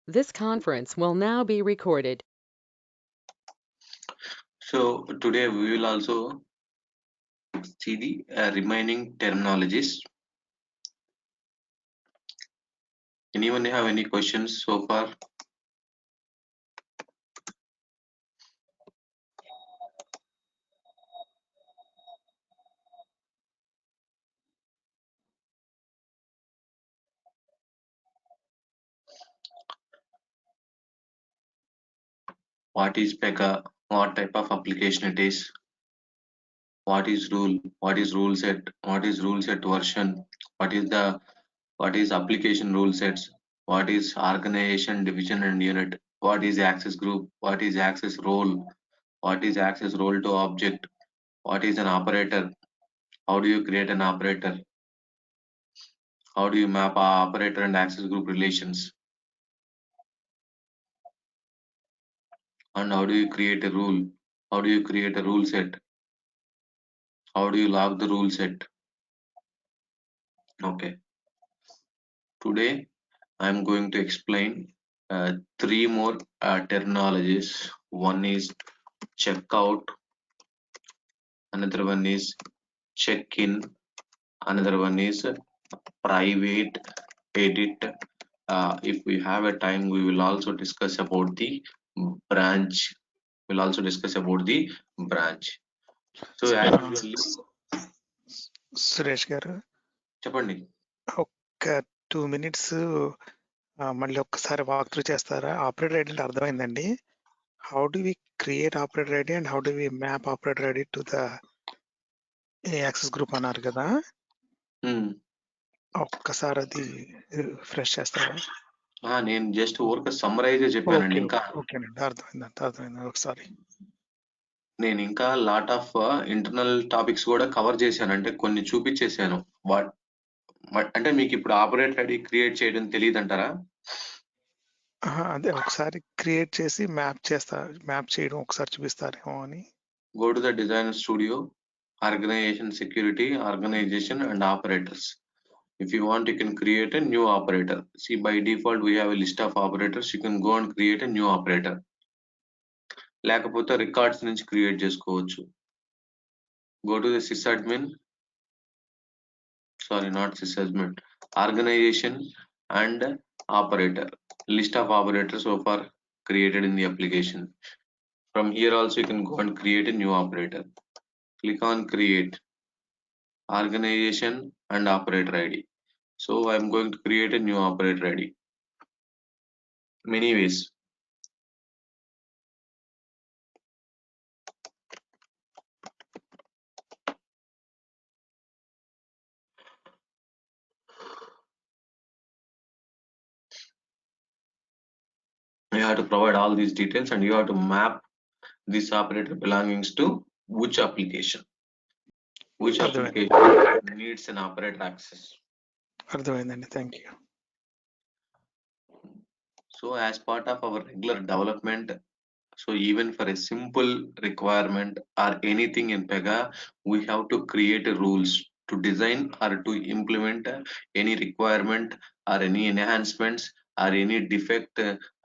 This conference will now be recorded. So today we will also see the remaining terminologies. Anyone have any questions so far? What is Pega? What type of application it is? What is rule? What is rule set? What is rule set version? What is application rule sets? What is organization, division and unit? What is access group? What is access role? What is access role to object? What is an operator? How do you create an operator? How do you map operator and access group relations? And how do you create a rule? How do you create a rule set? How do you log the rule set? Okay. Today I'm going to explain three more terminologies. One is checkout, another one is check-in, another one is private edit. If we have a time, we will also discuss about the branch. We'll also discuss about the branch. So as usually, Suresh గారు చెప్పండి. ఒక 2 minutes మళ్ళీ ఒక్కసారి walk through చేస్తారా? Operator ID అంటే అర్థమైందండి. How do we create operator ID and how do we map operator ID to the access group అన్నారు కదా, ఒక్కసారి అది ఫ్రెష్ చేస్తారా? నేను జస్ట్ ఊరికే సమ్మరైజ్ చెప్పానండి. ఇంకా ఓకేనండి, అర్థమైంది. ఒకసారి నేను ఇంకా లాట్ ఆఫ్ ఇంటర్నల్ టాపిక్స్ కూడా కవర్ చేశాను, అంటే కొన్ని చూపించేశాను. అంటే మీకు ఇప్పుడు ఆపరేటర్ ఐడి క్రియేట్ చేయడం తెలియదు అంటారా? అదే ఒకసారి క్రియేట్ చేసి మ్యాప్ చేయడం ఒకసారి చూపిస్తారేమో అని. Go to the design studio, organisation, security, organisation and operators. If you want, you can create a new operator. See, by default we have a list of operators. You can go and create a new operator. లేకపోతే records నుంచి create చేసుకోవచ్చు. Go to the sysadmin, sorry, not sysadmin, organization and operator. List of operators so far created in the application. From here also you can go and create a new operator. Click on create, organization and operator ID. So I'm going to create a new operator ID. Many ways. You have to provide all these details and you have to map this operator belongings to which application. Which application needs an operator access. అర్థమైందండి, thank you. So as part of our regular development, so even for a simple requirement or anything in Pega, we have to create rules to design or to implement any requirement or any enhancements or any defect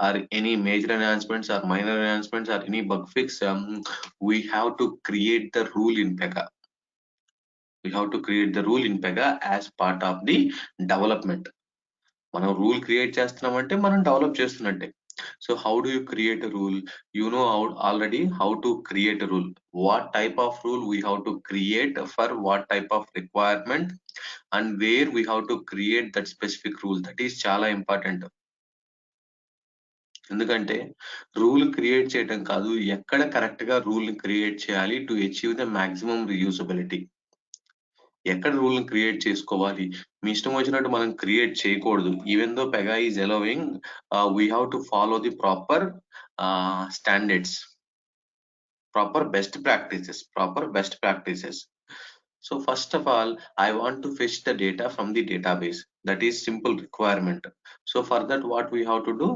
or any major enhancements or minor enhancements or any bug fix. We have to create the rule in Pega. We have to create the rule in Pega as part of the development. మనం rule create చేస్తున్నామంటే మనం develop చేస్తున్నట్టే. So how do you create a rule? You know already how to create a rule. What type of rule we have to create for what type of requirement and where we have to create that specific rule. That is చాలా important. ఎందుకంటే rule create చేయడం కాదు, ఎక్కడ correct గా rule ని create చేయాలి to achieve the maximum reusability. ఎక్కడ rule create చేసుకోవాలి, మీ ఇష్టం వచ్చినట్టు మనం క్రియేట్ చేయకూడదు. Even though Pega is allowing, we have to follow the proper standards, proper best practices. So first of all, I want to fetch the data from the database. That is simple requirement. So for that, what we have to do?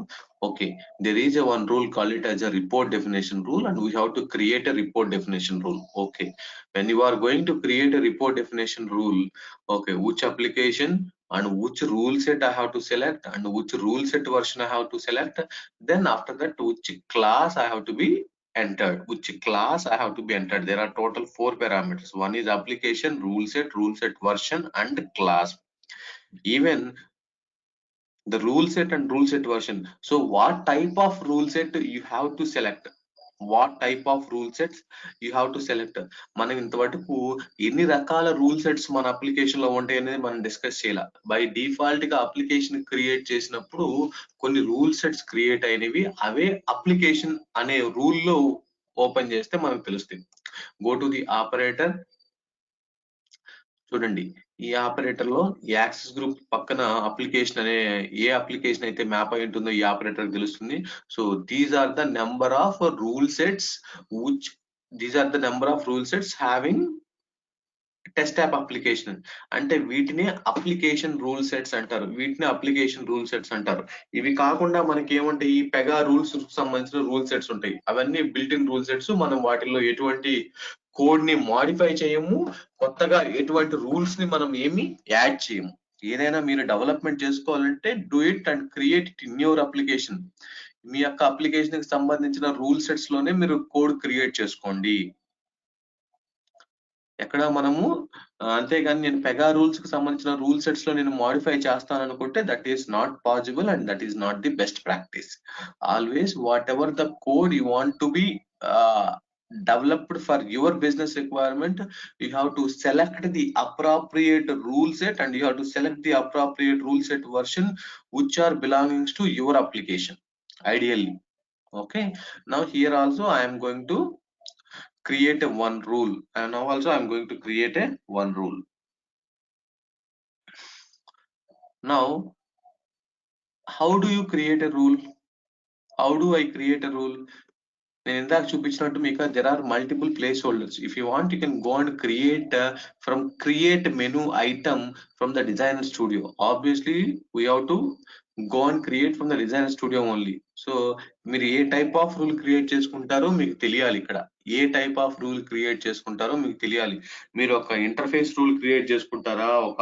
Okay, there is a one rule, call it as a report definition rule, and we have to create a report definition rule. Okay, when you are going to create a report definition rule, okay, which application, and which rule set I have to select and which rule set version I have to select. Then after that, which class I have to be entered, which class I have to be entered. There are total 4 parameters. One is application, rule set version, and class. Even the rule set and rule set version. So what type of rule set you have to select? What type of rule sets you have to select? మనం ఇంతవరకు ఎన్ని రకాల rule sets మన application లో ఉంటాయి అనేది మనం discuss చేయాలి. బై డిఫాల్ట్ గా అప్లికేషన్ క్రియేట్ చేసినప్పుడు కొన్ని రూల్ సెట్స్ క్రియేట్ అయినవి అవే అప్లికేషన్ అనే రూల్ లో ఓపెన్ చేస్తే మనకు తెలుస్తుంది. Go to the operator. చూడండి, ఈ ఆపరేటర్ లో యాక్సెస్ గ్రూప్ పక్కన అప్లికేషన్ అనే ఏ అప్లికేషన్ అయితే మ్యాప్ అయి ఉంటుందో ఈ ఆపరేటర్ తెలుస్తుంది. So these are the number of rule sets having test app application. అంటే వీటిని అప్లికేషన్ రూల్ సెట్స్ అంటారు. ఇవి కాకుండా మనకి ఏముంటాయి, ఈ పెగా రూల్స్ సంబంధించిన రూల్ సెట్స్ ఉంటాయి. అవన్నీ బిల్ట్ ఇన్ రూల్ సెట్స్. మనం వాటిల్లో ఎటువంటి కోడ్ ని మాడిఫై చేయము, కొత్తగా ఎటువంటి రూల్స్ ని మనం ఏమి యాడ్ చేయము. ఏదైనా మీరు డెవలప్మెంట్ చేసుకోవాలంటే do it and create it in your application. మీ యొక్క అప్లికేషన్ కి సంబంధించిన రూల్ సెట్స్ లోనే మీరు కోడ్ క్రియేట్ చేసుకోండి. ఎక్కడ మనము అంతేగాని నేను పెగా రూల్స్ కి సంబంధించిన రూల్ సెట్స్ లో నేను మాడిఫై చేస్తాను అనుకుంటే that is not possible and that is not the best practice. Always what ever the code you want to be developed for your business requirement, you have to select the appropriate rule set and you have to select the appropriate rule set version which are belongs to your application ideally. Okay, now here also I am going to create a one rule, and now also I am going to create a one rule. Now how do you create a rule? How do I create a rule? నేను ఇందాక చూపించినట్టు మీకు there are multiple placeholders. If you want, you can go and create from create menu item from the Designer Studio. Obviously we have to go and create from the Designer Studio only. So మీరు ఏ type of rule create చేసుకుంటారో మీకు తెలియాలి. ఇక్కడ ఏ type of rule create చేసుకుంటారో మీకు తెలియాలి. మీరు ఒక ఇంటర్ఫేస్ రూల్ క్రియేట్ చేసుకుంటారా, ఒక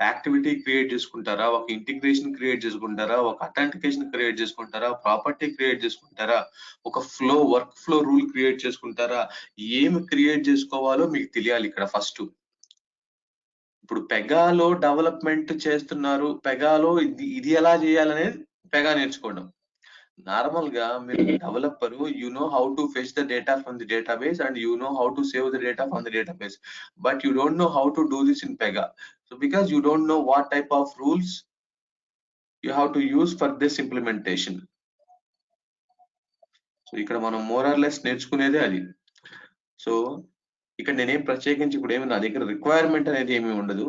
యాక్టివిటీ క్రియేట్ చేసుకుంటారా, ఒక ఇంటిగ్రేషన్ క్రియేట్ చేసుకుంటారా, ఒక అథెంటికేషన్ క్రియేట్ చేసుకుంటారా, ప్రాపర్టీ క్రియేట్ చేసుకుంటారా, ఒక వర్క్ ఫ్లో రూల్ క్రియేట్ చేసుకుంటారా, ఏమి క్రియేట్ చేసుకోవాలో మీకు తెలియాలి ఇక్కడ ఫస్ట్. ఇప్పుడు పెగాలో డెవలప్మెంట్ చేస్తున్నారు, పెగాలో ఇది ఎలా చేయాలనేది పెగా నేర్చుకోవడం. నార్మల్ గా మీరు developer, you know how to fetch the data from the database and you know how to save the data from the database, but you don't know how to do this in Pega. So because you don't know what type of rules you have to use for this implementation. So ఇక్కడ మనం more or less నేర్చుకునేదే అది. So ఇక్కడ నేనేం ప్రత్యేకించి ఇప్పుడు ఏమి నా దగ్గర రిక్వైర్మెంట్ అనేది ఏమి ఉండదు.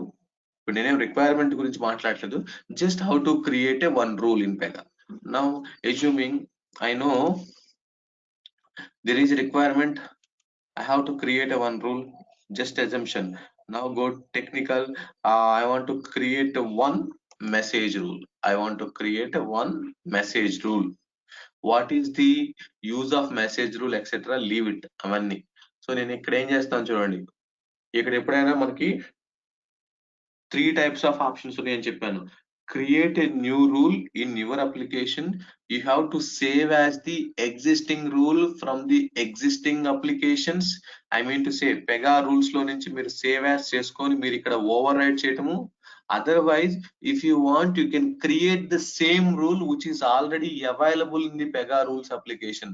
ఇప్పుడు నేనేం రిక్వైర్మెంట్ గురించి మాట్లాడలేదు, just how to create a one rule in Pega. Now assuming I know there is a requirement, I have to create a one rule, just assumption. Now go technical. I want to create a one message rule. What is the use of message rule, etc. Leave it అవన్నీ. So నేను ఇక్కడ ఏం చేస్తాను చూడండి, ఇక్కడ ఎప్పుడైనా మనకి 3 types of options ఉన్నాయని చెప్పాను. Create a new rule in your application. You have to save as the existing rule from the existing applications. I mean to say Pega rules లో నుంచి మీరు save as చేసుకొని మీరు ఇక్కడ override చేయటము. Otherwise, if you want, you can create the same rule which is already available in the Pega rules application.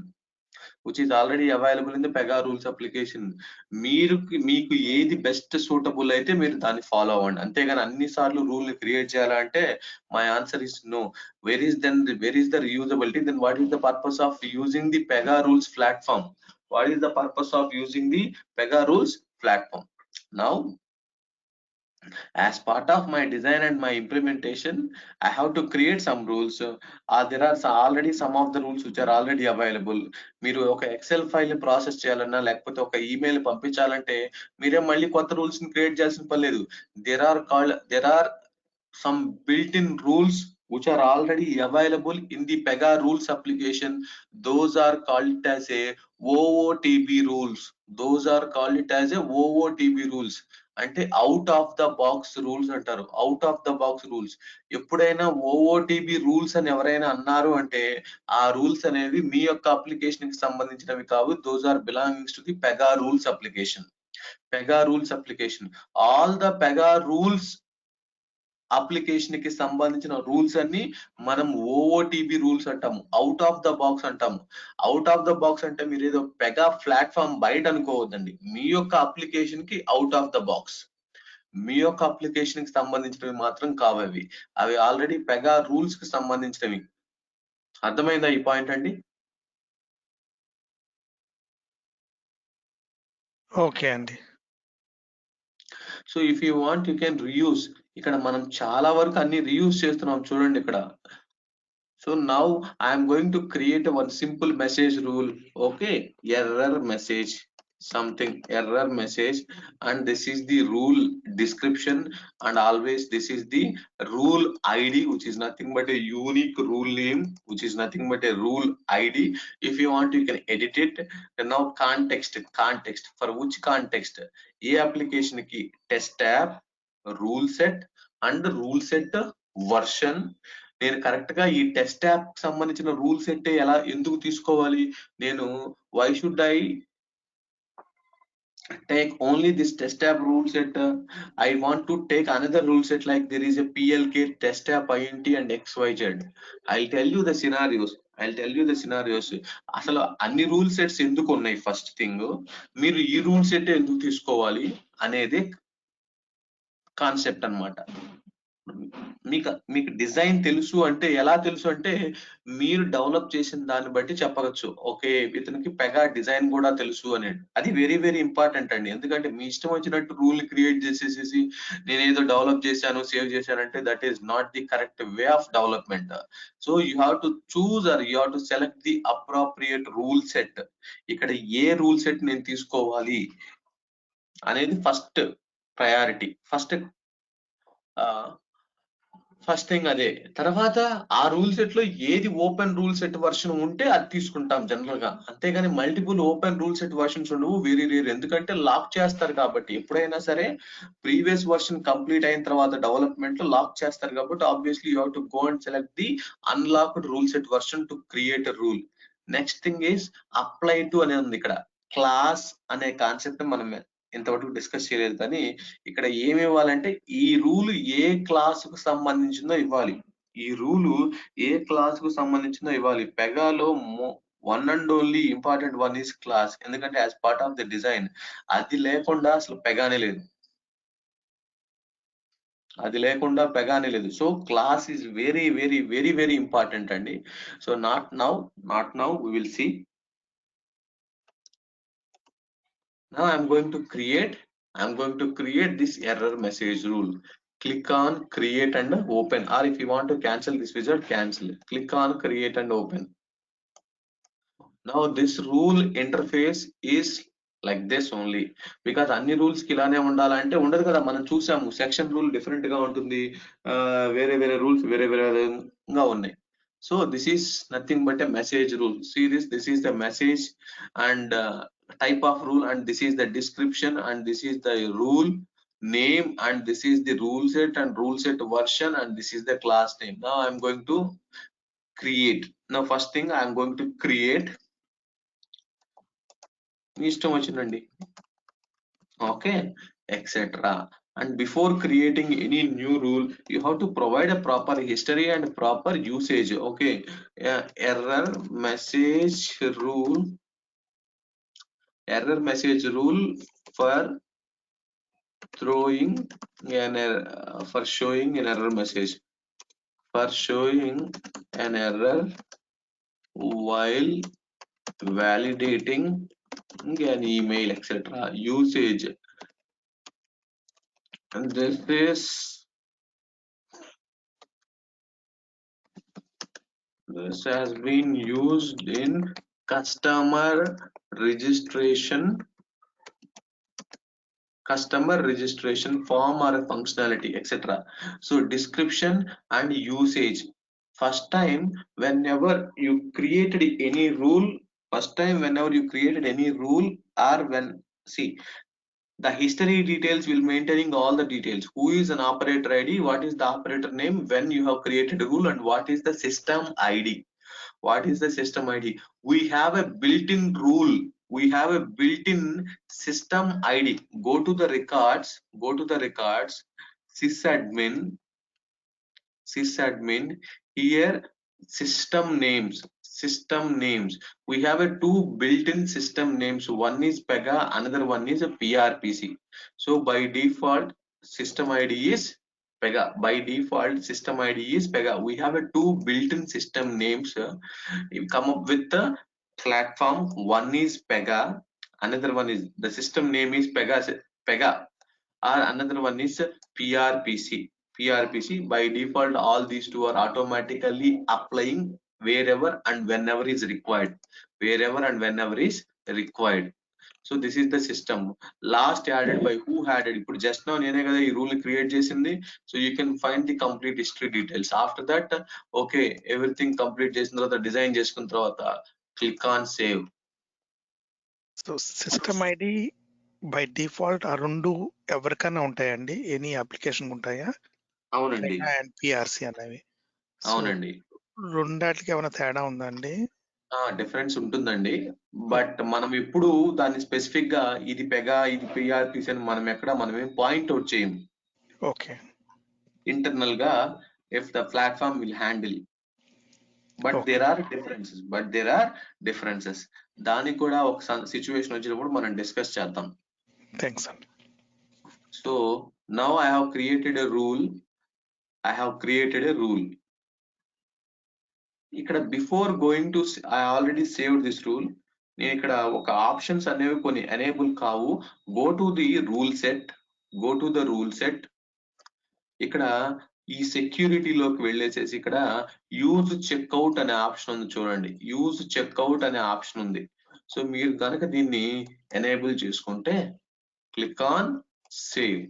మీకు ఏది best suitable అయితే మీరు దాన్ని ఫాలో అవ్వండి. అంతేగాని అన్ని సార్లు రూల్ ని క్రియేట్ చేయాలంటే my answer is no. Where is the reusability? Then what is the purpose of using the Pega rules platform? Now as part of my design and my implementation, I have to create some rules. There are already some of the rules which are already available. మీరు ఒక XL file process చేయాలన్నా లేకపోతే ఒక email పంపించాలంటే మీరే మళ్ళీ కొత్త rules ని క్రియేట్ చేయాల్సిన పని లేదు. there are some built-in rules which are already available in the Pega rules application. Those are called as a OOTB rules. అంటే out of the box rules అంటారు. Out of the box rules. ఎప్పుడైనా OOTB rules అని ఎవరైనా అన్నారు అంటే ఆ rules అనేవి మీ యొక్క అప్లికేషన్ కి సంబంధించినవి కావు. Those are belongings to the Pega rules application. Pega rules application. All the Pega rules application కి సంబంధించిన రూల్స్ అన్ని మనం ఓఓటీబీ రూల్స్ అంటాము. అవుట్ ఆఫ్ ద బాక్స్ అంటాము. అవుట్ ఆఫ్ ద బాక్స్ అంటే మీరు ఏదో పెగా ప్లాట్ఫామ్ బయట అనుకోవద్దండి. మీ యొక్క అప్లికేషన్ కి అవుట్ ఆఫ్ ద బాక్స్. మీ యొక్క అప్లికేషన్ కి సంబంధించినవి మాత్రం కావవి. అవి ఆల్రెడీ పెగా రూల్స్ కి సంబంధించినవి. అర్థమైందా ఈ పాయింట్ అండి? ఓకే అండి. So if you want you can reuse. ఇక్కడ మనం చాలా వరకు అన్ని రీయూజ్ చేస్తున్నాం చూడండి ఇక్కడ. So now I am going to create a one simple message rule. Okay, error message, something error message, and this is the rule description, and always this is the rule ID, which is nothing but a unique rule name, which is nothing but a rule ID. If you want, you can edit it. And now context, for which context? A application key test tab, rule set, and rule set version. నేను correct గా ఈ test app సంబంధించిన rule set ఎలా ఎందుకు తీసుకోవాలి? నేను why should I take only this test app rule set? I want to take another rule set, like there is a PLK test app int and XYZ. I'll tell you the scenarios. అసలు అన్ని rule sets ఎందుకు ఉన్నాయి? First thing, మీరు ఈ rule set ఎందుకు తీసుకోవాలి అనేది concept అన్నమాట. మీకు డిజైన్ తెలుసు అంటే ఎలా తెలుసు అంటే మీరు డెవలప్ చేసిన దాన్ని బట్టి చెప్పవచ్చు. ఓకే, ఇతనికి పెగా డిజైన్ కూడా తెలుసు అని. అది వెరీ వెరీ ఇంపార్టెంట్ అండి. ఎందుకంటే మీ ఇష్టం వచ్చినట్టు రూల్ క్రియేట్ చేసేసి నేను ఏదో డెవలప్ చేశాను, సేవ్ చేశానంటే that is not the correct way of development. So you have to choose or you have to select the appropriate rule set. ఇక్కడ ఏ రూల్ సెట్ నేను తీసుకోవాలి అనేది ఫస్ట్ ప్రయారిటీ. ఫస్ట్ థింగ్ అదే. తర్వాత ఆ రూల్ సెట్ లో ఏది ఓపెన్ రూల్ సెట్ వర్షన్ ఉంటే అది తీసుకుంటాం జనరల్ గా. అంతేగాని multiple open rule set versions ఉండవు, వెరీ రేర్. ఎందుకంటే లాక్ చేస్తారు కాబట్టి. ఎప్పుడైనా సరే ప్రీవియస్ వర్షన్ కంప్లీట్ అయిన తర్వాత డెవలప్మెంట్ లో లాక్ చేస్తారు కాబట్టి obviously you have to go and select the unlocked rule set version to create a rule. Next thing is apply to అనేది ఉంది ఇక్కడ. క్లాస్ అనే కాన్సెప్ట్ మనం ఇంతవరకు డిస్కస్ చేయలేదు, కానీ ఇక్కడ ఏమి ఇవ్వాలంటే ఈ రూల్ ఏ క్లాస్ కు సంబంధించిందో ఇవ్వాలి. ఈ రూలు ఏ క్లాస్ కు సంబంధించిందో ఇవ్వాలి. పెగాలో one and only important one is class. ఎందుకంటే as part of the design అది లేకుండా అసలు పెగానే లేదు. So class is very very very very important అండి. So not now we will see. Now I'm going to create this error message rule. Click on create and open, or if you want to cancel this wizard, cancel. Click on create and open. Now this rule interface is like this only, because అన్ని rules కి ఇలానే ఉండాలంటే ఉండదు కదా. మనం చూసాము section rule different గా ఉంటుంది, వేరే వేరే రూల్స్ వేరే వేరేగా ఉన్నాయి. So this is nothing but a message rule. See this is the message and type of rule, and this is the description, and this is the rule name, and this is the rule set and rule set version, and this is the class name. Now I'm going to create. Now first thing I'm going to create. ఇష్టం వచ్చిందండి. Okay, etc. And before creating any new rule, you have to provide a proper history and proper usage. Okay, error message rule for throwing an error, for showing an error message, for showing an error while validating an email, etc. Usage, and this has been used in customer registration form or a functionality, etc. So description and usage. First time whenever you created any rule, or when see The history details will maintaining all the details. Who is an operator ID? What is the operator name? When you have created a rule, and what is the system ID? What is the system ID? We have a built-in rule. We have a built-in system ID. Go to the records. Go to the records. Sysadmin. Sysadmin. Here, system names. System names. We have a two built-in system names. One is Pega. Another one is a PRPC. So by default, system ID is Pega. By default, system ID is Pega. We have a two built-in system names. You come up with the platform. One is Pega, another one is the system name is Pega, or another one is PRPC. PRPC by default, all these two are automatically applying wherever and whenever is required. Wherever and whenever is required. So this is the system. Last added by who added. ఇప్పుడు just now నేనే కదా ఈ rule create చేసింది. So you can find the complete history details. After that, okay, everything complete చేసిన తర్వాత design చేసుకున్న తర్వాత click on save. So system ID by default ఆ రెండు ఎవరికైనా ఉంటాయండి? ఎనీ అప్లికేషన్ ఉంటాయా? అవునండి, అండ్ పిఆర్సి అనేవి. అవునండి. రెండాటికి ఏమైనా తేడా ఉందా అండి? డిఫరెన్స్ ఉంటుందండి. బట్ మనం ఎప్పుడు దాన్ని స్పెసిఫిక్ గా ఇది పెగా ఇది పిఆర్పిసి అని మనం ఏం పాయింట్ అవుట్ చేయం. ఓకే. ఇంటర్నల్ గా if the platform will handle. But there are differences. దానికి కూడా ఒక సిచ్యువేషన్ వచ్చినప్పుడు మనం డిస్కస్ చేద్దాం. థ్యాంక్స్ అండి. So now I have created a rule. ఇక్కడ before going to I already saved this rule. నేను ఇక్కడ ఒక ఆప్షన్స్ అనేవి కొన్ని ఎనేబుల్ కావు. Go to the rule set. ఇక్కడ ఈ సెక్యూరిటీలోకి వెళ్ళేసేసి ఇక్కడ యూజ్ చెక్అవుట్ అనే ఆప్షన్ ఉంది చూడండి. యూజ్ చెక్అవుట్ అనే ఆప్షన్ ఉంది. సో మీరు కనుక దీన్ని ఎనేబుల్ చేసుకుంటే click on save.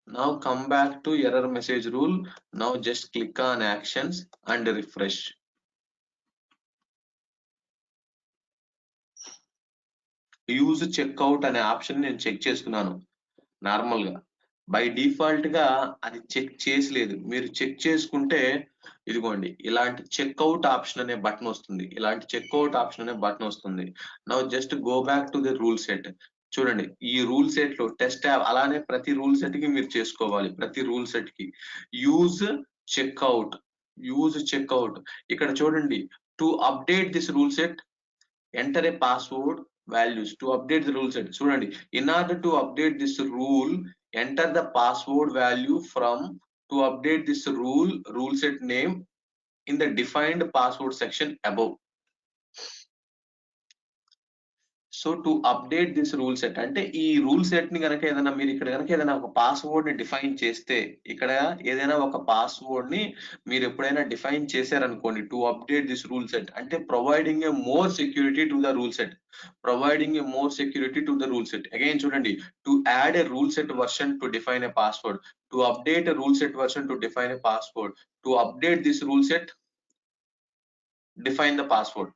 Now come back to error message rule. Now just click on actions and refresh. Use checkout అనే ఆప్షన్ నేను చెక్ చేసుకున్నాను నార్మల్ గా. బై డిఫాల్ట్ గా అది చెక్ చేసలేదు. మీరు చెక్ చేసుకుంటే ఇదిగోండి ఇలాంటి చెక్అవుట్ ఆప్షన్ అనే బటన్ వస్తుంది. Now just go back to the rule set. చూడండి ఈ రూల్ సెట్ లో టెస్ట్ ట్యాబ్ అలానే ప్రతి రూల్ సెట్ కి మీరు చేసుకోవాలి. ప్రతి రూల్ సెట్ కి యూజ్ చెక్అవుట్. ఇక్కడ చూడండి to update this rule set enter a password values to update the rule set. చూడండి in order to update this rule, enter the password value from to update this rule set name in the defined password section above. So to update this rule set అంటే ఈ rule set ని కనుక ఏదైనా మీరు ఇక్కడ కనుక ఏదైనా ఒక పాస్వర్డ్ ని డిఫైన్ చేస్తే, ఇక్కడ ఏదైనా ఒక పాస్వర్డ్ ని మీరు ఎప్పుడైనా డిఫైన్ చేశారనుకోండి, to update this rule set అంటే providing a more security to the rule set. Again చూడండి, to add a rule set version to define a password, to update a rule set version to define a password, to update this rule set define the password.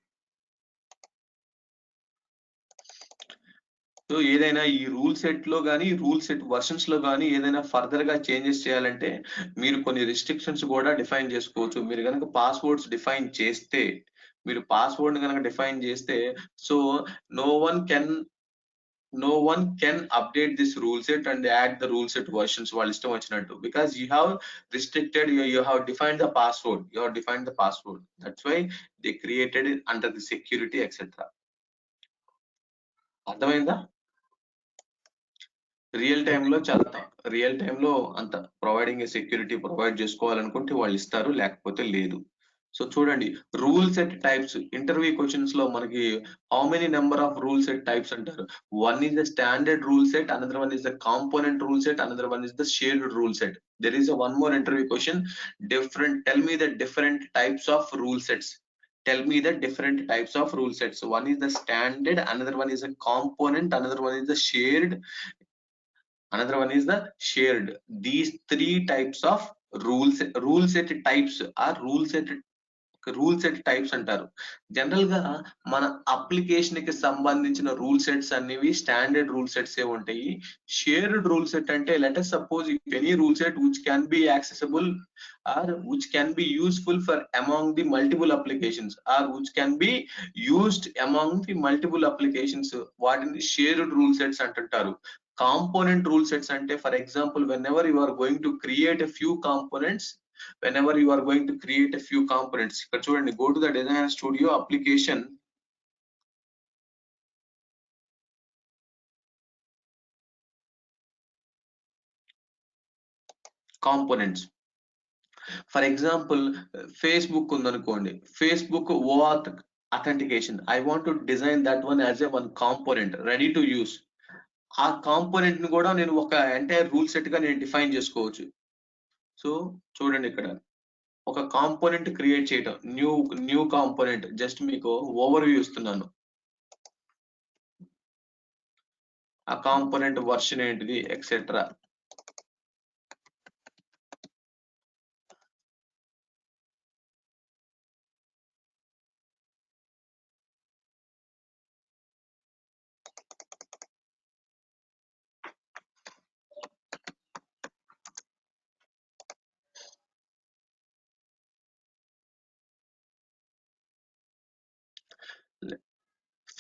So ఏదైనా ఈ rule set లో కానీ rule set versions లో కానీ ఏదైనా further గా changes చేయాలంటే మీరు కొన్ని రిస్ట్రిక్షన్స్ కూడా డిఫైన్ చేసుకోవచ్చు. మీరు కనుక పాస్వర్డ్స్ డిఫైన్ చేస్తే so no one can update this rule set and add the rule set versions వాళ్ళ ఇష్టం వచ్చినట్టు, because you have restricted, you have defined the password. That's why they created under the security etcetera. అర్థమైందా? Real time లో అంత providing security provide చేసుకోవాలనుకుంటే వాళ్ళు ఇస్తారు, లేకపోతే లేదు. సో చూడండి rule set types. Interview questions లో మనకి how many number of rule set types అంటారు. One is the standard rule set, another one is the component rule set, another one is the shared rule set. There is one more interview question. Tell me the different types of rule sets. One is the standard, another one is a component, another one is the shared, another one is the shared. These three types of rule set types are rule set rule set types అంటారు. General గా మన application కి సంబంధించిన rule sets అనేవి standard rule sets ఏ ఉంటాయి. Shared rule set అంటే let suppose any rule set which can be accessible or which can be useful for among the multiple applications or which can be used among the multiple applications, వాటిని shared rule sets అంటుంటారు. Component rule sets అంటే for example whenever you are going to create a few components, whenever you are going to create a few components, ఇక్కడ చూడండి, go to the design studio application, components. For example Facebook ఉందనుకోండి, Facebook OAuth authentication, I want to design that one as a one component ready to use. ఆ component ని కూడా నేను ఒక entire rule set గా నేను డిఫైన్ చేసుకోవచ్చు. So చూడండి, ఇక్కడ ఒక కాంపోనెంట్ క్రియేట్ చేయటం, న్యూ కాంపోనెంట్, జస్ట్ మీకు ఓవర్ వ్యూ ఇస్తున్నాను. ఆ కాంపోనెంట్ వర్షన్ ఏంటిది ఎక్సెట్రా.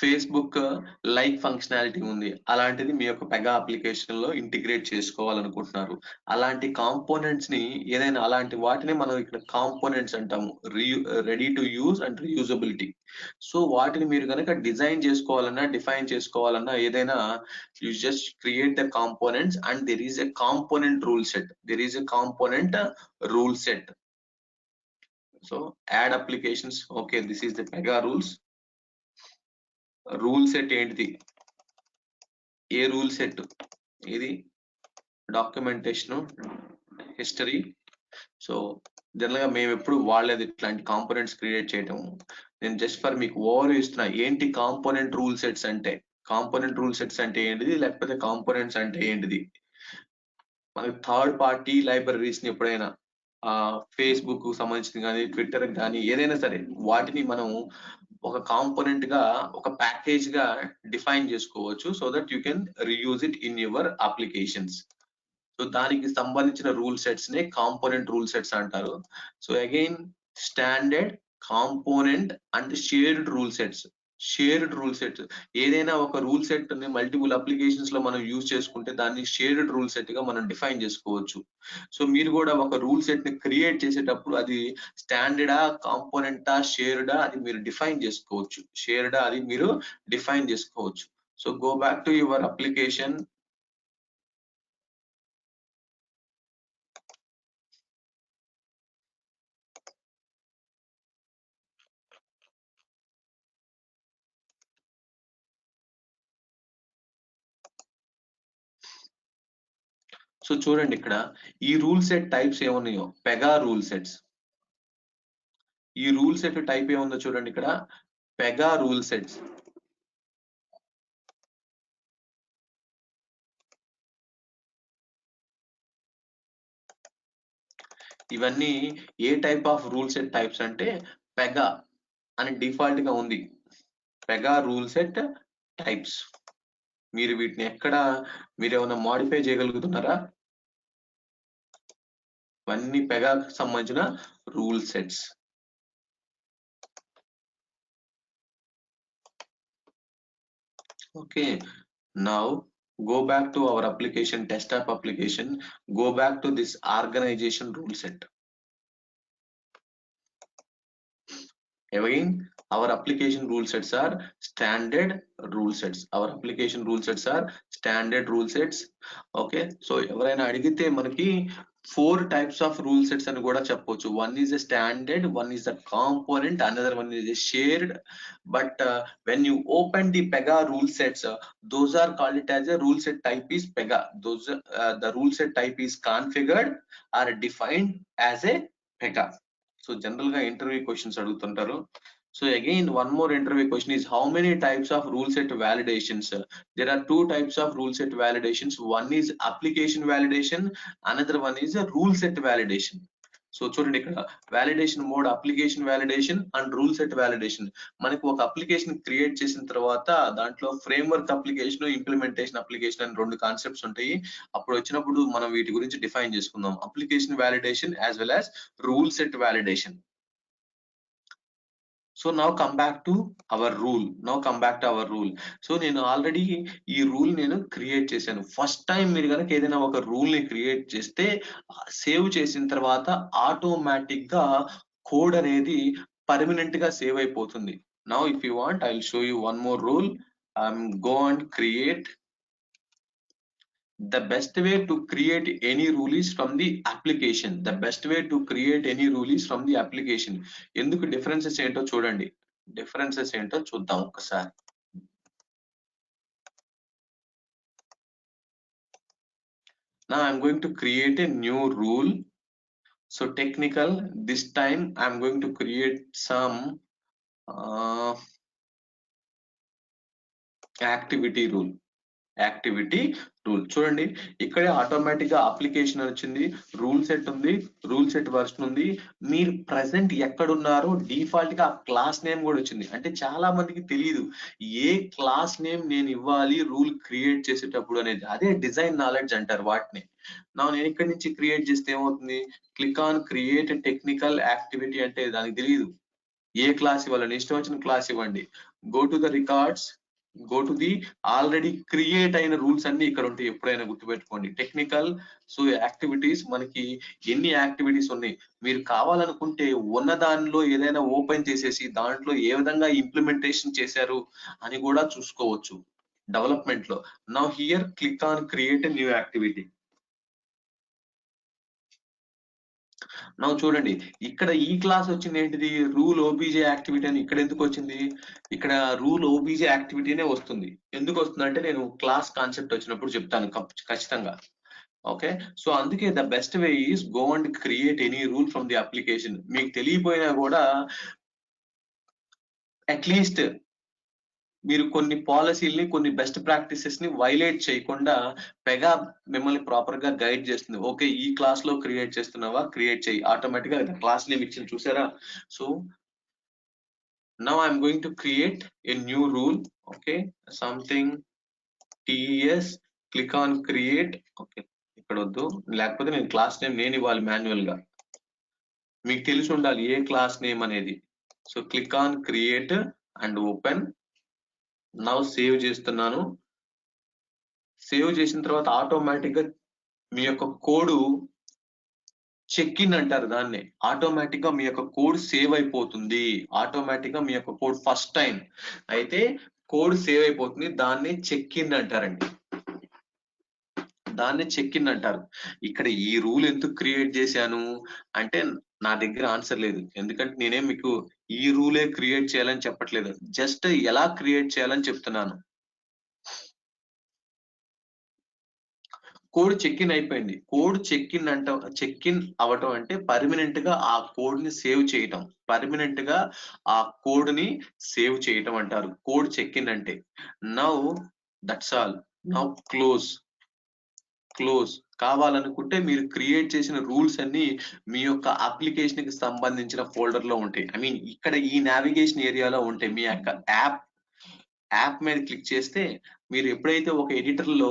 ఫేస్బుక్ లైక్ ఫంక్షనాలిటీ ఉంది, అలాంటిది మీ యొక్క పెగా అప్లికేషన్ లో ఇంటిగ్రేట్ చేసుకోవాలనుకుంటున్నారు. అలాంటి కాంపోనెంట్స్ ని ఏదైనా అలాంటి వాటిని మనం ఇక్కడ కాంపోనెంట్స్ అంటాము, ready to use and reusability. So వాటిని మీరు కనుక డిజైన్ చేసుకోవాలన్నా డిఫైన్ చేసుకోవాలన్నా ఏదైనా, you just create the components and there is a component rule set, there is a component rule set. So add applications, okay, this is the Pega rules. Rule set ఏంటిది, ఏ rule set ఇది, documentation history. So general గా మేము ఎప్పుడు వాడలేదు ఇట్లాంటి components create చేయటం. నేను just for మీకు ఓవర్ ఇస్తున్నా ఏంటి కాంపోనెంట్ రూల్ సెట్స్ అంటే. కాంపోనెంట్ రూల్ సెట్స్ అంటే ఏంటిది, లేకపోతే కాంపోనెంట్స్ అంటే ఏంటిది. మనకి థర్డ్ పార్టీ లైబ్రరీస్ ని ఎప్పుడైనా ఫేస్బుక్ సంబంధించింది కానీ, ట్విట్టర్ కానీ, ఏదైనా సరే వాటిని మనం ఒక కాంపోనెంట్ గా, ఒక ప్యాకేజ్ గా డిఫైన్ చేసుకోవచ్చు. So that you can reuse it in your applications. So దానికి సంబంధించిన రూల్ సెట్స్ నే కాంపోనెంట్ రూల్ సెట్స్ అంటారు. So again standard, component and shared rule sets. Shared rule sets, ఏదైనా ఒక రూల్ సెట్ ని మల్టిపుల్ అప్లికేషన్స్ లో మనం యూజ్ చేసుకుంటే దాన్ని షేర్డ్ రూల్ సెట్ గా మనం డిఫైన్ చేసుకోవచ్చు. సో మీరు కూడా ఒక రూల్ సెట్ ని క్రియేట్ చేసేటప్పుడు అది స్టాండర్డా, కాంపోనెంటా, షేర్డా అది మీరు డిఫైన్ చేసుకోవచ్చు. షేర్డా అది మీరు డిఫైన్ చేసుకోవచ్చు. So go back to your application. So చూడండి, ఇక్కడ ఈ రూల్ సెట్ టైప్స్ ఏమున్నాయో, పెగా రూల్ సెట్స్. ఈ రూల్ సెట్ టైప్ ఏముందో చూడండి, ఇక్కడ పెగా రూల్ సెట్స్. ఇవన్నీ ఏ type of rule set types అంటే పెగా అని డిఫాల్ట్ గా ఉంది. Pega rule set types. మీరు వీటిని ఎక్కడ మీరు ఏమైనా మాడిఫై చేయగలుగుతున్నారా? ఇవన్నీ పెగాకి సంబంధించిన rule sets. Okay, now go back to our application, desktop application, go back to this organization rule set. Again, our application rule sets are standard rule sets. Our application rule sets are standard rule sets. Okay, so ఎవరైనా అడిగితే మనకి 4 types of rule sets అని కూడా చెప్పొచ్చు. One is a standard, one is a component, another one is a shared. But when you open the Pega rule sets, those are called it as a rule set type is Pega. Those the rule set type is configured or defined as a Pega. So general గా interview questions అడుగుతుంటారు. So again, one more interview question is how many types of rule set validations? There are 2 types of rule set validations. One is application validation, another one is a rule set validation. So చూడండి ఇక్కడ validation mode, application validation and rule set validation. మనకు ఒక application create చేసిన తర్వాత దాంట్లో framework application, implementation application అని 2 concepts ఉంటాయి. అప్పుడు వచ్చినప్పుడు మనం వీటి గురించి డిఫైన్ చేసుకుందాం. Application validation as well as rule set validation. So now come back to our rule. So నేను ఆల్రెడీ ఈ రూల్ నేను క్రియేట్ చేశాను. ఫస్ట్ టైం మీరు కనుక ఏదైనా ఒక రూల్ ని క్రియేట్ చేస్తే సేవ్ చేసిన తర్వాత ఆటోమేటిక్ గా కోడ్ అనేది పర్మనెంట్ గా సేవ్ అయిపోతుంది. Now if you want I will show you one more rule. Go and create. The best way to create any rule is from the application. ఎందుకు differences ఏంటో చూడండి. చూద్దాం ఒకసారి. Now I'm going to create a new rule. So technical, this time I'm going to create some activity rule. చూడండి ఇక్కడే automatic గా application వచ్చింది, rule set ఉంది, రూల్ సెట్ వర్షన్ ఉంది. మీరు ప్రెసెంట్ ఎక్కడున్నారో డిఫాల్ట్ గా క్లాస్ నేమ్ కూడా వచ్చింది. అంటే చాలా మందికి తెలియదు ఏ క్లాస్ నేమ్ నేను ఇవ్వాలి రూల్ క్రియేట్ చేసేటప్పుడు అనేది. అదే డిజైన్ నాలెడ్జ్ అంటారు వాటిని. నేను ఇక్కడ నుంచి క్రియేట్ చేస్తే ఏమవుతుంది, click on create technical activity అంటే దానికి తెలియదు ఏ క్లాస్ ఇవ్వాలని. ఇష్టం వచ్చిన క్లాస్ ఇవ్వండి. Go to the records, go to the already create అయిన రూల్స్ అన్ని ఇక్కడ ఉంటాయి. ఎప్పుడైనా గుర్తుపెట్టుకోండి. టెక్నికల్, సో యాక్టివిటీస్, మనకి ఎన్ని యాక్టివిటీస్ ఉన్నాయి మీరు కావాలనుకుంటే ఉన్న దానిలో ఏదైనా ఓపెన్ చేసేసి దాంట్లో ఏ విధంగా ఇంప్లిమెంటేషన్ చేశారు అని కూడా చూసుకోవచ్చు డెవలప్మెంట్ లో. Now here click on create a new activity. Now చూడండి ఇక్కడ ఈ క్లాస్ వచ్చింది ఏంటిది, రూల్ ఓబీజే యాక్టివిటీ అని. ఇక్కడ ఎందుకు వచ్చింది, ఇక్కడ రూల్ ఓబీజే యాక్టివిటీనే వస్తుంది. ఎందుకు వస్తుంది అంటే నేను క్లాస్ కాన్సెప్ట్ వచ్చినప్పుడు చెప్తాను ఖచ్చితంగా. ఓకే, సో అందుకే the best way is go and create any rule from the application. మీకు తెలియపోయినా కూడా అట్లీస్ట్ మీరు కొన్ని పాలసీల్ని, కొన్ని బెస్ట్ ప్రాక్టీసెస్ ని వైలేట్ చేయకుండా పెగా మిమ్మల్ని ప్రాపర్ గా గైడ్ చేస్తుంది. ఓకే, ఈ క్లాస్ లో క్రియేట్ చేస్తున్నావా, క్రియేట్ చేయి. ఆటోమేటిక్ గా క్లాస్ నేమ్ ఇచ్చింది చూసారా. So now I'm going to create a new rule. Okay, something TS, click on create. Okay, ఇక్కడ వద్దు, లేకపోతే నేను క్లాస్ నేమ్ నేను ఇవ్వాలి మాన్యువల్ గా. మీకు తెలిసి ఉండాలి ఏ క్లాస్ నేమ్ అనేది. So click on create and open. Now save చేస్తున్నాను. సేవ్ చేసిన తర్వాత ఆటోమేటిక్ గా మీ యొక్క కోడ్ చెక్ ఇన్ అంటారు దాన్ని. ఆటోమేటిక్ గా మీ యొక్క కోడ్ సేవ్ అయిపోతుంది. ఆటోమేటిక్ గా మీ యొక్క కోడ్ ఫస్ట్ టైం అయితే కోడ్ సేవ్ అయిపోతుంది. దాన్ని చెక్ ఇన్ అంటారండి, దాన్ని చెక్ ఇన్ అంటారు. ఇక్కడ ఈ రూల్ ఎందుకు క్రియేట్ చేశాను అంటే నా దగ్గర ఆన్సర్ లేదు. ఎందుకంటే నేనేం మీకు ఈ రూలే క్రియేట్ చేయాలని చెప్పట్లేదు, జస్ట్ ఎలా క్రియేట్ చేయాలని చెప్తున్నాను. కోడ్ చెక్ ఇన్ అయిపోయింది. కోడ్ చెక్ ఇన్ అవ్వటం అంటే పర్మనెంట్ గా ఆ కోడ్ ని సేవ్ చేయటం, పర్మనెంట్ గా ఆ కోడ్ ని సేవ్ చేయటం అంటారు కోడ్ చెక్ ఇన్ అంటే. Now that's all. Now close కావాలనుకుంటే మీరు క్రియేట్ చేసిన రూల్స్ అన్ని మీ యొక్క అప్లికేషన్ కి సంబంధించిన ఫోల్డర్ లో ఉంటాయి. ఐ మీన్ ఇక్కడ ఈ నావిగేషన్ ఏరియాలో ఉంటాయి. మీ యొక్క యాప్ మీద క్లిక్ చేస్తే మీరు ఎప్పుడైతే ఒక ఎడిటర్ లో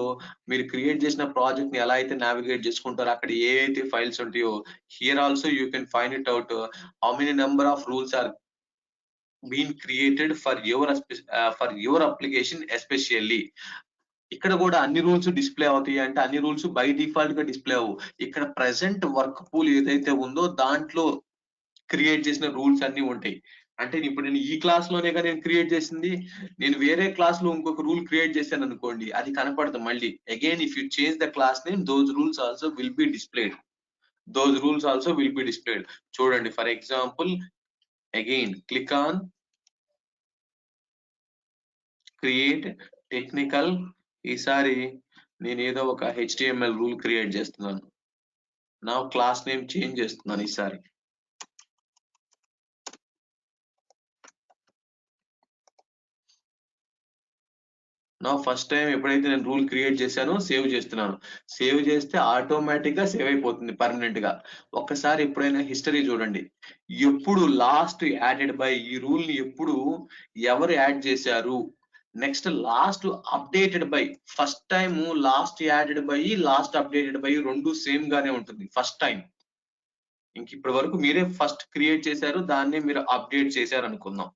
మీరు క్రియేట్ చేసిన ప్రాజెక్ట్ ని ఎలా అయితే నావిగేట్ చేసుకుంటారో అక్కడ ఏ అయితే ఫైల్స్ ఉంటాయో here also you can find it out how many number of rules are been created for your application especially. ఇక్కడ కూడా అన్ని రూల్స్ డిస్ప్లే అవుతాయి అంటే అన్ని రూల్స్ బై డిఫాల్ట్ గా డిస్ప్లే అవ్వు. ఇక్కడ ప్రెసెంట్ వర్క్ పూల్ ఏదైతే ఉందో దాంట్లో క్రియేట్ చేసిన రూల్స్ అన్ని ఉంటాయి. అంటే ఇప్పుడు నేను ఈ క్లాస్ లోనే నేను క్రియేట్ చేసింది, నేను వేరే క్లాస్ లో ఇంకొక రూల్ క్రియేట్ చేశాను అనుకోండి, అది కనపడదు మళ్ళీ. Again if you change the class name those rules also will be displayed. చూడండి for example again click on create technical. ఈసారి నేను ఏదో ఒక HTML రూల్ క్రియేట్ చేస్తున్నాను. నా క్లాస్ నేమ్ చేంజ్ చేస్తున్నాను ఈసారి. నా ఫస్ట్ టైం ఎప్పుడైతే నేను రూల్ క్రియేట్ చేశానో సేవ్ చేస్తున్నాను. సేవ్ చేస్తే ఆటోమేటిక్ గా సేవ్ అయిపోతుంది పర్మనెంట్ గా. ఒక్కసారి ఎప్పుడైనా హిస్టరీ చూడండి. ఎప్పుడు లాస్ట్ యాడెడ్ బై ఈ రూల్ ని ఎప్పుడు ఎవరు యాడ్ చేశారు, next last updated by, first time last added by last updated by రెండు సేమ్ గానే ఉంటుంది ఫస్ట్ టైం. ఇంక ఇప్పటి వరకు మీరే ఫస్ట్ క్రియేట్ చేశారు, దాన్నే మీరు అప్డేట్ చేశారు అనుకుందాం.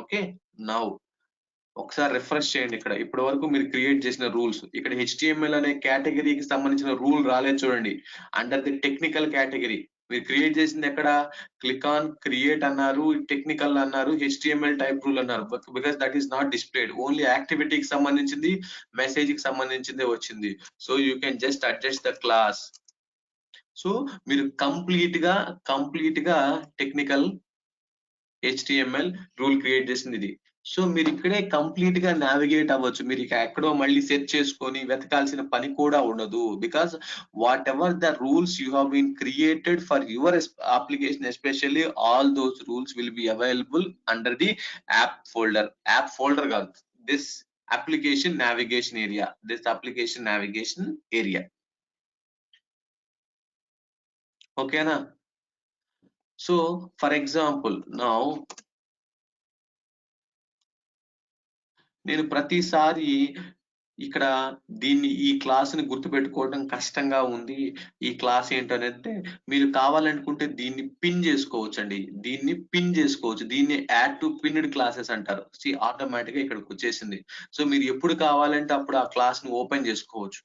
ఓకే, నౌ ఒకసారి రిఫ్రెష్ చేయండి. ఇక్కడ ఇప్పటి వరకు మీరు క్రియేట్ చేసిన రూల్స్, ఇక్కడ HTML అనే కేటగిరీకి సంబంధించిన రూల్ రాలేదు చూడండి. అండర్ ది టెక్నికల్ కేటగిరీ మీరు క్రియేట్ చేసింది ఎక్కడ, క్లిక్ ఆన్ క్రియేట్ అన్నారు, టెక్నికల్ అన్నారు, HTML టైప్ రూల్ అన్నారు. Because that is not displayed, only యాక్టివిటీకి సంబంధించింది, మెసేజ్ కి సంబంధించిందే వచ్చింది. So you can just adjust the class. So మీరు కంప్లీట్ గా టెక్నికల్ HTML రూల్ క్రియేట్ చేసింది ఇది. సో మీరు ఇక్కడే కంప్లీట్ గా నావిగేట్ అవ్వచ్చు. మీరు ఇక ఎక్కడో మళ్ళీ సెర్చ్ చేసుకొని వెతకాల్సిన పని కూడా ఉండదు. Because whatever the rules you have been created for your application, especially all those rules will be available under the app folder. App folder కాదు, దిస్ అప్లికేషన్ నావిగేషన్ ఏరియా. ఓకేనా? సో ఫర్ ఎగ్జాంపుల్ నౌ నేను ప్రతిసారి ఇక్కడ ఈ class ని గుర్తుపెట్టుకోవడం కష్టంగా ఉంది, ఈ క్లాస్ ఏంటనేది మీరు కావాలనుకుంటే దీన్ని పిన్ చేసుకోవచ్చండి. దీన్ని యాడ్ టు పిన్డ్ క్లాసెస్ అంటారు. ఆటోమేటిక్ గా ఇక్కడికి వచ్చేసింది. సో మీరు ఎప్పుడు కావాలంటే అప్పుడు ఆ క్లాస్ ని ఓపెన్ చేసుకోవచ్చు.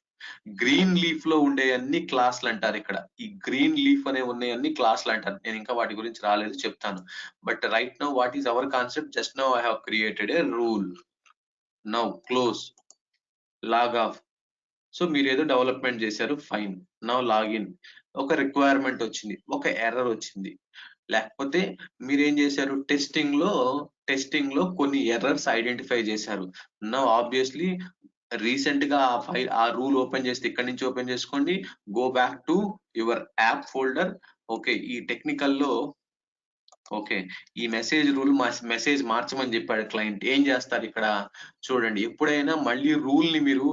గ్రీన్ లీఫ్ లో ఉండే అన్ని క్లాసులు అంటారు. ఇక్కడ ఈ గ్రీన్ లీఫ్ అనే ఉన్నాయి అన్ని క్లాసులు అంటారు. నేను ఇంకా వాటి గురించి రాలేదు, చెప్తాను. But right now what is our concept, just now I have created a rule. Now close, log off. So మీరు ఏదో డెవలప్మెంట్ చేశారు, ఫైన్. Now login. ఒక రిక్వైర్మెంట్ వచ్చింది, ఒక ఎర్రర్ వచ్చింది, లేకపోతే మీరేం చేశారు, టెస్టింగ్ లో కొన్ని ఎర్రర్స్ ఐడెంటిఫై చేశారు. నౌ ఆబ్వియస్లీ రీసెంట్ గా ఆ రూల్ ఓపెన్ చేస్తే ఇక్కడి నుంచి ఓపెన్ చేసుకోండి, go back to your app folder. Okay, ఈ టెక్నికల్ లో ఓకే ఈ మెసేజ్ రూల్ మెసేజ్ మార్చమని చెప్పాడు క్లయింట్. ఏం చేస్తారు ఇక్కడ చూడండి, ఎప్పుడైనా మళ్ళీ రూల్ ని మీరు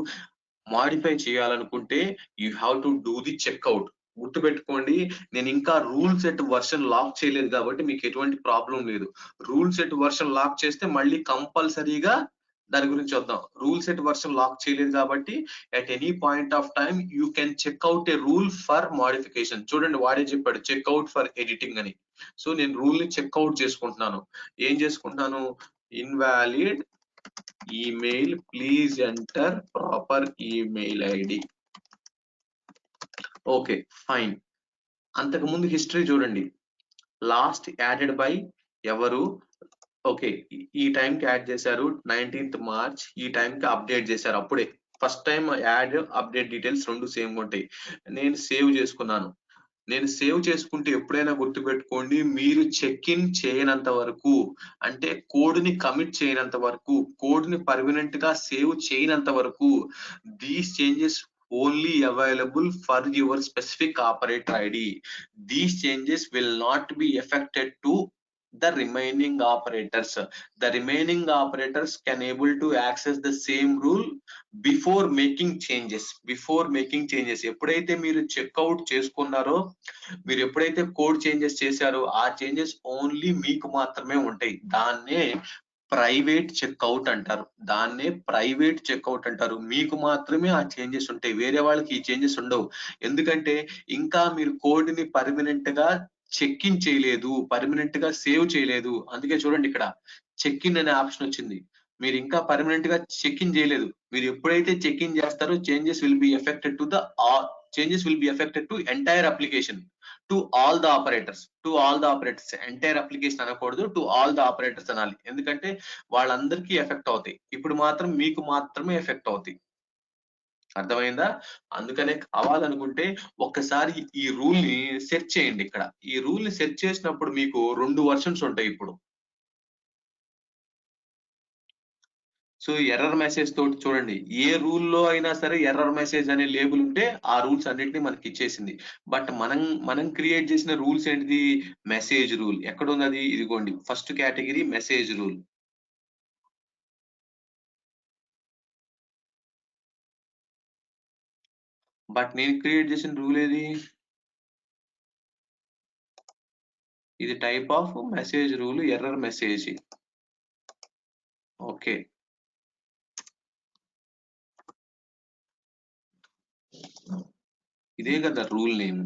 మాడిఫై చేయాలనుకుంటే you have to do the checkout. గుర్తుపెట్టుకోండి, నేను ఇంకా రూల్ సెట్ వర్షన్ లాక్ చేయలేదు కాబట్టి మీకు ఎటువంటి ప్రాబ్లం లేదు. రూల్ సెట్ వర్షన్ లాక్ చేస్తే మళ్ళీ కంపల్సరీగా దాని గురించి వద్దాం. రూల్ సెట్ వర్షన్ లాక్ చేయలేదు కాబట్టి at any point of time you can check out a rule for modification. చూడండి వాడే చెప్పాడు చెక్అవుట్ ఫర్ ఎడిటింగ్ అని. సో నేను రూల్ ని చెక్అవుట్ చేసుకుంటున్నాను. ఏం చేసుకుంటున్నాను, invalid email, please enter proper email ID. Okay fine. అంతకు ముందు హిస్టరీ చూడండి, లాస్ట్ యాడెడ్ బై ఎవరు, ఓకే ఈ టైం కి యాడ్ చేశారు 19th March, ఈ టైం కి అప్డేట్ చేశారు. అప్పుడే first time add update details రెండు సేమ్ ఉంటాయి. నేను సేవ్ చేసుకున్నాను. నేను సేవ్ చేసుకుంటే ఎప్పుడైనా గుర్తుపెట్టుకోండి, మీరు చెక్ ఇన్ చేయనంత వరకు, అంటే కోడ్ ని కమిట్ చేయనంత వరకు, కోడ్ ని పర్మనెంట్ గా సేవ్ చేయనంత వరకు, these changes only available for your specific operator ID. These changes will not be affected to the remaining operators. The remaining operators can able to access the same rule before making changes. ఎప్పుడైతే మీరు checkout చేసుకున్నారో, మీరు ఎప్పుడైతే code changes చేశారో ఆ changes only మీకు మాత్రమే ఉంటాయి. దాన్నే ప్రైవేట్ చెక్అవుట్ అంటారు. మీకు మాత్రమే ఆ చేంజెస్ ఉంటాయి, వేరే వాళ్ళకి ఈ చేంజెస్ ఉండవు. ఎందుకంటే ఇంకా మీరు కోడ్ ని పర్మనెంట్ గా చెక్ ఇన్ చేయలేదు, పర్మనెంట్ గా సేవ్ చేయలేదు. అందుకే చూడండి ఇక్కడ చెక్ ఇన్ అనే ఆప్షన్ వచ్చింది. మీరు ఇంకా పర్మనెంట్ గా చెక్ ఇన్ చేయలేదు. మీరు ఎప్పుడైతే చెక్ ఇన్ చేస్తారో changes will be affected to entire application, to all the operators. Entire application అనకూడదు, టు ఆల్ ద ఆపరేటర్స్ అనాలి. ఎందుకంటే వాళ్ళందరికీ ఎఫెక్ట్ అవుతాయి. ఇప్పుడు మాత్రం మీకు మాత్రమే ఎఫెక్ట్ అవుతాయి. అర్థమైందా? అందుకనే కావాలనుకుంటే ఒక్కసారి ఈ రూల్ ని సెర్చ్ చేయండి. ఇక్కడ ఈ రూల్ ని సెర్చ్ చేసినప్పుడు మీకు 2 వర్షన్స్ ఉంటాయి. ఇప్పుడు సో ఎర్రర్ మెసేజ్ తోటి చూడండి, ఏ రూల్లో అయినా సరే ఎర్రర్ మెసేజ్ అనే లేబుల్ ఉంటే ఆ రూల్స్ అన్నిటిని మనకి ఇచ్చేసింది. బట్ మనం క్రియేట్ చేసిన రూల్స్ ఏంటిది, మెసేజ్ రూల్. ఎక్కడ ఉన్నది, ఇదిగోండి first category message rule. But నేను క్రియేట్ చేసిన రూల్ ఏది? ఇది type of message rule, error message. Okay, ఇదే కదా రూల్ నేమ్.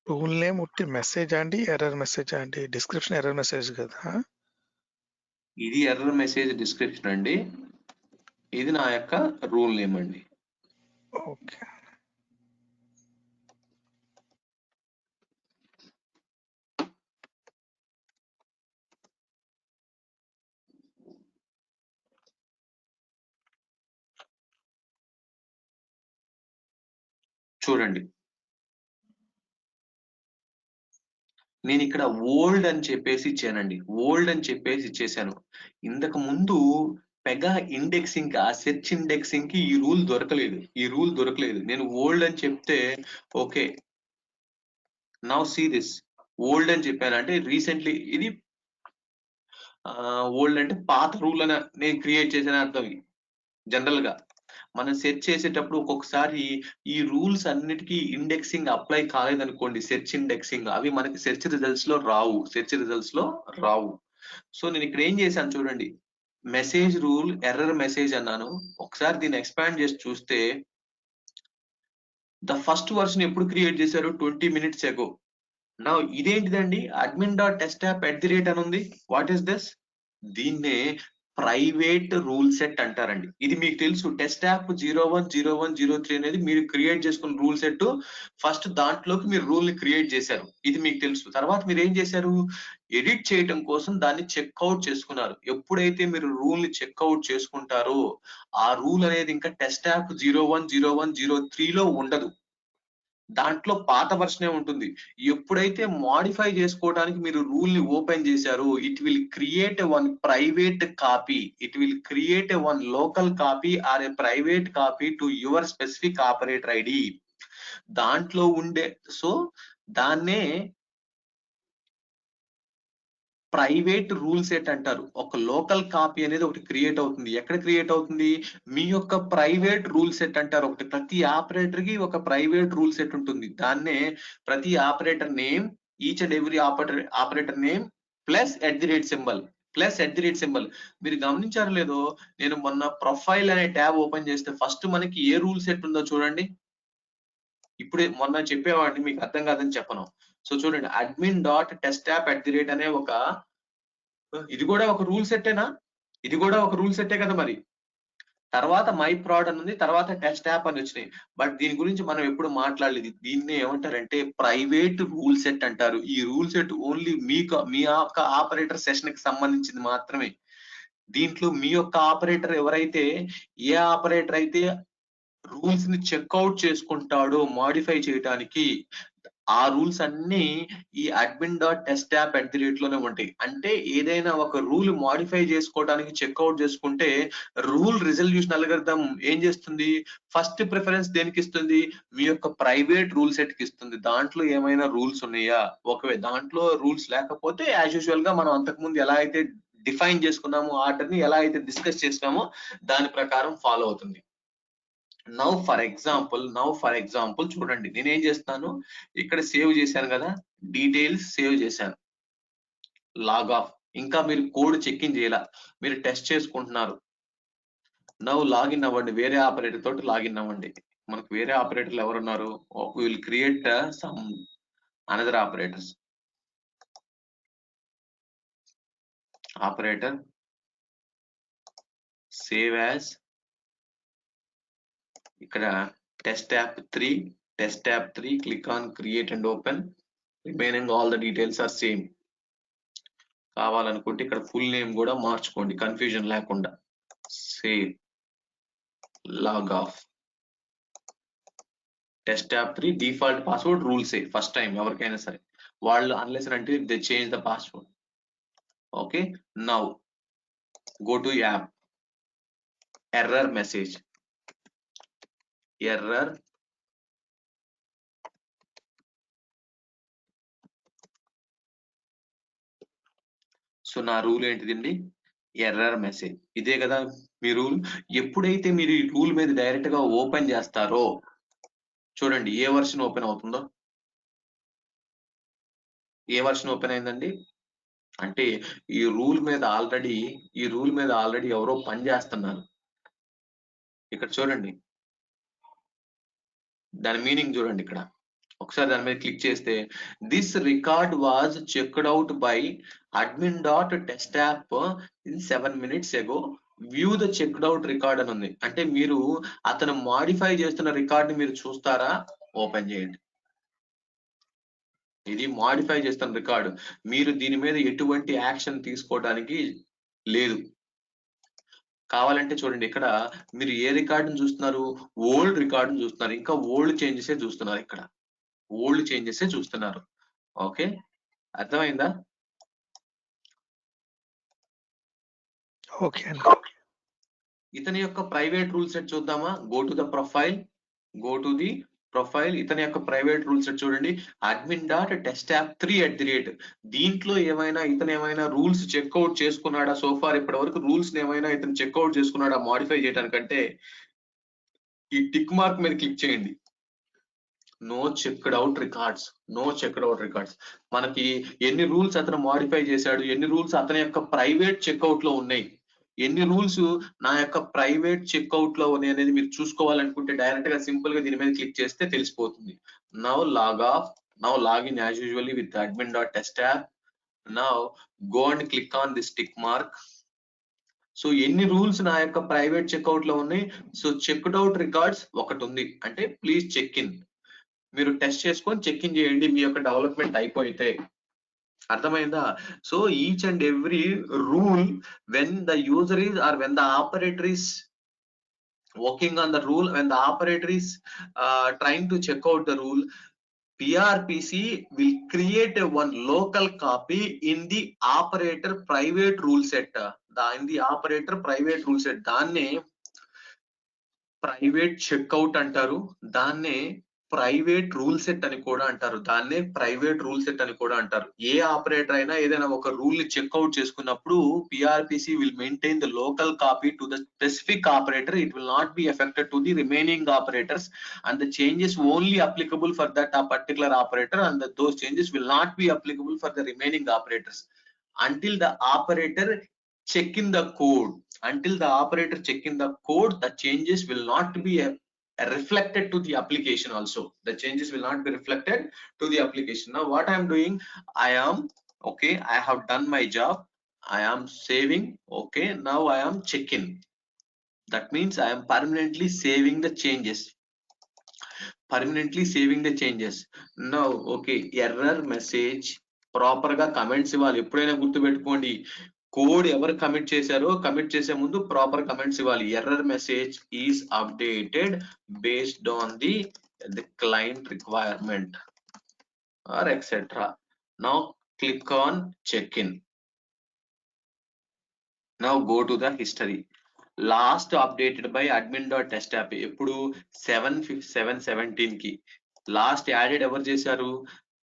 రూల్ నేమ్ ఉట్టి మెసేజ్ అండి, ఎర్రర్ మెసేజ్ అండి? డిస్క్రిప్షన్ ఎర్రర్ మెసేజ్ కదా? ఇది ఎర్రర్ మెసేజ్ డిస్క్రిప్షన్ అండి, ఇది నా యొక్క రూల్ నేమ్ అండి. ఓకే. చూడండి, నేను ఇక్కడ ఓల్డ్ అని చెప్పేసి ఇచ్చానండి, ఓల్డ్ అని చెప్పేసి ఇచ్చేసాను. ఇంతకు ముందు పెగా ఇండెక్సింగ్ కి, ఆ సెర్చ్ ఇండెక్సింగ్ కి ఈ రూల్ దొరకలేదు. నేను ఓల్డ్ అని చెప్తే okay, now see this, old అని చెప్పాను అంటే రీసెంట్లీ, ఇది ఓల్డ్ అంటే పాత రూల్ అని నేను క్రియేట్ చేసిన అర్థం. జనరల్ గా మనం సెర్చ్ చేసేటప్పుడు ఒక్కొక్కసారి ఈ రూల్స్ అన్నిటికీ ఇండెక్సింగ్ అప్లై కాలేదనుకోండి, సెర్చ్ ఇండెక్సింగ్, అవి మనకి సెర్చ్ రిజల్ట్స్ లో రావు. సో నేను ఇక్కడ ఏం చేశాను చూడండి, మెసేజ్ రూల్ ఎర్రర్ మెసేజ్ అన్నాను. ఒకసారి దీన్ని ఎక్స్పాండ్ చేసి చూస్తే ద ఫస్ట్ వర్షన్ ఎప్పుడు క్రియేట్ చేశారు? 20 minutes ago. నా ఇదేంటిదండి, admin.testapp@ అని ఉంది. What is this? దీన్నే ప్రైవేట్ రూల్ సెట్ అంటారండి. ఇది మీకు తెలుసు, టెస్టాప్ 010103 అనేది మీరు క్రియేట్ చేసుకున్న రూల్ సెట్. ఫస్ట్ దాంట్లోకి మీరు రూల్ ని క్రియేట్ చేశారు, ఇది మీకు తెలుసు. తర్వాత మీరు ఏం చేశారు, ఎడిట్ చేయడం కోసం దాన్ని చెక్అవుట్ చేసుకున్నారు. ఎప్పుడైతే మీరు రూల్ ని చెక్అవుట్ చేసుకుంటారో ఆ రూల్ అనేది ఇంకా టెస్టాప్ 010103 లో ఉండదు, దాంట్లో పాత వర్షనే ఉంటుంది. ఎప్పుడైతే మాడిఫై చేసుకోవడానికి మీరు రూల్ ని ఓపెన్ చేశారో it will create one private copy, one local copy or a private copy to your specific operator ID. దాంట్లో ఉండే, సో దాన్నే ప్రైవేట్ రూల్ సెట్ అంటారు. ఒక లోకల్ కాపీ అనేది ఒకటి క్రియేట్ అవుతుంది. ఎక్కడ క్రియేట్ అవుతుంది? మీ యొక్క ప్రైవేట్ రూల్ సెట్ అంటారు. ఒకటి, ప్రతి ఆపరేటర్ కి ఒక ప్రైవేట్ రూల్ సెట్ ఉంటుంది. దాన్నే ప్రతి operator name, each and every operator name plus @symbol, మీరు గమనించారో లేదో, నేను మొన్న ప్రొఫైల్ అనే ట్యాబ్ ఓపెన్ చేస్తే ఫస్ట్ మనకి ఏ రూల్ సెట్ ఉందో చూడండి. ఇప్పుడే మొన్న చెప్పేవాడిని, మీకు అర్థం కాదని చెప్పను. సో చూడండి, admin.testapp@ అనే ఒక, ఇది కూడా ఒక రూల్ సెట్టేనా? ఇది కూడా ఒక రూల్ సెట్టే కదా మరి. తర్వాత మై ప్రాడ్ అని ఉంది, తర్వాత టెస్ట్ యాప్ అని వచ్చినాయి. బట్ దీని గురించి మనం ఎప్పుడు మాట్లాడలేదు. దీన్ని ఏమంటారంటే ప్రైవేట్ రూల్ సెట్ అంటారు. ఈ రూల్ సెట్ ఓన్లీ మీ యొక్క ఆపరేటర్ సెషన్ కి సంబంధించింది మాత్రమే. దీంట్లో మీ యొక్క ఆపరేటర్ ఎవరైతే, ఏ ఆపరేటర్ అయితే రూల్స్ ని చెక్అవుట్ చేసుకుంటాడో మాడిఫై చేయడానికి, ఆ రూల్స్ అన్ని ఈ admin.testapp@ లోనే ఉంటాయి. అంటే ఏదైనా ఒక రూల్ మాడిఫై చేసుకోవడానికి చెక్అవుట్ చేసుకుంటే రూల్ రిజల్యూషన్ అల్గోరిథం ఏం చేస్తుంది, ఫస్ట్ ప్రిఫరెన్స్ దేనికి ఇస్తుంది? మీ యొక్క ప్రైవేట్ రూల్ సెట్ కి ఇస్తుంది. దాంట్లో ఏమైనా రూల్స్ ఉన్నాయా, ఒకవేళ దాంట్లో రూల్స్ లేకపోతే యాజ్ యూజువల్ గా మనం అంతకుముందు ఎలా అయితే డిఫైన్ చేసుకున్నామో, ఆర్డర్ ని ఎలా అయితే డిస్కస్ చేసినామో దాని ప్రకారం ఫాలో అవుతుంది. నౌ ఫర్ ఎగ్జాంపుల్ చూడండి, నేనేం చేస్తాను, ఇక్కడ సేవ్ చేశాను కదా, డీటెయిల్స్ సేవ్ చేశాను, లాగ్ ఆఫ్. ఇంకా మీరు కోడ్ చెక్ ఇన్ చేయాల, మీరు టెస్ట్ చేసుకుంటున్నారు. నౌ లాగిన్ అవ్వండి, వేరే ఆపరేటర్ తోటి లాగిన్ అవ్వండి. మనకు వేరే ఆపరేటర్లు ఎవరున్నారు? We will create some another operators. Operator save as, ఇక్కడ testapp3 click on create and open. Remaining all the details are same. కావాలనుకుంటే ఇక్కడ ఫుల్ నేమ్ కూడా మార్చుకోండి కన్ఫ్యూజన్ లేకుండా. Save, log off. testapp3 default password rules first time ఎవరికైనా సరే, వాళ్ళు unless అంటే they change the password. Okay, now go to app. error message. Error so నా రూల్ ఏంటిదండి, ఎర్రర్ మెసేజ్. ఇదే కదా మీ రూల్. ఎప్పుడైతే మీరు ఈ రూల్ మీద డైరెక్ట్ గా ఓపెన్ చేస్తారో చూడండి ఏ వర్షన్ ఓపెన్ అవుతుందో. ఏ వర్షన్ ఓపెన్ అయిందండి అంటే ఈ రూల్ మీద ఆల్రెడీ ఎవరో పని చేస్తున్నారు. ఇక్కడ చూడండి దాని మీనింగ్ చూడండి. ఇక్కడ ఒకసారి దాని మీద క్లిక్ చేస్తే this record was checked out by admin.testapp in 7 minutes ago. View the checked out record అని ఉంది. అంటే మీరు అతను మాడిఫై చేస్తున్న రికార్డ్ ని మీరు చూస్తారా, ఓపెన్ చేయండి. ఇది మాడిఫై చేస్తున్న రికార్డు, మీరు దీని మీద ఎటువంటి యాక్షన్ తీసుకోవడానికి లేదు. కావాలంటే చూడండి ఇక్కడ మీరు ఏ రికార్డును చూస్తున్నారు, ఓల్డ్ రికార్డును చూస్తున్నారు. ఇంకా ఓల్డ్ చేంజెస్ చూస్తున్నారు. ఇక్కడ ఓల్డ్ చేంజెస్ చూస్తున్నారు. ఓకే, అర్థమైందా? ఓకే అండి. ఇతని యొక్క ప్రైవేట్ రూల్ సెట్ చూద్దామా. Go to the profile. ఇతని యొక్క ప్రైవేట్ రూల్ సెట్ చూడండి. admin.testapp3 దీంట్లో ఇతను ఏమైనా రూల్స్ చెక్అవుట్ చేసుకున్నాడా, సోఫార్ ఇప్పటి వరకు రూల్స్ ఏమైనా ఇతను చెక్అవుట్ చేసుకున్నాడా మాడిఫై చేయడానికంటే ఈ టిక్ మార్క్ మీద క్లిక్ చేయండి. No checked out records. మనకి ఎన్ని రూల్స్ అతను మాడిఫై చేశాడు, ఎన్ని రూల్స్ అతని యొక్క ప్రైవేట్ చెక్అవుట్ లో ఉన్నాయి, ఎన్ని రూల్స్ నా యొక్క ప్రైవేట్ చెక్అవుట్ లో ఉన్నాయి అనేది మీరు చూసుకోవాలనుకుంటే డైరెక్ట్ గా సింపుల్ గా దీని మీద క్లిక్ చేస్తే తెలిసిపోతుంది. Now login as usually with admin.testapp. Now go and click on this tick mark. So ఎన్ని రూల్స్ నా యొక్క ప్రైవేట్ చెక్అవుట్ లో ఉన్నాయి. సో చెక్డ్ అవుట్ రికార్డ్స్ ఒకటి ఉంది, అంటే ప్లీజ్ చెక్ ఇన్. మీరు టెస్ట్ చేసుకొని చెక్ ఇన్ చేయండి మీ యొక్క డెవలప్మెంట్ అయిపోయితే. అర్థమైందా? So each and every rule when the user is or when the operator is working on the rule, when the operator is trying to check out the rule, PRPC will create one local copy in the operator private rule set. దాన్నే private checkout అంటారు, దాన్నే private rule set అని కూడా అంటారు. ఏ operator అయినా ఏదైనా ఒక rule ని చెక్అవుట్ చేసుకున్నప్పుడు PRPC will maintain the local copy to the specific operator. It will not be affected to the remaining operators, and the changes only applicable for that particular operator, and those changes will not be applicable for the remaining operators until the operator check in the code. The changes will not be reflected to the application also. Now what I am doing, I have done my job, I am saving. Okay, now I am checking. That means I am permanently saving the changes. Now error message proper గా comments ఇవ్వాలి. ఎప్పుడైనా గుర్తు పెట్టుకోండి, code ఎవరు commit చేశారో commit చేసే ముందు proper comments ఇవ్వాలి. Error message is updated based on the client requirement or etcetera. Now click on check in. Now go to the history. Last updated by admin.testapp ఎప్పుడు 7/7/17 కి. లాస్ట్ యాడెడ్ ఎవరు చేశారు,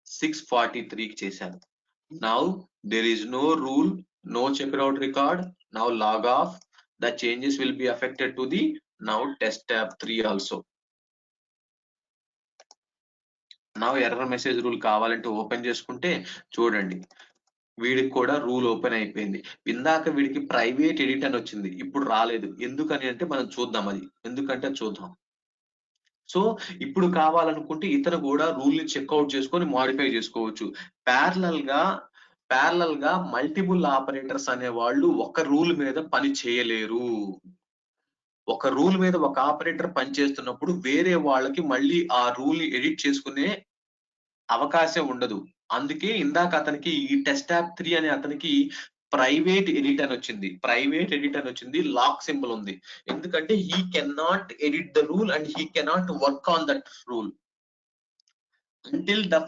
6:43 కి చేశారు. Now there is no rule, no checked out record. Now log off. The changes will be affected to the now testapp3 also. Now error message rule కావాలంటే open చేసుకుంటే చూడండి వీడికి కూడా రూల్ ఓపెన్ అయిపోయింది. ఇందాక వీడికి ప్రైవేట్ ఎడిట్ అని వచ్చింది, ఇప్పుడు రాలేదు. ఎందుకని అంటే మనం చూద్దాం, అది ఎందుకంటే చూద్దాం. సో ఇప్పుడు కావాలనుకుంటే ఇతను కూడా రూల్ ని చెక్అవుట్ చేసుకొని మాడిఫై చేసుకోవచ్చు. ప్యారలల్ గా మల్టిపుల్ ఆపరేటర్స్ అనే వాళ్ళు ఒక రూల్ మీద పని చేయలేరు. ఒక రూల్ మీద ఒక ఆపరేటర్ పని చేస్తున్నప్పుడు వేరే వాళ్ళకి మళ్ళీ ఆ రూల్ ని ఎడిట్ చేసుకునే అవకాశం ఉండదు. అందుకే ఇందాక అతనికి ఈ testapp3 అనే అతనికి ప్రైవేట్ ఎడిట్ అని వచ్చింది, లాక్ సింబల్ ఉంది. ఎందుకంటే he cannot edit the rule and he cannot work on that rule until the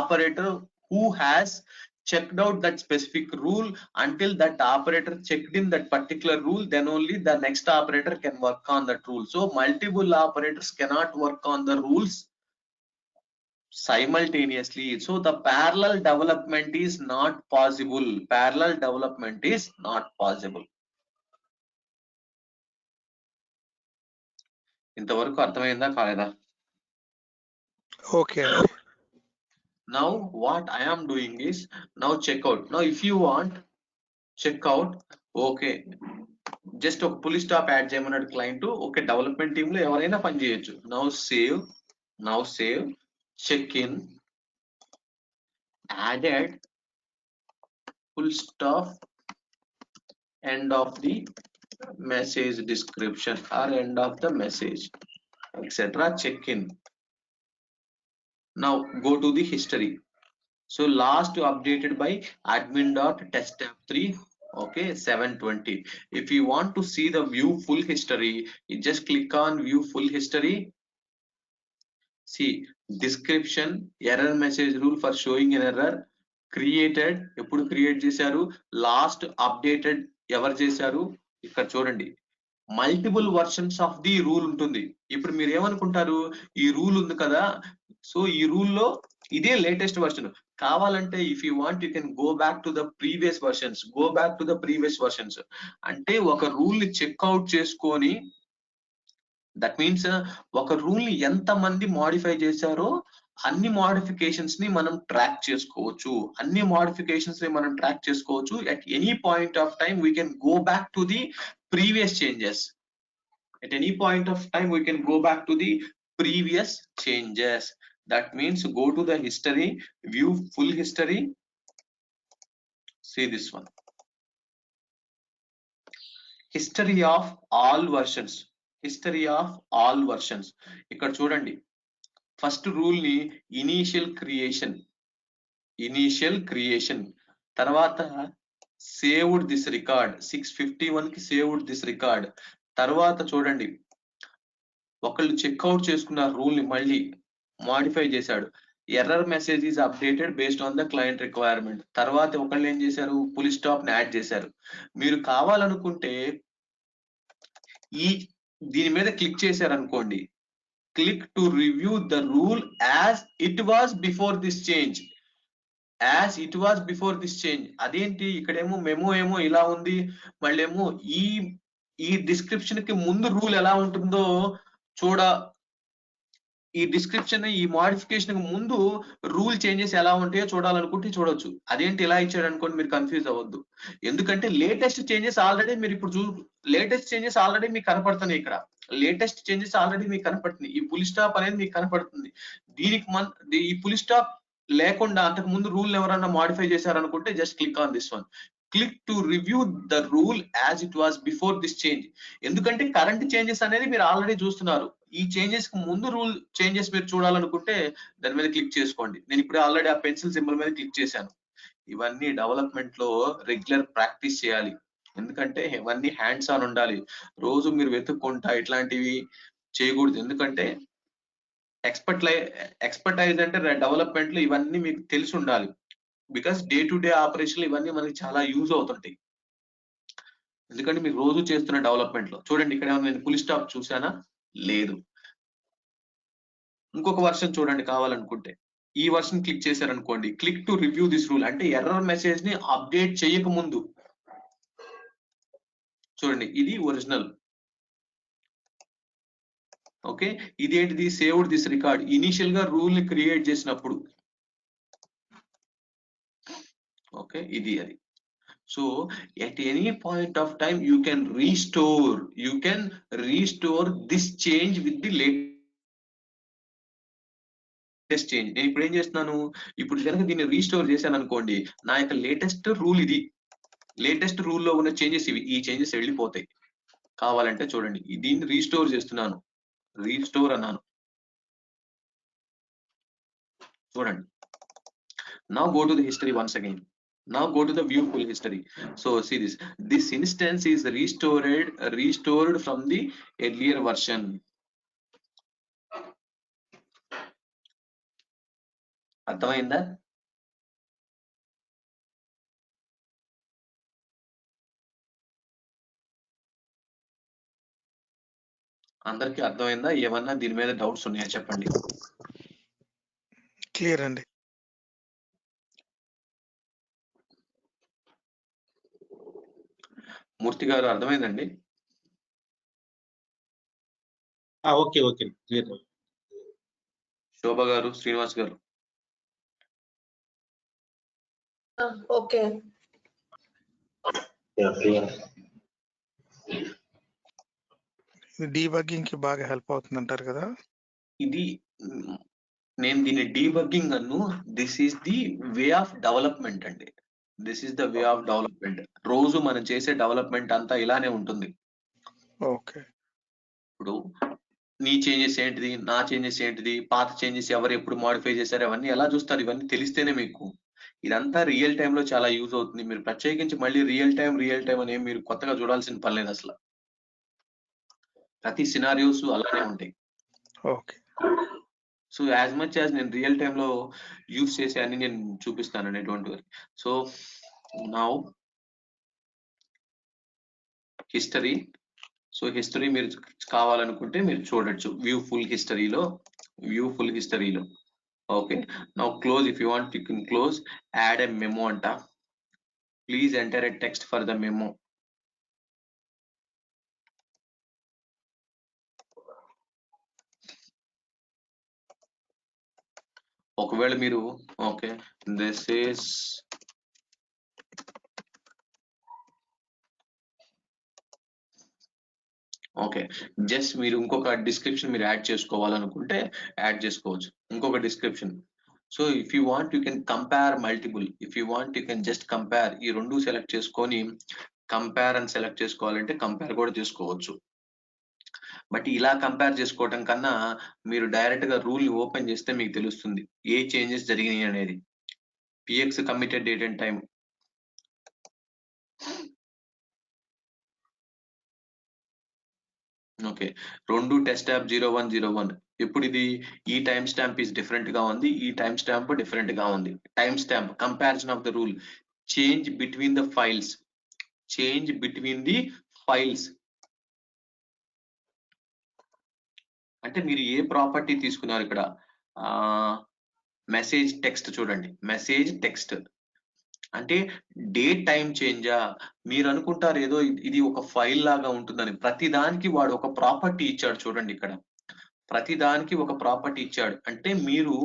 operator who has checked out that specific rule. Until that operator checked in that particular rule, then only the next operator can work on that rule. So multiple operators cannot work on the rules simultaneously. So the parallel development is not possible. Parallel development is not possible. ఇంతవరకు అర్థమైందా కాలేదా? Okay అండి. Now what I am doing is, now check out. Now if you want check out, okay, just ఒక full stop add చేయమన్నాడు client. Okay, development team లో ఎవరైనా పని చేయొచ్చు. Now save check in added full stop end of the message description or end of the message, etc. check in. Now go to the history. So last updated by admin.testtab3, okay, 720. If you want to see the view full history, you just click on view full history. See description, error message rule for showing an error, created ఎప్పుడు create చేశారు, last updated ఎవరు చేశారు, ఇక్కడ చూడండి multiple versions of the rule ఉంటుంది. ఇప్పుడు మీరు ఏమనుకుంటారు, ఈ రూల్ ఉంది కదా, సో ఈ రూల్లో ఇదే లేటెస్ట్ వర్షన్. కావాలంటే if you want you can go back to the previous versions. అంటే ఒక రూల్ ని చెక్అవుట్ చేసుకొని, దట్ మీన్స్ ఒక రూల్ ని ఎంత మంది మాడిఫై చేశారో అన్ని మోడిఫికేషన్స్ ని మనం ట్రాక్ చేసుకోవచ్చు. At any point of time we can go back to the previous changes. At any point of time we can go back to the previous changes. That means go to the history, view full history. See this one, history of all versions. ఇక్కడ చూడండి, first rule ని initial creation, తర్వాత saved this record, 651 కి saved this record. తర్వాత చూడండి, ఒకళ్ళు checkout చేసుకున్న rule ని మళ్ళీ మాడిఫై చేశాడు, error message is updated based on the client requirement. తర్వాత ఒకళ్ళు ఏం చేశారు, ఫుల్ స్టాప్ ని యాడ్ చేశారు. మీరు కావాలనుకుంటే దీని మీద క్లిక్ చేశారనుకోండి, click to review the rule as it was before this change. అదేంటి, ఇక్కడేమో మెమో ఏమో ఇలా ఉంది, మళ్ళీ ఏమో ఈ డిస్క్రిప్షన్ కి ముందు రూల్ ఎలా ఉంటుందో ఈ డిస్క్రిప్షన్, ఈ మోడిఫికేషన్ కి ముందు రూల్ చేంజెస్ ఎలా ఉంటాయో చూడాలనుకుంటే చూడొచ్చు. అదేంటి ఇలా ఇచ్చాడు అనుకోండి, మీరు కన్ఫ్యూజ్ అవ్వద్దు. ఎందుకంటే లేటెస్ట్ చేంజెస్ ఆల్రెడీ మీకు కనపడుతున్నాయి. ఇక్కడ లేటెస్ట్ చేంజెస్ ఆల్రెడీ మీకు కనపడుతుంది. ఈ ఫుల్ స్టాప్ అనేది మీకు కనపడుతుంది. ఈ ఫుల్ స్టాప్ లేకుండా అంతకు ముందు రూల్ ఎవరన్నా మాడిఫై చేశారనుకుంటే just click on this one, click to review the rule as it was before this change. ఎందుకంటే కరెంట్ చేంజెస్ అనేది మీరు ఆల్రెడీ చూస్తున్నారు. ఈ చేంజెస్ కి ముందు రూల్ చేంజెస్ మీరు చూడాలనుకుంటే దాని మీద క్లిక్ చేసుకోండి. నేను ఇప్పుడు ఆల్రెడీ ఆ పెన్సిల్ సింబల్ మీద క్లిక్ చేశాను. ఇవన్నీ డెవలప్మెంట్ లో రెగ్యులర్ ప్రాక్టీస్ చేయాలి. ఎందుకంటే ఇవన్నీ హ్యాండ్స్ ఆన్ ఉండాలి. రోజు మీరు వెతుక్కుంటా ఇట్లాంటివి చేయకూడదు. ఎందుకంటే ఎక్స్పర్టైజ్ అంటే డెవలప్మెంట్ లో ఇవన్నీ మీకు తెలిసి ఉండాలి. Because day to day operation ఇవన్నీ మనకి చాలా యూజ్ అవుతుంటాయి. ఎందుకంటే మీరు రోజు చేస్తున్న డెవలప్మెంట్ లో చూడండి, ఇక్కడ నేను ఫుల్ స్టాప్ చూసానా, లేదు. ఇంకొక వర్షన్ చూడండి కావాలనుకుంటే, ఈ వర్షన్ క్లిక్ చేశారనుకోండి, click to review this rule అంటే ఎర్రర్ మెసేజ్ ని అప్డేట్ చేయక ముందు చూడండి, ఇది ఒరిజినల్. ఓకే, ఇదేంటిది, సేవ్డ్ దిస్ రికార్డ్, ఇనిషియల్ గా రూల్ ని క్రియేట్ చేసినప్పుడు. ఓకే, ఇది అది. So at any point of time you can restore this change with the latest change. నేను ఇప్పుడు ఏం చేస్తున్నాను, ఇప్పుడు కనుక దీన్ని రీస్టోర్ చేశాను అనుకోండి, నా యొక్క లేటెస్ట్ రూల్ ఇది, లేటెస్ట్ రూల్లో ఉన్న చేంజెస్ ఇవి, ఈ చేంజెస్ వెళ్ళిపోతాయి. కావాలంటే చూడండి, దీన్ని రీస్టోర్ చేస్తున్నాను, రీస్టోర్ అన్నాను, చూడండి. Now go to the history once again. Now go to the view full history. So see this instance is restored from the earlier version. అర్థమైందా? అందరికీ అర్థమైందా? ఏమన్నా దీని మీద డౌట్స్ ఉన్నాయా చెప్పండి? క్లియర్ అండి. మూర్తి గారు అర్థమైందండి? Okay okay clear. శోభ గారు, శ్రీనివాస్ గారు. ఓకే. ఇది డీబగ్గింగ్ కి బాగా హెల్ప్ అవుతుంది అంటారు కదా? ఇది నేను దీన్ని డీబగ్గింగ్ అన్ను. This is the way of development అండి. This is the way of development. రోజు మనం చేసే డెవలప్మెంట్ అంతా ఇలానే ఉంటుంది. ఓకే. ఇప్పుడు నీ చేంజెస్ ఏంటిది, నా చేంజెస్ ఏంటిది, పాత చేంజెస్ ఎవరు ఎప్పుడు మాడిఫై చేశారు, అవన్నీ ఎలా చూస్తారు? ఇవన్నీ తెలిస్తేనే మీకు ఇదంతా రియల్ టైమ్ లో చాలా యూజ్ అవుతుంది. మీరు ప్రత్యేకించి మళ్ళీ రియల్ టైం అని మీరు కొత్తగా చూడాల్సిన పని లేదు అసలు. ప్రతి సినారియోస్ అలానే ఉంటాయి. Okay. So as much as నేను రియల్ టైమ్ లో యూజ్ చేసే అన్ని నేను చూపిస్తానండి, don't worry. So now history. So history మీరు కావాలనుకుంటే మీరు చూడొచ్చు వ్యూ ఫుల్ హిస్టరీలో. Okay, now close. If you want you can close. Add a memo అంట. Please enter a text for the memo. ఒకవేళ మీరు okay this is okay, just మీరు ఇంకొక డిస్క్రిప్షన్ మీరు యాడ్ చేసుకోవాలనుకుంటే యాడ్ చేసుకోవచ్చు, ఇంకొక description. So if you want you can compare multiple. If you want you can just compare. ఈ రెండు సెలెక్ట్ చేసుకొని కంపేర్ అని సెలెక్ట్ చేసుకోవాలంటే కంపేర్ కూడా చేసుకోవచ్చు. బట్ ఇలా కంపేర్ చేసుకోవటం కన్నా మీరు డైరెక్ట్ గా రూల్ ని ఓపెన్ చేస్తే మీకు తెలుస్తుంది ఏ చేంజెస్ జరిగినాయి అనేది. px committed date and time. Okay, రెండు టెస్ట్ యాప్ 0101. ఇప్పుడు ఇది ఈ టైం స్టాంప్ ఈస్ డిఫరెంట్ గా ఉంది, ఈ టైం స్టాంప్ డిఫరెంట్ గా ఉంది. Time stamp comparison of the rule. Change between the files. అంటే మీరు ఏ ప్రాపర్టీ తీసుకున్నారు ఇక్కడ? మెసేజ్ టెక్స్ట్ చూడండి. మెసేజ్ టెక్స్ట్ అంటే డేట్ టైం చేంజా? మీరు అనుకుంటారు ఏదో ఇది ఒక ఫైల్ లాగా ఉంటుందని. ప్రతి దానికి వాడు ఒక ప్రాపర్టీ ఇచ్చాడు చూడండి ఇక్కడ. ప్రతి దానికి ఒక ప్రాపర్టీ ఇచ్చాడు. అంటే మీరు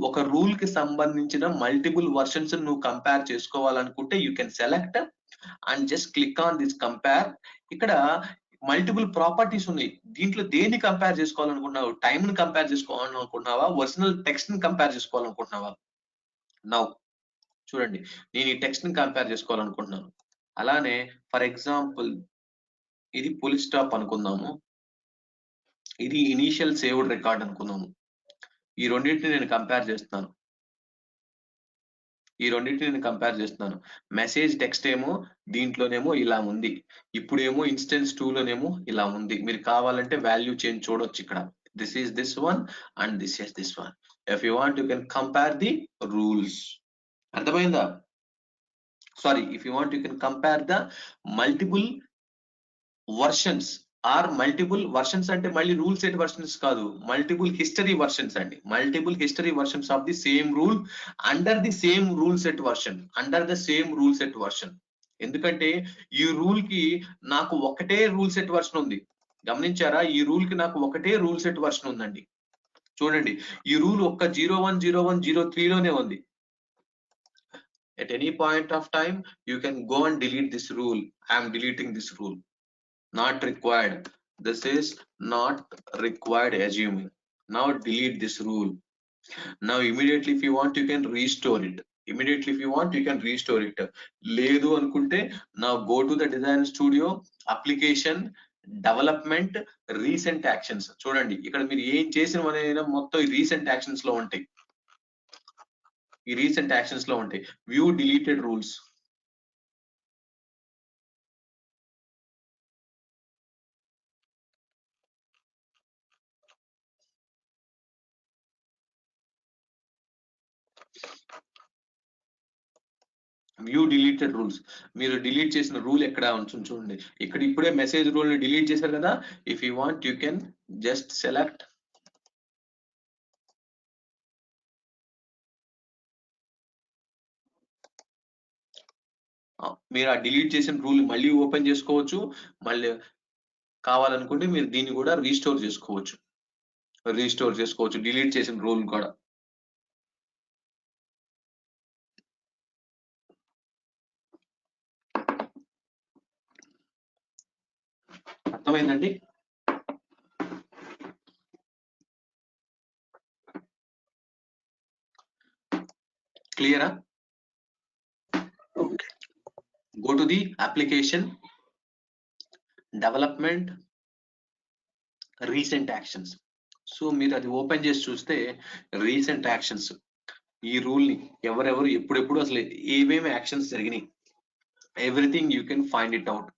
ఒక రూల్ కి సంబంధించిన మల్టిపుల్ వర్షన్స్ నువ్వు కంపేర్ చేసుకోవాలనుకుంటే you can select and just click on this compare. ఇక్కడ మల్టిపుల్ ప్రాపర్టీస్ ఉన్నాయి. దీంట్లో దేన్ని కంపేర్ చేసుకోవాలనుకుంటున్నావు? టైం ని కంపేర్ చేసుకోవాలనుకుంటున్నావా? ఒరిజినల్ టెక్స్ట్ ని కంపేర్ చేసుకోవాలనుకుంటున్నావా? నౌ చూడండి, నేను ఈ టెక్స్ట్ ని కంపేర్ చేసుకోవాలనుకుంటున్నాను. అలానే ఫర్ ఎగ్జాంపుల్ ఇది ఫుల్ స్టాప్ అనుకుందాము, ఇది ఇనీషియల్ సేవ్డ్ రికార్డ్ అనుకుందాము. ఈ రెండింటిని నేను కంపేర్ చేస్తున్నాను. మెసేజ్ టెక్స్ట్ ఏమో దీంట్లోనేమో ఇలా ఉంది, ఇప్పుడేమో ఇన్స్టెన్స్ 2 లోనేమో ఇలా ఉంది. మీరు కావాలంటే వాల్యూ చేంజ్ చూడొచ్చు ఇక్కడ. This is this one and this is this one. If you want you can compare the rules. అర్థమైందా? Sorry, if you want you can compare the multiple versions or multiple versions అంటే మళ్ళీ rule set versions కాదు, multiple history versions అండి. Multiple history versions of the same rule under the same rule set version. ఎందుకంటే ఈ rule కి నాకు ఒకటే rule set version ఉంది. గమనించారా? ఈ రూల్ కి నాకు ఒకటే రూల్ సెట్ వర్షన్ ఉందండి. చూడండి, ఈ రూల్ ఒక్క 010103 లోనే ఉంది. At any point of time you can go and delete this rule. I am deleting this rule. Not required. This is not required assuming. Now delete this rule. Now immediately if you want you can restore it. లేదు అనుకుంటే now go to the design studio, application, development, recent actions. చూడండి, ఇక్కడ మీరు ఏం చేసిన మొత్తం recent actions లో ఉంటాయి. View deleted rules. View deleted rules. మీరు డిలీట్ చేసిన రూల్ ఎక్కడ ఉంటుంది చూడండి. ఇక్కడ ఇప్పుడే మెసేజ్ రూల్ ని డిలీట్ చేశారు కదా. If you want you can just select మీరు ఆ డిలీట్ చేసిన రూల్ మళ్ళీ ఓపెన్ చేసుకోవచ్చు. మళ్ళీ కావాలనుకుంటే మీరు దీన్ని కూడా రీస్టోర్ చేసుకోవచ్చు. డిలీట్ చేసిన రూల్ కూడా. అర్థమైందండి? క్లియరా? Okay. Go to the application, development, recent actions. So మీరు అది ఓపెన్ చేసి చూస్తే రీసెంట్ యాక్షన్స్, ఈ రూల్ ని ఎవరెవరు ఎప్పుడెప్పుడు అసలు ఏమేమి యాక్షన్స్ జరిగినాయి, everything you can find it out.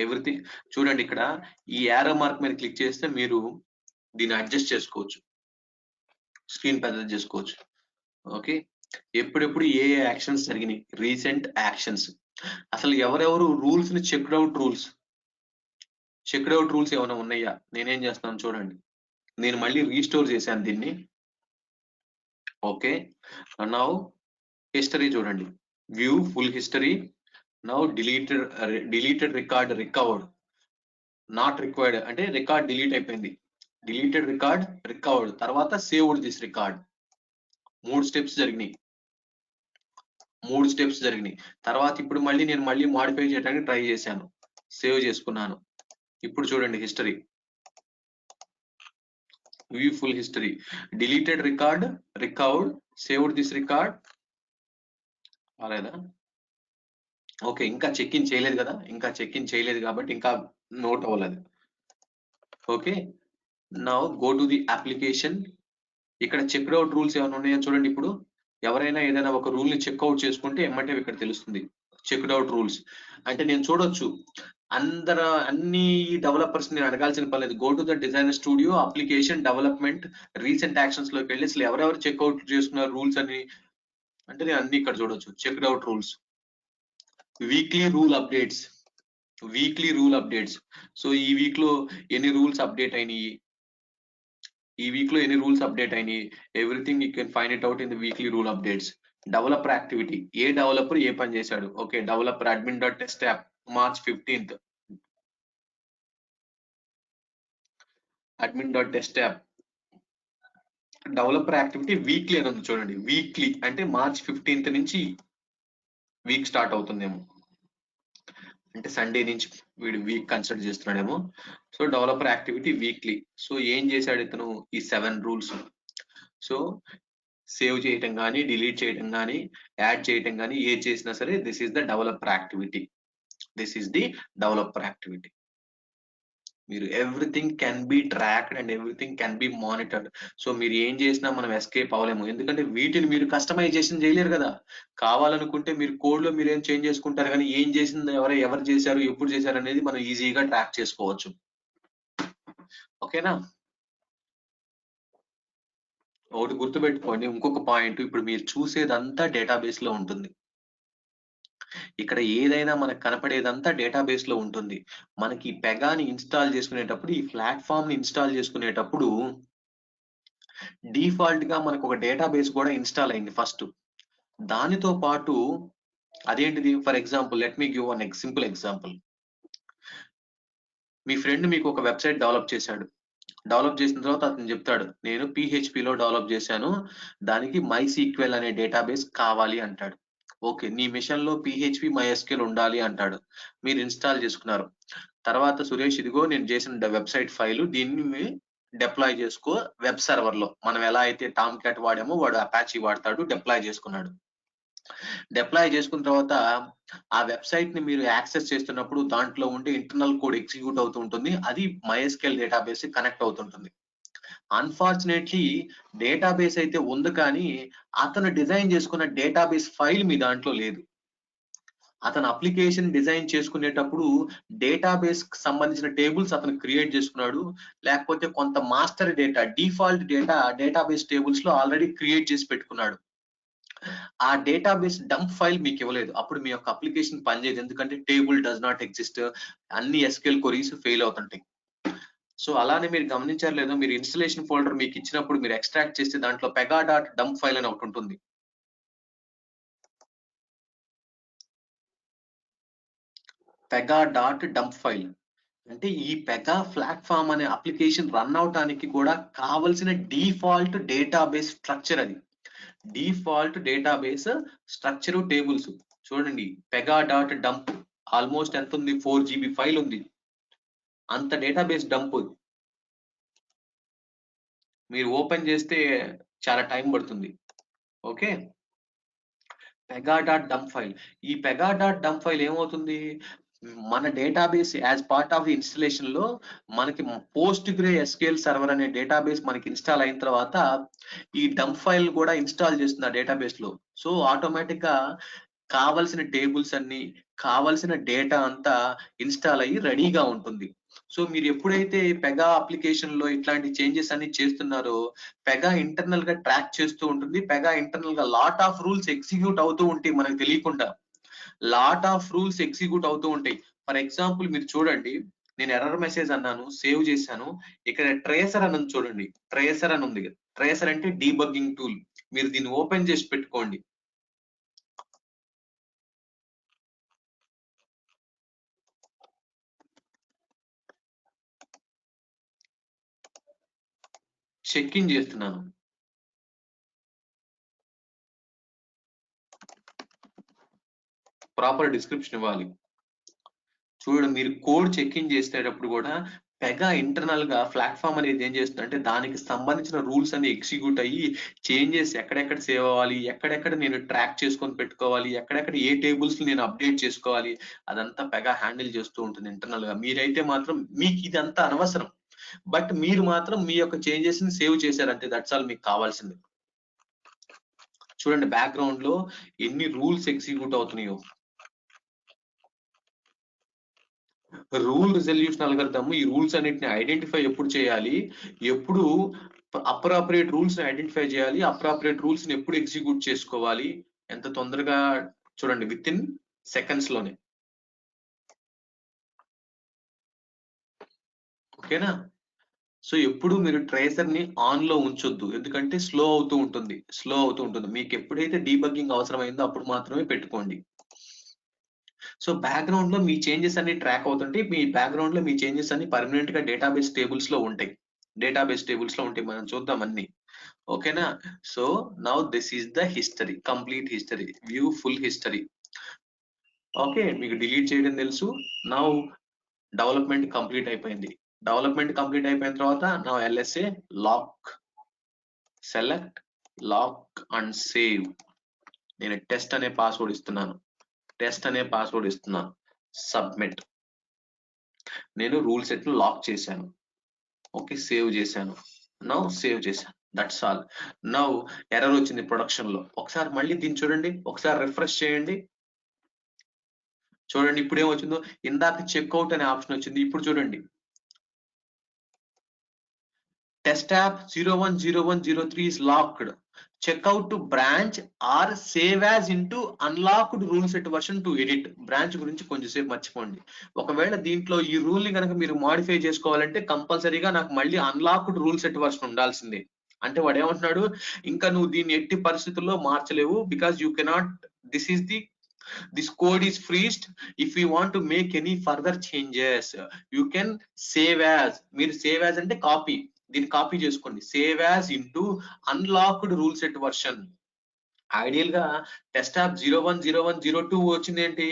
Everything చూడండి. ఇక్కడ ఈ యారో మార్క్ మీద క్లిక్ చేస్తే మీరు దీన్ని అడ్జస్ట్ చేసుకోవచ్చు, స్క్రీన్ పెద్దది చేసుకోవచ్చు. ఓకే, ఎప్పుడెప్పుడు ఏ యాక్షన్స్ జరిగినాయి, రీసెంట్ యాక్షన్స్. అసలు ఎవరెవరు రూల్స్ ని చెక్డ్ అవుట్ రూల్స్ ఏమైనా ఉన్నాయా? నేనేం చేస్తాను చూడండి. నేను మళ్ళీ రీస్టోర్ చేశాను దీన్ని. ఓకే, నౌ హిస్టరీ చూడండి. View full history. Now deleted record recovered, not required అంటే రికార్డ్ డిలీట్ అయిపోయింది. డిలీటెడ్ రికార్డ్ రికవర్డ్, తర్వాత సేవ్డ్ దిస్ రికార్డ్. 3 స్టెప్స్ జరిగినాయి. తర్వాత ఇప్పుడు మళ్ళీ నేను మాడిఫై చేయడానికి ట్రై చేశాను, సేవ్ చేసుకున్నాను. ఇప్పుడు చూడండి history, view full history, deleted record recovered, saved this record. అలాగా? ఓకే, ఇంకా చెక్ ఇన్ చేయలేదు కాబట్టి ఇంకా నోట్ అవ్వలేదు. Okay, now go to the application. ఇక్కడ చెక్డ్ అవుట్ రూల్స్ ఏమైనా ఉన్నాయో చూడండి. ఇప్పుడు ఎవరైనా ఏదైనా ఒక రూల్ ని చెక్అవుట్ చేసుకుంటే ఎమ్మటే ఇక్కడ తెలుస్తుంది చెక్డ్ అవుట్ రూల్స్. అంటే నేను చూడొచ్చు అన్ని డెవలపర్స్ నేను అడగాల్సిన పర్లేదు. Go to the design studio, application, development, recent actions లోకి వెళ్ళి అసలు ఎవరెవరు చెక్అవుట్ చేసుకున్నారు రూల్స్ అని అంటే నేను అన్ని ఇక్కడ చూడొచ్చు. Checked out rules, weekly rule updates. So ఈ వీక్ లో ఎన్ని రూల్స్ అప్డేట్ అయినాయి, everything you can find it out in the weekly rule updates. Developer activity, ఏ డెవలపర్ ఏ పని చేశాడు. Okay, developer admin dot test app March 15th, admin dot test app. Developer activity weekly అని ఉంది చూడండి. Weekly అంటే March 15th నుంచి week start అవుతుందేమో, అంటే సండే నుంచి వీడు వీక్ కన్సిడర్ చేస్తున్నాడేమో. So developer activity weekly. So ఏం చేశాడు ఇతను, ఈ 7 రూల్స్. సో సేవ్ చేయటం కానీ, డిలీట్ చేయటం కానీ, యాడ్ చేయటం కానీ, ఏ చేసినా సరే this is the developer activity. మీరు everything can be tracked and everything can be monitored. So మీరు ఏం చేసినా మనం ఎస్కేప్ అవ్వలేము, ఎందుకంటే వీటిని మీరు కస్టమైజేషన్ చేయలేరు కదా. కావాలనుకుంటే మీరు కోడ్ లో మీరు ఏం చేంజ్ చేసుకుంటారు, కానీ ఏం చేసింది ఎవరు చేశారు, ఎప్పుడు చేశారు అనేది మనం ఈజీగా ట్రాక్ చేసుకోవచ్చు. ఓకేనా? ఒకటి గుర్తుపెట్టుకోండి, ఇంకొక పాయింట్, ఇప్పుడు మీరు చూసేదంతా డేటాబేస్ లో ఉంటుంది. ఇక్కడ ఏదైనా మనకు కనపడేదంతా డేటాబేస్ లో ఉంటుంది. మనకి పెగాని ఇన్స్టాల్ చేసుకునేటప్పుడు, ఈ ప్లాట్ఫామ్ ని ఇన్స్టాల్ చేసుకునేటప్పుడు డిఫాల్ట్ గా మనకు ఒక డేటాబేస్ కూడా ఇన్స్టాల్ అయింది ఫస్ట్. దానితో పాటు అదేంటిది, for example let me give one simple example. Me friend మీకు ఒక వెబ్సైట్ డెవలప్ చేసిన తర్వాత అతను చెప్తాడు, నేను PHP లో డెవలప్ చేశాను, దానికి MySQL అనే డేటాబేస్ కావాలి అంటాడు. ఓకే, నీ మిషన్ లో PHP MySQL ఉండాలి అంటాడు. మీరు ఇన్స్టాల్ చేసుకున్నారు. తర్వాత సురేష్, ఇదిగో నేను చేసిన వెబ్సైట్ ఫైల్, దీన్ని డిప్లాయ్ చేసుకో వెబ్ సర్వర్ లో. మనం ఎలా అయితే టామ్ క్యాట్ వాడామో వాడు అపాచీ వాడతాడు. డిప్లాయ్ చేసుకున్నాడు. డిప్లాయ్ చేసుకున్న తర్వాత ఆ వెబ్సైట్ ని మీరు యాక్సెస్ చేస్తున్నప్పుడు దాంట్లో ఉండే ఇంటర్నల్ కోడ్ ఎగ్జిక్యూట్ అవుతూ ఉంటుంది. అది MySQL డేటాబేస్ కనెక్ట్ అవుతుంటుంది. అన్ఫార్చునేట్లీ డేటాబేస్ అయితే ఉంది, కానీ అతను డిజైన్ చేసుకున్న డేటాబేస్ ఫైల్ మీ దాంట్లో లేదు. అతను అప్లికేషన్ డిజైన్ చేసుకునేటప్పుడు డేటాబేస్ కి సంబంధించిన టేబుల్స్ అతను క్రియేట్ చేసుకున్నాడు, లేకపోతే కొంత master data, default database tables లో ఆల్రెడీ క్రియేట్ చేసి పెట్టుకున్నాడు. ఆ డేటాబేస్ డంప్ ఫైల్ మీకు ఇవ్వలేదు, అప్పుడు మీ యొక్క అప్లికేషన్ పనిచేయదు. ఎందుకంటే టేబుల్ డస్ నాట్ ఎగ్జిస్ట్, అన్ని SQL క్వరీస్ ఫెయిల్ అవుతుంటాయి. సో అలానే మీరు గమనించారు లేదో, మీరు ఇన్స్టలేషన్ ఫోల్డర్ మీకు ఇచ్చినప్పుడు మీరు ఎక్స్ట్రాక్ట్ చేస్తే దాంట్లో పెగా డాట్ డంప్ ఫైల్ అని ఒకటి ఉంటుంది. పెగా డాట్ డంప్ ఫైల్ అంటే ఈ పెగా ప్లాట్ఫామ్ అనే అప్లికేషన్ రన్ అవటానికి కూడా కావలసిన డిఫాల్ట్ డేటాబేస్ స్ట్రక్చర్. అది డిఫాల్ట్ డేటాబేస్ స్ట్రక్చర్ టేబుల్స్. చూడండి పెగా డాట్ డంప్ ఆల్మోస్ట్ ఎంత ఉంది, 4 GB ఫైల్ ఉంది. అంత డేటాబేస్ డంప్ మీరు ఓపెన్ చేస్తే చాలా టైం పడుతుంది. Okay, Pega dot dump file. ఈ పెగా డాట్ డంప్ ఫైల్ ఏమవుతుంది, మన database as part of installation లో మనకి పోస్ట్ గ్రే SQL సర్వర్ అనే డేటాబేస్ మనకి ఇన్స్టాల్ అయిన తర్వాత ఈ డంప్ ఫైల్ కూడా ఇన్స్టాల్ చేస్తుంది ఆ డేటాబేస్ లో. సో ఆటోమేటిక్ గా కావలసిన టేబుల్స్ అన్ని, కావలసిన డేటా అంతా ఇన్స్టాల్ అయ్యి రెడీగా ఉంటుంది. సో మీరు ఎప్పుడైతే పెగా అప్లికేషన్ లో ఇట్లాంటి చేంజెస్ అన్ని చేస్తున్నారో పెగా ఇంటర్నల్ గా ట్రాక్ చేస్తూ ఉంటుంది. పెగా ఇంటర్నల్ గా లాట్ ఆఫ్ రూల్స్ ఎగ్జిక్యూట్ అవుతూ ఉంటాయి మనకు తెలియకుండా. లాట్ ఆఫ్ రూల్స్ ఎగ్జిక్యూట్ అవుతూ ఉంటాయి. ఫర్ ఎగ్జాంపుల్ మీరు చూడండి, నేను ఎర్రర్ మెసేజ్ అన్నాను, సేవ్ చేశాను. ఇక్కడ ట్రేసర్ అని ఉంది చూడండి, ట్రేసర్ అని ఉంది. ట్రేసర్ అంటే డీబగ్గింగ్ టూల్. మీరు దీన్ని ఓపెన్ చేసి పెట్టుకోండి. చెక్ ఇన్ చేస్తున్నాను. ప్రాపర్ డిస్క్రిప్షన్ ఇవ్వాలి. చూడండి, మీరు కోడ్ చెక్ ఇన్ చేసేటప్పుడు కూడా పెగా ఇంటర్నల్ గా ప్లాట్ఫామ్ అనేది ఏం చేస్తుంది అంటే దానికి సంబంధించిన రూల్స్ అన్ని ఎగ్జిక్యూట్ అయ్యి చేంజెస్ ఎక్కడెక్కడ సేవ్ అవ్వాలి, ఎక్కడెక్కడ నేను ట్రాక్ చేసుకొని పెట్టుకోవాలి, ఎక్కడెక్కడ ఏ టేబుల్స్ నేను అప్డేట్ చేసుకోవాలి, అదంతా పెగా హ్యాండిల్ చేస్తూ ఉంటుంది ఇంటర్నల్ గా. మీరైతే మాత్రం మీకు ఇదంతా అనవసరం, బట్ మీరు మాత్రం మీ యొక్క చేంజెస్ ని సేవ్ చేశారంటే దట్స్ ఆల్ మీకు కావాల్సింది. చూడండి బ్యాక్గ్రౌండ్ లో ఎన్ని రూల్స్ ఎగ్జిక్యూట్ అవుతున్నాయో. రూల్ రిజల్యూషన్ అల్గోరిథం ఈ రూల్స్ అన్నిటిని ఐడెంటిఫై ఎప్పుడు చేయాలి, ఎప్పుడు అప్రాప్రియేట్ రూల్స్ ని ఐడెంటిఫై చేయాలి, అప్రాప్రియేట్ రూల్స్ ని ఎప్పుడు ఎగ్జిక్యూట్ చేసుకోవాలి, ఎంత తొందరగా చూడండి విత్ ఇన్ సెకండ్స్ లోనే. ఓకేనా? సో ఎప్పుడు మీరు ట్రేసర్ ని ఆన్ లో ఉంచొద్దు, ఎందుకంటే స్లో అవుతూ ఉంటుంది. మీకు ఎప్పుడైతే డీబగ్గింగ్ అవసరమైందో అప్పుడు మాత్రమే పెట్టుకోండి. సో బ్యాక్గ్రౌండ్ లో మీ చేంజెస్ అన్ని ట్రాక్ అవుతుంటే మీ బ్యాక్గ్రౌండ్ లో మీ చేంజెస్ అన్ని పర్మనెంట్ గా డేటాబేస్ టేబుల్స్ లో ఉంటాయి. మనం చూద్దాం అన్ని. ఓకేనా? So now this is the history, complete history, view full history. Okay, మీకు డిలీట్ చేయడం తెలుసు. నౌ డెవలప్మెంట్ కంప్లీట్ అయిపోయింది. డెవలప్మెంట్ కంప్లీట్ అయిపోయిన తర్వాత now LSA lock, select, lock and save. నేను టెస్ట్ అనే పాస్వర్డ్ ఇస్తున్నాను. సబ్మిట్. నేను రూల్ సెట్ ను లాక్ చేశాను. ఓకే, సేవ్ చేశాను. నౌ సేవ్ చేశాను. That's all. నౌ ఎర్రర్ వచ్చింది ప్రొడక్షన్ లో. ఒకసారి మళ్ళీ దీన్ని చూడండి, ఒకసారి రిఫ్రెష్ చేయండి. చూడండి ఇప్పుడు ఏమొచ్చిందో, ఇందాక చెక్అవుట్ అనే ఆప్షన్ వచ్చింది. ఇప్పుడు చూడండి test app 010103 is locked. Check out to branch or save as into unlocked rule set version to edit. Branch గురించి కొంచెంసేపు మర్చిపోండి. ఒకవేళ దీంట్లో ఈ రూల్ ని కనుక మీరు మాడిఫై చేసుకోవాలంటే కంపల్సరీగా నాకు మళ్ళీ అన్లాక్డ్ రూల్ సెట్ వర్షన్ ఉండాల్సిందే. అంటే వాడు ఏమంటున్నాడు, ఇంకా నువ్వు దీన్ని ఎట్టి పరిస్థితుల్లో మార్చలేవు, because you cannot, this code is freezed. If you want to make any further changes you can save as. మీరు సేవ్ యాజ్ అంటే కాపీ, దీన్ని కాపీ చేసుకోండి. Save as into unlocked rule set version. Ideal గా test app 010102 వచ్చింది ఏంటి,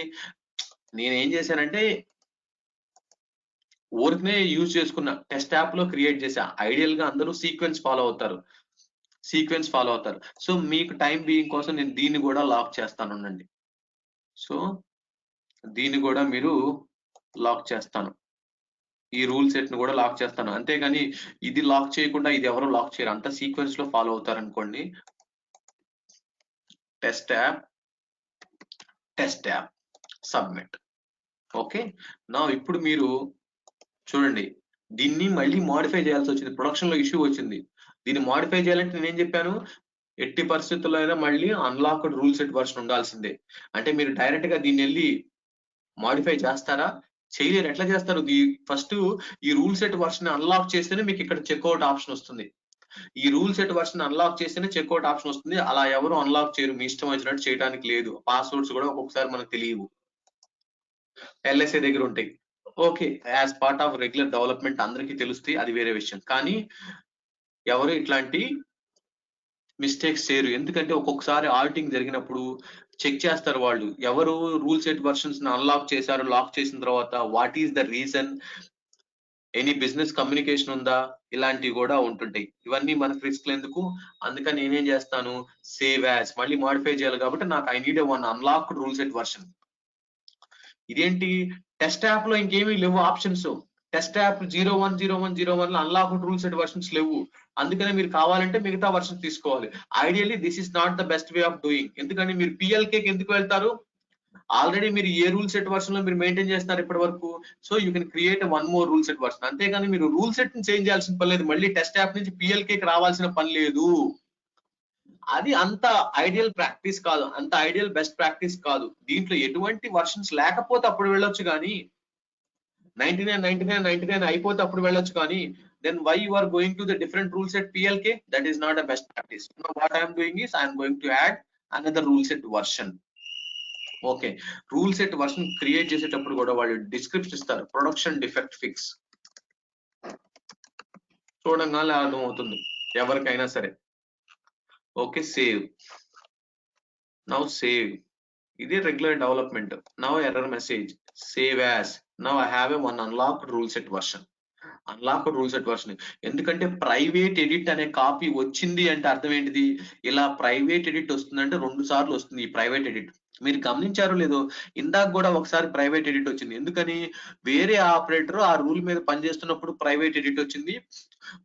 నేను ఏం చేశానంటే ఊరికనే యూజ్ చేసుకున్న, టెస్ట్ యాప్ లో క్రియేట్ చేశా. ఐడియల్ గా అందరూ సీక్వెన్స్ ఫాలో అవుతారు. సో మీకు టైం బీయింగ్ కోసం నేను దీన్ని కూడా లాక్ చేస్తానండి. సో దీన్ని కూడా మీరు లాక్ చేస్తాను, ఈ రూల్ సెట్ ను కూడా లాక్ చేస్తాను. అంతేగాని ఇది లాక్ చేయకుండా ఇది ఎవరు లాక్ చేయరు, అంతా సీక్వెన్స్ లో ఫాలో అవుతారు అనుకోండి. Test app submit. ఓకే, నా ఇప్పుడు మీరు చూడండి దీన్ని మళ్ళీ మాడిఫై చేయాల్సి వచ్చింది. ప్రొడక్షన్ లో ఇష్యూ వచ్చింది. దీన్ని మాడిఫై చేయాలంటే నేనేం చెప్పాను, ఎట్టి పరిస్థితుల్లో అయినా మళ్ళీ అన్లాక్డ్ రూల్ సెట్ వర్షన్ ఉండాల్సిందే. అంటే మీరు డైరెక్ట్ గా దీన్ని వెళ్ళి మాడిఫై చేస్తారా? చేయలేరు. ఎట్లా చేస్తారు? ఫస్ట్ ఈ రూల్ సెట్ వర్షన్ అన్లాక్ చేస్తేనే మీకు ఇక్కడ చెక్అవుట్ ఆప్షన్ వస్తుంది. ఈ రూల్ సెట్ వర్షన్ అన్లాక్ చేస్తేనే చెక్అవుట్ ఆప్షన్ వస్తుంది. అలా ఎవరు అన్లాక్ చేయరు, మీ ఇష్టం వచ్చినట్టు చేయడానికి లేదు. పాస్వర్డ్స్ కూడా ఒక్కొక్కసారి మనకు తెలియవు, ఎల్ఎస్ఏ దగ్గర ఉంటాయి. Okay, as part of regular development అందరికీ తెలుస్తాయి, అది వేరే విషయం. కానీ ఎవరు ఇట్లాంటి మిస్టేక్స్ చేయరు. ఎందుకంటే ఒక్కొక్కసారి ఆడిటింగ్ జరిగినప్పుడు చెక్ చేస్తారు వాళ్ళు, ఎవరు రూల్ సెట్ వర్షన్స్ అన్లాక్ చేశారు, లాక్ చేసిన తర్వాత what is the reason, any business communication ఉందా, ఇలాంటివి కూడా ఉంటుంటాయి. ఇవన్నీ మనకు రిస్క్ ఎందుకు, అందుకని నేనేం చేస్తాను, సేవ్ యాజ్, మళ్ళీ మాడిఫై చేయాలి కాబట్టి నాకు I need one unlocked rule set version. ఇదేంటి, టెస్ట్ యాప్ లో ఇంకేమీ లేవు ఆప్షన్స్. టెస్ట్ యాప్ 010101 లో అన్లాక్డ్ రూల్ సెట్ వర్షన్స్ లేవు. అందుకనే మీరు కావాలంటే మిగతా వర్షన్ తీసుకోవాలి. Ideally this is not the best way of doing. ఎందుకంటే మీరు పిఎల్కేకి ఎందుకు వెళ్తారు, ఆల్రెడీ మీరు ఏ రూల్ సెట్ వర్షన్ లో మీరు మెయింటైన్ చేస్తున్నారు ఇప్పటి వరకు. So you can create one more rule set version. అంతేగాని మీరు రూల్ సెట్ ని చేంజ్ చేయాల్సిన పని లేదు, మళ్ళీ టెస్ట్ యాప్ నుంచి పిఎల్కేకి రావాల్సిన పని లేదు. అది అంత ఐడియల్ ప్రాక్టీస్ కాదు, అంత ఐడియల్ బెస్ట్ ప్రాక్టీస్ కాదు. దీంట్లో ఎటువంటి వర్షన్స్ లేకపోతే అప్పుడు వెళ్ళొచ్చు, కానీ 99 అయిపోతే అప్పుడు వెళ్ళొచ్చు. కానీ then why you are going to the different rule set PLK? That is not a best practice. Now what I am doing is I am going to add another rule set version. Okay, rule set version create చేసేటప్పుడు కూడా వాళ్ళు description ఇస్తారు, production defect fix. చూడంగానే అర్థం అవుతుంది ఎవరికైనా సరే. Okay, save. Now save. ఇది regular development. Now error message, save as. Now I have one unlocked rule set version. Unlocked rule set version. ఎందుకంటే ప్రైవేట్ ఎడిట్ అనే కాపీ వచ్చింది అంటే అర్థం ఏంటిది, ఇలా ప్రైవేట్ ఎడిట్ వస్తుందంటే 2 సార్లు వస్తుంది ఈ ప్రైవేట్ ఎడిట్. మీరు గమనించారో లేదో, ఇందాక కూడా ఒకసారి ప్రైవేట్ ఎడిట్ వచ్చింది. ఎందుకని, వేరే ఆపరేటర్ ఆ రూల్ మీద పనిచేస్తున్నప్పుడు ప్రైవేట్ ఎడిట్ వచ్చింది.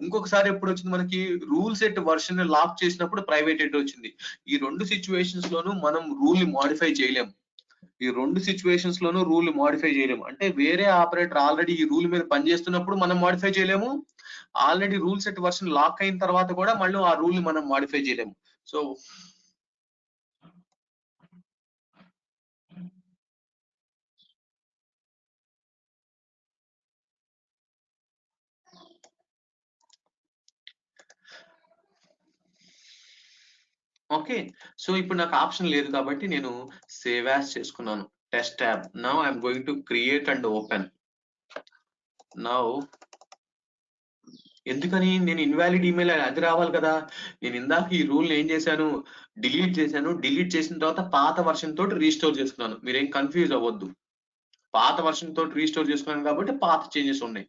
ఇంకొకసారి ఎప్పుడు వచ్చింది మనకి, రూల్ సెట్ వర్షన్ లాక్ చేసినప్పుడు ప్రైవేట్ ఎడిట్ వచ్చింది. ఈ 2 సిచ్యువేషన్స్ లోనూ మనం రూల్ ని మాడిఫై చేయలేం. ఈ 2 సిచ్యువేషన్స్ లోనూ రూల్ మాడిఫై చేయలేము. అంటే వేరే ఆపరేటర్ ఆల్రెడీ ఈ రూల్ మీద పనిచేస్తున్నప్పుడు మనం మాడిఫై చేయలేము, already rule set version lock అయిన తర్వాత కూడా మళ్ళీ ఆ రూల్ ని మనం మాడిఫై చేయలేము. సో ఓకే, సో ఇప్పుడు నాకు ఆప్షన్ లేదు కాబట్టి నేను సేవ్ యాజ్ చేసుకున్నాను. Test tab. Now I'm going to create and open. Now ఎందుకని, నేను ఇన్వాలిడ్ ఈమెయిల్ అది రావాలి కదా. నేను ఇందాక ఈ రూల్ ఏం చేశాను, డిలీట్ చేశాను. డిలీట్ చేసిన తర్వాత పాత వర్షన్ తోటి రీస్టోర్ చేసుకున్నాను. మీరేం కన్ఫ్యూజ్ అవ్వద్దు, పాత వర్షన్ తోటి రీస్టోర్ చేసుకున్నాను కాబట్టి పాత చేంజెస్ ఉన్నాయి.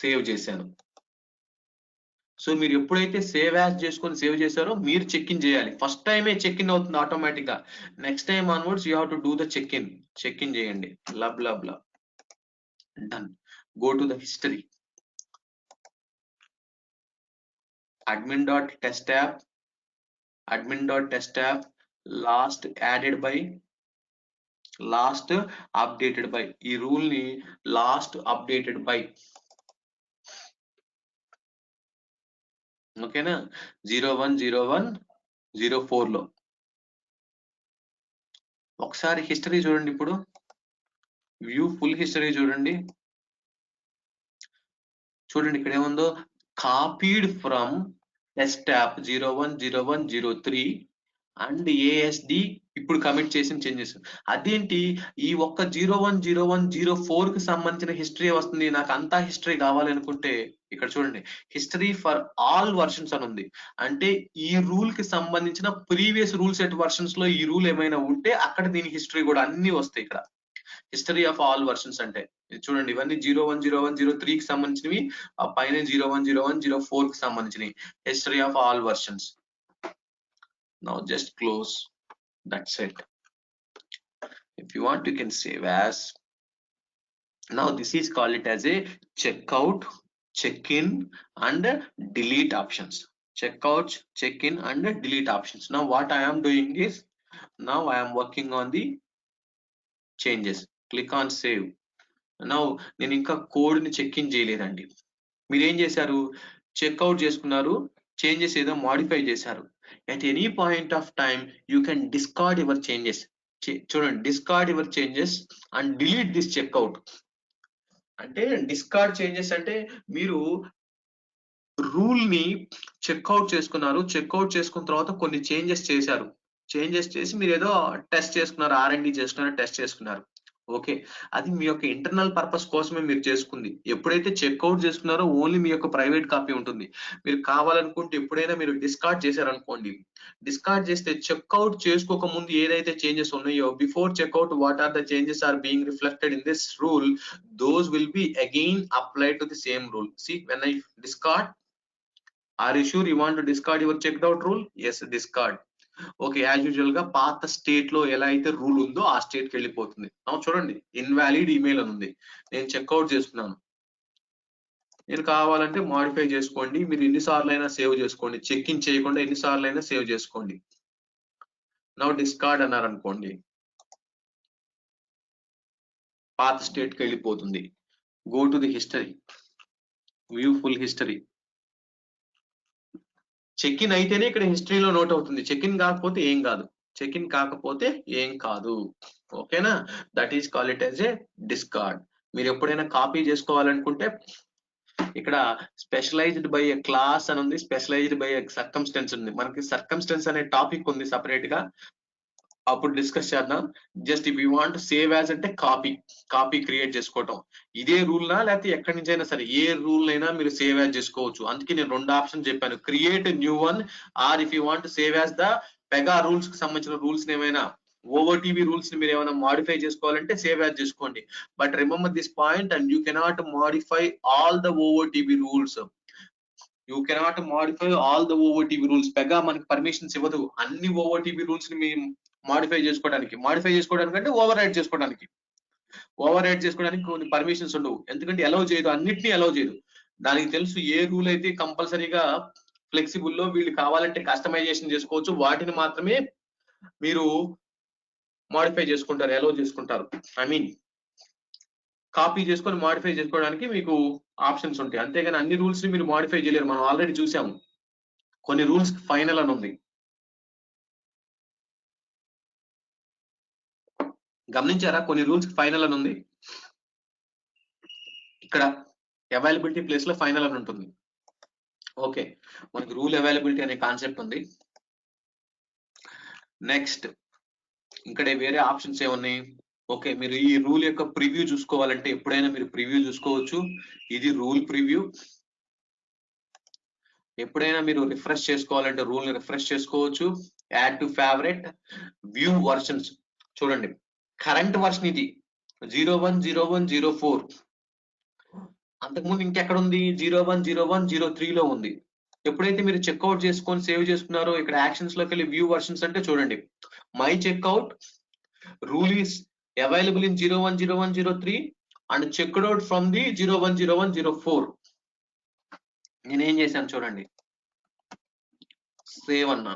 సేవ్ చేశాను. సో మీరు ఎప్పుడైతే సేవ్ యాజ్ చేసుకొని సేవ్ చేశారో మీరు చెక్ ఇన్ చేయాలి. ఫస్ట్ టైమే చెక్ ఇన్ అవుతుంది ఆటోమేటిక్ గా. Next time onwards you have to do the check in. Check in చేయండి. లబ్ లబ్ లబ్. Done. Go to the history. admin.test app, admin.test app, last added by, last updated by. ఈ rule ని last updated by. ఓకేనా, 010104 లో. ఒకసారి history చూడండి. ఇప్పుడు వ్యూ ఫుల్ హిస్టరీ చూడండి. చూడండి ఇక్కడ ఏముందో, copied from test app 010103 and ASD. ఇప్పుడు కమిట్ చేసిన చేంజెస్. అదేంటి, ఈ ఒక్క 010104 కి సంబంధించిన హిస్టరీ వస్తుంది, నాకు అంతా హిస్టరీ కావాలి అనుకుంటే ఇక్కడ చూడండి, హిస్టరీ ఫర్ ఆల్ వర్షన్స్ అని ఉంది. అంటే ఈ రూల్ కి సంబంధించిన ప్రీవియస్ రూల్ సెట్ వర్షన్స్ లో ఈ రూల్ ఏమైనా ఉంటే అక్కడ దీని హిస్టరీ కూడా అన్ని వస్తాయి. ఇక్కడ హిస్టరీ ఆఫ్ ఆల్ వర్షన్స్ అంటే చూడండి, ఇవన్నీ 010103 కి సంబంధించినవి, ఆ పైన 010104 కి సంబంధించినవి. History of all versions. Now just close. That's it. If you want, you can save as. Now this is called it as a checkout, check-in and delete options. Checkout, check-in and delete options. Now what I am doing is, now I am working on the changes. Click on save. Now నేను ఇంకా code ని check in చేయలేదండి. మీరు ఏం చేశారు, checkout చేసుకున్నారు, changes ఏదో modify చేశారు. At any point of time you can discard your changes. చూడండి, discard your changes and delete this checkout. అంటే డిస్కార్డ్ చేంజెస్ అంటే మీరు రూల్ ని చెక్అవుట్ చేసుకున్నారు, చెక్అవుట్ చేసుకున్న తర్వాత కొన్ని చేంజెస్ చేశారు, చేంజెస్ చేసి మీరు ఏదో టెస్ట్ చేసుకున్నారు, R&D చేసుకున్నారు, టెస్ట్ చేసుకున్నారు. ఓకే, అది మీ యొక్క ఇంటర్నల్ పర్పస్ కోసమే మీరు చేసుకుంది. ఎప్పుడైతే చెక్అవుట్ చేసుకున్నారో ఓన్లీ మీ యొక్క ప్రైవేట్ కాపీ ఉంటుంది. మీరు కావాలనుకుంటే ఎప్పుడైనా మీరు డిస్కార్డ్ చేశారనుకోండి, డిస్కార్డ్ చేస్తే చెక్అవుట్ చేసుకోక ముందు ఏదైతే చేంజెస్ ఉన్నాయో, before checkout what are the changes are being reflected in this rule, those will be again applied to the same rule. See, when I discard, are you sure you want to discard your checked out rule? Yes, discard. Okay, as usual గా పాత state లో ఎలా అయితే rule ఉందో ఆ state కి వెళ్ళిపోతుంది. చూడండి, ఇన్వాలిడ్ ఈమెయిల్ అని ఉంది, నేను చెక్అవుట్ చేసుకున్నాను. నేను కావాలంటే మాడిఫై చేసుకోండి, మీరు ఎన్నిసార్లు అయినా సేవ్ చేసుకోండి, చెక్ ఇన్ చేయకుండా ఎన్నిసార్లు అయినా సేవ్ చేసుకోండి. నౌ డిస్కార్డ్ అన్నారు అనుకోండి, పాత స్టేట్ కి వెళ్ళిపోతుంది. Go to the history, view full history. Check in అయితేనే ఇక్కడ హిస్టరీలో నోట్ అవుతుంది, చెక్ ఇన్ కాకపోతే ఏం కాదు, చెక్ ఇన్ కాకపోతే ఏం కాదు. ఓకేనా, that is call it as a discard. మీరు ఎప్పుడైనా కాపీ చేసుకోవాలనుకుంటే ఇక్కడ స్పెషలైజ్డ్ బై ఎ క్లాస్ అని ఉంది, స్పెషలైజ్డ్ బై ఎ సర్కమ్స్టెన్స్ ఉంది. మనకి సర్కమ్స్టెన్స్ అనే టాపిక్ ఉంది సపరేట్ గా, అప్పుడు డిస్కస్ చేద్దాం. Just if you want save as అంటే కాపీ క్రియేట్ చేసుకోవటం. ఇదే రూల్ నా లేకపోతే ఎక్కడి నుంచి అయినా సరే ఏ రూల్ అయినా మీరు సేవ్ యాజ్ చేసుకోవచ్చు. అందుకే నేను 2 ఆప్షన్ చెప్పాను, create new one, or if you want save as the Pega rules కి సంబంధించిన రూల్స్ ఏమైనా, ఓవర్టీబీ రూల్స్ ని మీరు ఏమైనా మాడిఫై చేసుకోవాలంటే సేవ్ యాజ్ చేసుకోండి. But remember this point, and you cannot modify all the OOTB rules. You cannot modify all the OOTB rules. Pega మనకి permissions ఇవ్వదు అన్ని ఓవర్టీబీ రూల్స్ ని మేము మాడిఫై చేసుకోవడానికి అంటే ఓవర్ రైడ్ చేసుకోవడానికి కొన్ని పర్మిషన్స్ ఉండవు, ఎందుకంటే అలౌ చేయదు, అన్నిటినీ అలౌ చేయదు. దానికి తెలుసు ఏ రూల్ అయితే కంపల్సరీగా ఫ్లెక్సిబుల్ లో వీళ్ళు కావాలంటే కస్టమైజేషన్ చేసుకోవచ్చు, వాటిని మాత్రమే మీరు మాడిఫై చేసుకుంటారు, అలౌ చేసుకుంటారు. ఐ మీన్ కాపీ చేసుకొని మాడిఫై చేసుకోవడానికి మీకు ఆప్షన్స్ ఉంటాయి, అంతేగాని అన్ని రూల్స్ ని మీరు మాడిఫై చేయలేరు. మనం ఆల్రెడీ చూసాము, కొన్ని రూల్స్ ఫైనల్ అని ఉంది, గమనించారా? కొన్ని రూల్స్ ఫైనల్ అని ఉంది, ఇక్కడ అవైలబిలిటీ ప్లేస్ లో ఫైనల్ అని ఉంటుంది. ఓకే, మనకి రూల్ అవైలబిలిటీ అనే కాన్సెప్ట్ ఉంది. నెక్స్ట్ ఇక్కడ వేరే ఆప్షన్స్ ఏమున్నాయి? ఓకే, మీరు ఈ రూల్ యొక్క ప్రివ్యూ చూసుకోవాలంటే ఎప్పుడైనా మీరు ప్రివ్యూ చూసుకోవచ్చు. ఇది రూల్ ప్రివ్యూ. ఎప్పుడైనా మీరు రిఫ్రెష్ చేసుకోవాలంటే రూల్ ని రిఫ్రెష్ చేసుకోవచ్చు. Add to favourite, view versions. చూడండి, కరెంట్ వర్షన్ ఇది 010104. అంతకుముందు ఇంకెక్కడ ఉంది? 010103 లో ఉంది. ఎప్పుడైతే మీరు చెక్అవుట్ చేసుకొని సేవ్ చేసుకున్నారో ఇక్కడ యాక్షన్స్ లోకి వెళ్ళి వ్యూ వర్షన్స్ అంటే చూడండి, my checkout rule is available in 010103 and checked out from the 010104. నేనేం చేశాను చూడండి, సేవ్ అన్నా,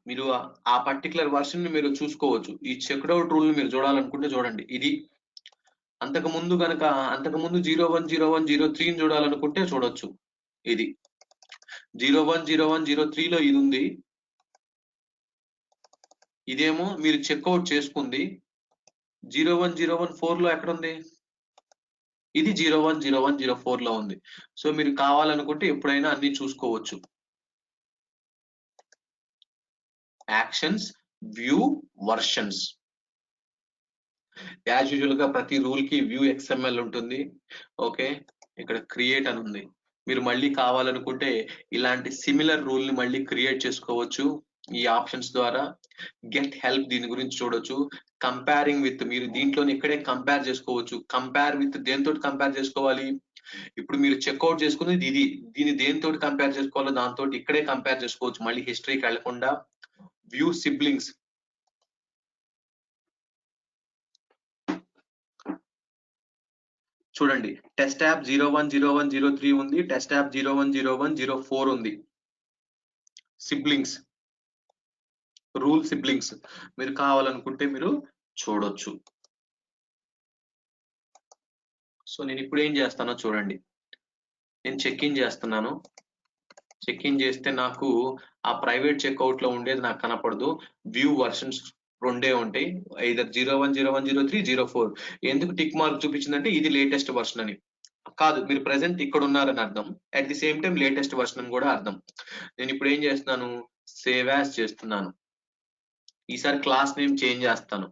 మీరు ఆ పర్టికులర్ వర్షన్ ని మీరు చూసుకోవచ్చు. ఈ చెక్డ్ అవుట్ రూల్ ని మీరు చూడాలనుకుంటే చూడండి, ఇది అంతకుముందు 010103 ని చూడాలనుకుంటే చూడొచ్చు. ఇది 010103 లో ఇది ఉంది, ఇదేమో మీరు చెక్అవుట్ చేసుకుంది. 010104 లో ఎక్కడ ఉంది? ఇది 010104 లో ఉంది. సో మీరు కావాలనుకుంటే ఎప్పుడైనా అన్ని చూసుకోవచ్చు. Actions, view, versions. As usual గా ప్రతి రూల్ కి వ్యూ XML ఉంటుంది. ఓకే, ఇక్కడ క్రియేట్ అని ఉంది. మీరు మళ్ళీ కావాలనుకుంటే ఇలాంటి సిమిలర్ రూల్ ని మళ్ళీ క్రియేట్ చేసుకోవచ్చు ఈ ఆప్షన్స్ ద్వారా. గెట్ హెల్ప్, దీని గురించి చూడొచ్చు. కంపేరింగ్ విత్, మీరు దీంట్లో ఇక్కడే కంపేర్ చేసుకోవచ్చు. కంపేర్ విత్ దేంతో కంపేర్ చేసుకోవాలి? ఇప్పుడు మీరు చెక్అవుట్ చేసుకునేది ఇది, దీన్ని దేంతో కంపేర్ చేసుకోవాలో దాంతో ఇక్కడే కంపేర్ చేసుకోవచ్చు, మళ్ళీ హిస్టరీకి వెళ్లకుండా. వ్యూ సిబ్లింగ్స్, చూడండి, టెస్ట్ యాప్ 010103 ఉంది, టెస్ట్ యాప్ 010104 ఉంది. సిబ్లింగ్స్, రూల్ సిబ్లింగ్స్ మీరు కావాలనుకుంటే మీరు చూడొచ్చు. సో నేను ఇప్పుడు ఏం చేస్తానో చూడండి, నేను చెక్ ఇన్ చేస్తున్నాను. చెక్ ఇన్ చేస్తే నాకు ఆ ప్రైవేట్ చెక్అవుట్ లో ఉండేది నాకు కనపడదు. వ్యూ వర్షన్స్ రెండే ఉంటాయి, ఐదర్ 01, 01, 03, 04. ఎందుకు టిక్ మార్క్ చూపించిందంటే ఇది లేటెస్ట్ వర్షన్ అని కాదు, మీరు ప్రెసెంట్ ఇక్కడ ఉన్నారని అర్థం. At the same time latest version అని కూడా అర్థం. నేను ఇప్పుడు ఏం చేస్తున్నాను, సేవ్ యాజ్ చేస్తున్నాను. ఈసారి క్లాస్ నేమ్ చేంజ్ చేస్తాను.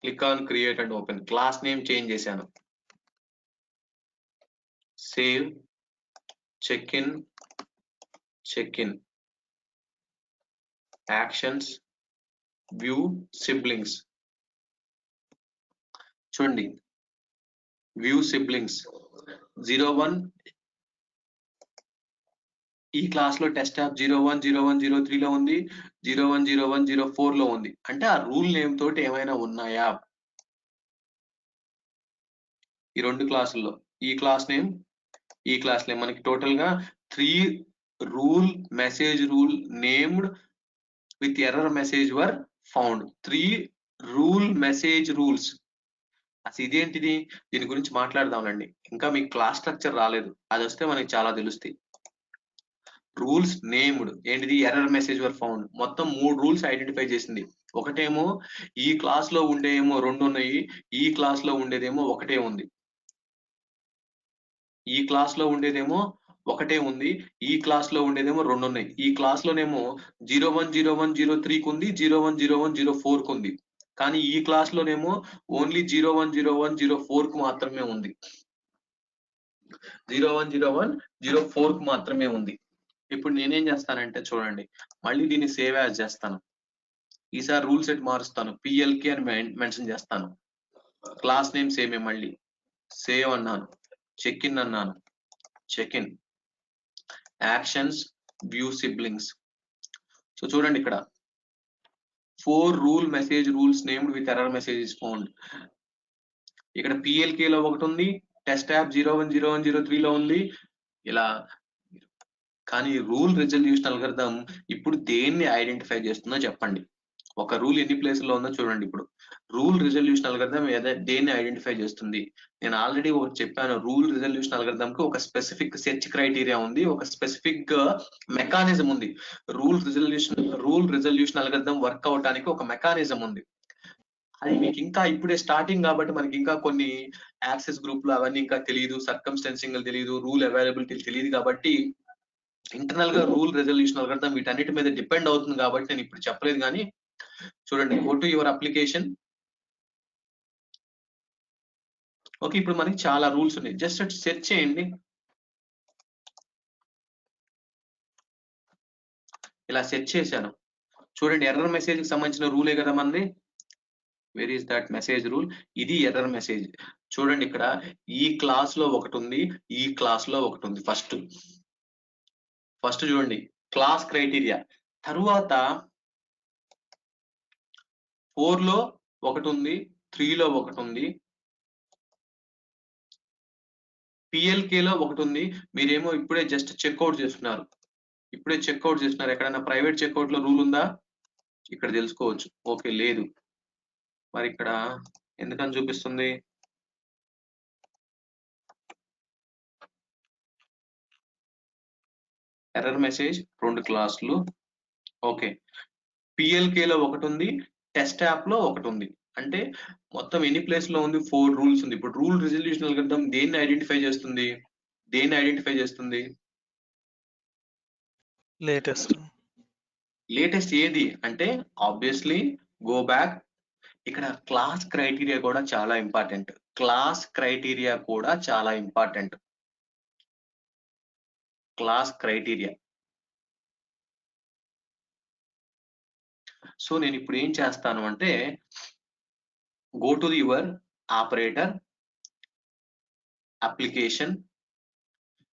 Click on create and open. Class name change చేశాను. Save, check in, actions, view, siblings. చూడండి, వ్యూ సిబ్లింగ్స్ 01 ఈ క్లాస్ లో టెస్ట్ యాప్ 01, 01, 03 లో ఉంది, 01, 01, 04 లో ఉంది. అంటే ఆ రూల్ నేమ్ తోటి ఏమైనా ఉన్నాయా ఈ రెండు క్లాసుల్లో? ఈ క్లాస్ నేమ్, ఈ క్లాస్ నేమ్, మనకి టోటల్ గా 3 rule message rule named with error message were found. 3 rule message rules. అసలు ఇదేంటిది, దీని గురించి మాట్లాడదామండి. ఇంకా మీకు క్లాస్ స్ట్రక్చర్ రాలేదు, అది వస్తే మనకి చాలా తెలుస్తాయి. రూల్స్ నేమ్డ్ ఏంటిది, ఎర్రర్ మెసేజ్ వర్ ఫౌండ్. మొత్తం 3 రూల్స్ ఐడెంటిఫై చేసింది. ఒకటేమో ఈ క్లాస్ లో ఉండేమో 2 ఉన్నాయి, ఈ క్లాస్ లో ఉండేదేమో ఒకటే ఉంది. ఈ క్లాస్ లో ఉండేదేమో ఒకటే ఉంది, ఈ క్లాస్ లో ఉండేదేమో 2 ఉన్నాయి. ఈ క్లాస్ లోనేమో 01, 01, 03 కు ఉంది, 01, 01, 04 కు ఉంది. కానీ ఈ క్లాస్ లోనేమో ఓన్లీ 01, 01, 04 కు మాత్రమే ఉంది. 01, 01, 04 కు మాత్రమే ఉంది. ఇప్పుడు నేనేం చేస్తానంటే చూడండి, మళ్ళీ దీన్ని సేవ్ యాజ్ చేస్తాను. ఈసారి రూల్ సెట్ మారుస్తాను, PLK అని మెన్షన్ చేస్తాను. క్లాస్ నేమ్ సేమే, మళ్ళీ సేవ్ అన్నాను, చెక్ ఇన్ అన్నాను, check in, actions, view siblings. So చూడండి ఇక్కడ 4 rule message rules named with error messages found. ఇక్కడ PLK లో ఒకటి ఉంది, టెస్ట్ యాప్ 01, 01, 03 లో ఉంది ఇలా. కానీ రూల్ రిజల్యూషన్ అల్గోరిథం ఇప్పుడు దేన్ని ఐడెంటిఫై చేస్తుందో చెప్పండి. ఒక రూల్ ఎన్ని ప్లేసుల్లో ఉందో చూడండి. ఇప్పుడు రూల్ రిజల్యూషన్ అల్గోరిథం దేన్ని ఐడెంటిఫై చేస్తుంది? నేను ఆల్రెడీ ఒకటి చెప్పాను, రూల్ రిజల్యూషన్ అల్గోరిథం కి ఒక స్పెసిఫిక్ సెర్చ్ క్రైటీరియా ఉంది, ఒక స్పెసిఫిక్ మెకానిజం ఉంది. రూల్ రిజల్యూషన్ అల్గోరిథం వర్క్ అవడానికి ఒక మెకానిజం ఉంది. అది మీకు ఇంకా ఇప్పుడే స్టార్టింగ్ కాబట్టి మనకి ఇంకా కొన్ని యాక్సెస్ గ్రూప్లు అవన్నీ ఇంకా తెలియదు, సర్కమ్స్టెన్సింగ్ తెలియదు, రూల్ అవైలబిలిటీ తెలియదు. కాబట్టి ఇంటర్నల్ గా రూల్ రిజల్యూషన్ అల్గోరిథం వీటన్నిటి మీద డిపెండ్ అవుతుంది కాబట్టి నేను ఇప్పుడు చెప్పలేదు. కానీ చూడండి, go to your application. Okay, ఇప్పుడు మనకి చాలా రూల్స్ ఉన్నాయి, జస్ట్ సెర్చ్ చేయండి. ఇలా సెర్చ్ చేశాను, చూడండి ఎర్రర్ మెసేజ్ కి సంబంధించిన రూలే కదా మనది. Where is that message rule? ఇది ఎర్రర్ మెసేజ్. చూడండి ఇక్కడ ఈ క్లాస్ లో ఒకటి ఉంది, ఈ క్లాస్ లో ఒకటి ఉంది. ఫస్ట్ చూడండి క్లాస్ క్రైటీరియా. తరువాత 4 లో ఒకటి ఉంది, 3 లో ఒకటి ఉంది, PLK లో ఒకటి ఉంది. మీరేమో ఇప్పుడే జస్ట్ చెక్అవుట్ చేస్తున్నారు, ఎక్కడైనా ప్రైవేట్ చెక్అవుట్ లో రూల్ ఉందా? ఇక్కడ తెలుసుకోవచ్చు. ఓకే, లేదు. మరి ఇక్కడ ఎందుకని చూపిస్తుంది? ఎర్రర్ మెసేజ్ 2 క్లాసులు. ఓకే, PLK లో ఒకటి ఉంది, టెస్ట్ యాప్ లో ఒకటి ఉంది. అంటే మొత్తం ఎన్ని ప్లేస్ లో ఉంది? 4 రూల్స్ ఉంది. ఇప్పుడు రూల్ రిజల్యూషన్ అల్గోరిథం దేన్ని ఐడెంటిఫై చేస్తుంది? లేటెస్ట్ ఏది అంటే ఆబ్వియస్లీ గో బ్యాక్. ఇక్కడ క్లాస్ క్రైటీరియా కూడా చాలా ఇంపార్టెంట్. Class criteria. సో నేను ఇప్పుడు ఏం చేస్తాను అంటే go to your operator application.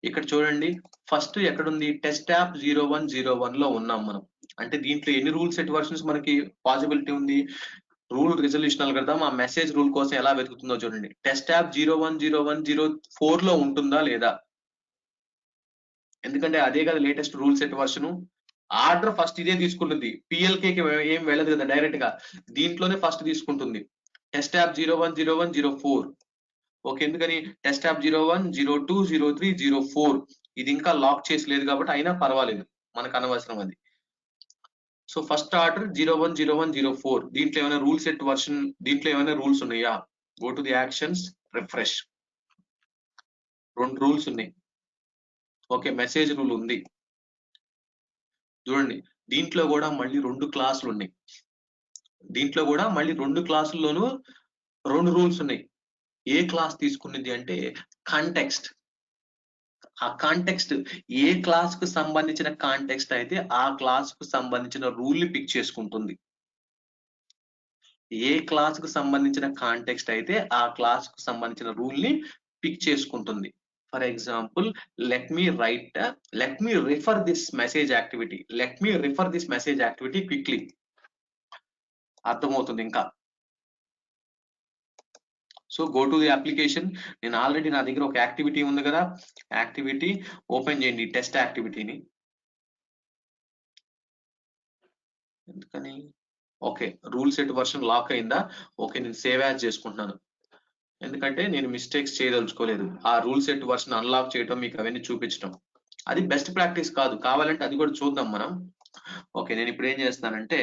ఇక్కడ చూడండి, ఫస్ట్ ఎక్కడుంది? టెస్ట్ యాప్ 01, 01 లో ఉన్నాం మనం. అంటే దీంట్లో ఎన్ని రూల్ సెట్ వర్షన్స్ మనకి పాసిబిలిటీ ఉంది? రూల్ రిజల్యూషన్ అల్గోరిథం ఆ మెసేజ్ రూల్ కోసం ఎలా వెతుకుతుందో చూడండి. టెస్ట్ యాప్ 01, 01, 04 లో ఉంటుందా లేదా? ఎందుకంటే అదే కదా latest rule set version. Order first ఇదే తీసుకుంటుంది, PLK కి ఏం వెళ్ళదు కదా డైరెక్ట్ గా, దీంట్లోనే ఫస్ట్ తీసుకుంటుంది. Test app 01, 01, 04. ఓకే, ఎందుకని టెస్ట్ యాప్ 01, 02, 03, 04 ఇది ఇంకా లాక్ చేసి లేదు కాబట్టి అయినా పర్వాలేదు, మనకు అనవసరం అది. సో ఫస్ట్ ఆర్డర్ 01, 01, 04 దీంట్లో ఏమైనా రూల్ సెట్ వర్షన్, దీంట్లో ఏమైనా రూల్స్ ఉన్నాయా? Go to the actions, refresh. 2 rules ఉన్నాయి. ఓకే, మెసేజ్ రూల్ ఉంది చూడండి. దీంట్లో కూడా మళ్ళీ 2 క్లాసులు ఉన్నాయి. దీంట్లో కూడా మళ్ళీ 2 క్లాసుల్లోనూ 2 రూల్స్ ఉన్నాయి. ఏ క్లాస్ తీసుకున్నది అంటే కాంటెక్స్ట్. ఆ కాంటెక్స్ట్ ఏ క్లాస్ కు సంబంధించిన కాంటెక్స్ట్ అయితే ఆ క్లాస్ కు సంబంధించిన రూల్ ని పిక్ చేసుకుంటుంది. ఏ క్లాస్ కు సంబంధించిన కాంటెక్స్ట్ అయితే ఆ క్లాస్ కు సంబంధించిన రూల్ ని పిక్ చేసుకుంటుంది. For example, let me refer this message activity quickly. అర్థమవుతుంది ఇంకా. So go to the application. నేను ఆల్రెడీ నా దగ్గర ఒక యాక్టివిటీ ఉంది కదా, యాక్టివిటీ ఓపెన్ చేయండి, టెస్ట్ యాక్టివిటీని. ఎందుకని? Okay, rule set version lock అయిందా? ఓకే, నేను సేవ్ యాజ్ చేసుకుంటున్నాను, ఎందుకంటే నేను మిస్టేక్స్ చేయదలుచుకోలేదు. ఆ రూల్ సెట్ వర్షన్ అన్లాక్ చేయడం, మీకు అవన్నీ చూపించడం అది బెస్ట్ ప్రాక్టీస్ కాదు. కావాలంటే అది కూడా చూద్దాం మనం. ఓకే, నేను ఇప్పుడు ఏం చేస్తానంటే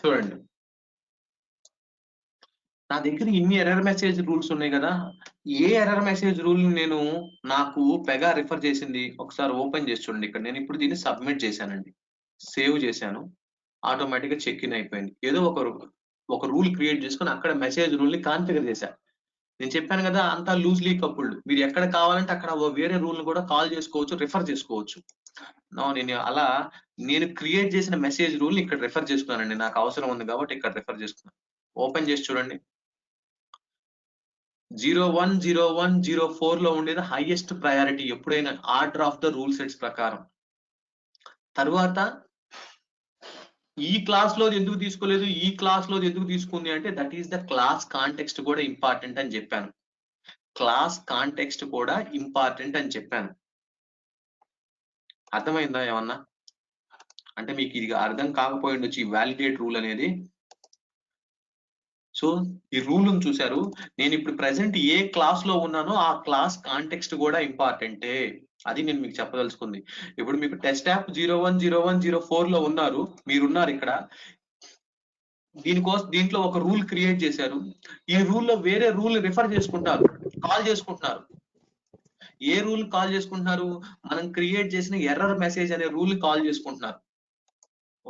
చూడండి, నా దగ్గర ఇన్ని ఎర్రర్ మెసేజ్ రూల్స్ ఉన్నాయి కదా. ఏ ఎర్రర్ మెసేజ్ రూల్ నేను నాకు పెగా రిఫర్ చేసింది ఒకసారి ఓపెన్ చేసి చూడండి. ఇక్కడ నేను ఇప్పుడు దీన్ని సబ్మిట్ చేశానండి, సేవ్ చేశాను, ఆటోమేటిక్ గా చెక్ ఇన్ అయిపోయింది. ఏదో ఒక రూల్ క్రియేట్ చేసుకుని అక్కడ మెసేజ్ రూల్ ని కాన్ఫిగర్ చేశాను. నేను చెప్పాను కదా, అంతా లూజ్లీ కపుల్డ్. మీరు ఎక్కడ కావాలంటే అక్కడ వేరే రూల్ ని కూడా కాల్ చేసుకోవచ్చు, రిఫర్ చేసుకోవచ్చు. నేను క్రియేట్ చేసిన మెసేజ్ రూల్ ని ఇక్కడ రిఫర్ చేసుకున్నానండి, నాకు అవసరం ఉంది కాబట్టి ఇక్కడ రిఫర్ చేసుకున్నాను. ఓపెన్ చేసి చూడండి. 01, 01, 04 లో ఉండేది హైయెస్ట్ ప్రయారిటీ ఎప్పుడైనా order of the rule sets ప్రకారం. తర్వాత ఈ క్లాస్ లో ఎందుకు తీసుకోలేదు, ఈ క్లాస్ లో ఎందుకు తీసుకుంది అంటే that is the class context కూడా ఇంపార్టెంట్ అని చెప్పాను. క్లాస్ కాంటెక్స్ట్ కూడా ఇంపార్టెంట్ అని చెప్పాను. అర్థమైందా ఏమన్నా? అంటే మీకు ఇది అర్థం కాకపోయి ఉండొచ్చు ఈ వ్యాలిడేట్ రూల్ అనేది. సో ఈ రూల్ చూశారు. నేను ఇప్పుడు ప్రెసెంట్ ఏ క్లాస్ లో ఉన్నానో ఆ క్లాస్ కాంటెక్స్ట్ కూడా ఇంపార్టెంటే, అది నేను మీకు చెప్పదలుచుకుంది. ఇప్పుడు మీకు టెస్ట్ యాప్ 01, 01, 04 లో ఉన్నారు, మీరున్నారు ఇక్కడ. దీంట్లో ఒక రూల్ క్రియేట్ చేశారు. ఈ రూల్ లో వేరే రూల్ రిఫర్ చేసుకుంటారు, కాల్ చేసుకుంటున్నారు. ఏ రూల్ కాల్ చేసుకుంటున్నారు? మనం క్రియేట్ చేసిన ఎర్రర్ మెసేజ్ అనే రూల్ కాల్ చేసుకుంటున్నారు.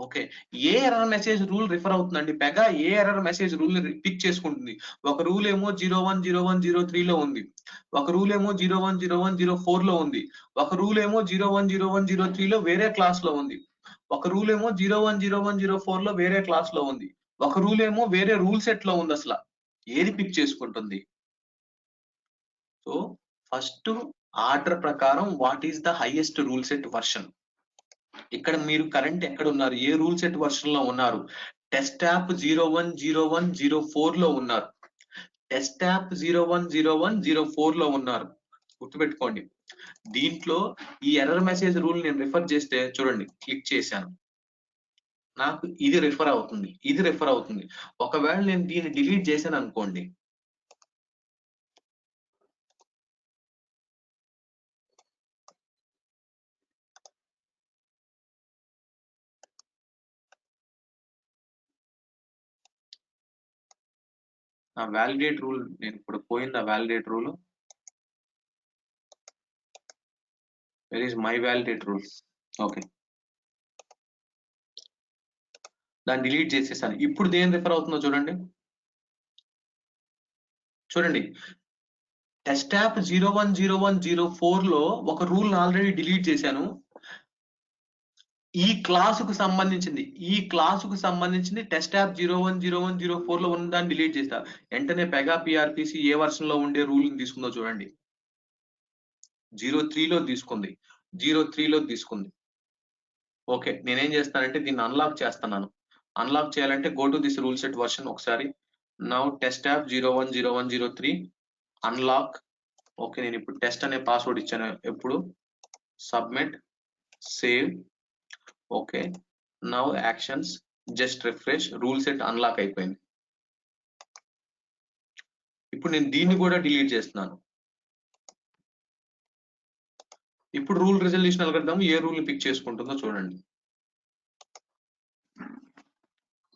ఓకే, ఏ ఎర్రర్ మెసేజ్ రూల్ రిఫర్ అవుతుందండి? పెగా ఏ ఎర్రర్ మెసేజ్ రూల్ పిక్ చేసుకుంటుంది? ఒక రూల్ ఏమో 01, 01, 03 లో ఉంది, ఒక రూల్ ఏమో 01, 01, 04 లో ఉంది, ఒక రూల్ ఏమో 01, 01, 03 లో వేరే క్లాస్ లో ఉంది, ఒక రూల్ ఏమో 01, 01, 04 లో వేరే క్లాస్ లో ఉంది, ఒక రూల్ ఏమో వేరే రూల్ సెట్ లో ఉంది. అసలు ఏది పిక్ చేసుకుంటుంది? సో ఫస్ట్ ఆర్డర్ ప్రకారం what is the highest rule set version, ఇక్కడ మీరు కరెంట్ ఎక్కడ ఉన్నారు, ఏ రూల్ సెట్ వర్షన్ లో ఉన్నారు? టెస్ట్ యాప్ 010104 లో ఉన్నారు. టెస్ట్ యాప్ 010104 లో ఉన్నారు, గుర్తుపెట్టుకోండి. దీంట్లో ఈ ఎర్రర్ మెసేజ్ రూల్ నేను రిఫర్ చేస్తే చూడండి, క్లిక్ చేశాను, నాకు ఇది రిఫర్ అవుతుంది, ఇది రిఫర్ అవుతుంది. ఒకవేళ నేను దీన్ని డిలీట్ చేశాను అనుకోండి, ఆ వ్యాలిడేట్ రూల్ నేను ఇప్పుడు పోయింది. ఆ validate rule, where is my validate rule? Okay, దాన్ని డిలీట్ చేసేసాను. ఇప్పుడు దేని రిఫర్ అవుతుందో చూడండి, చూడండి. టెస్ట్ యాప్ 010104 లో ఒక రూల్ ఆల్రెడీ డిలీట్ చేశాను. ఈ క్లాసుకు సంబంధించింది, ఈ క్లాసుకు సంబంధించింది టెస్ట్ యాప్ 010104 లో ఉన్న దాన్ని డిలీట్ చేస్తా. వెంటనే పెగా పిఆర్పిసి ఏ వర్షన్ లో ఉండే రూల్ తీసుకుందో చూడండి, 03 లో తీసుకుంది, 03 లో తీసుకుంది. ఓకే, నేనేం చేస్తానంటే దీన్ని అన్లాక్ చేస్తున్నాను. అన్లాక్ చేయాలంటే go to this rule set version. ఒకసారి now test app 010103 unlock. Okay, నేను ఇప్పుడు టెస్ట్ అనే పాస్వర్డ్ ఇచ్చాను. ఎప్పుడు submit, save. Okay, now actions, just refresh, rule set unlock అయిపోయింది. ఇప్పుడు నేను దీన్ని కూడా డిలీట్ చేస్తున్నాను. ఇప్పుడు రూల్ రిజల్యూషన్ అల్గోరిథం ఏ రూల్ ని పిక్ చేసుకుంటుందో చూడండి.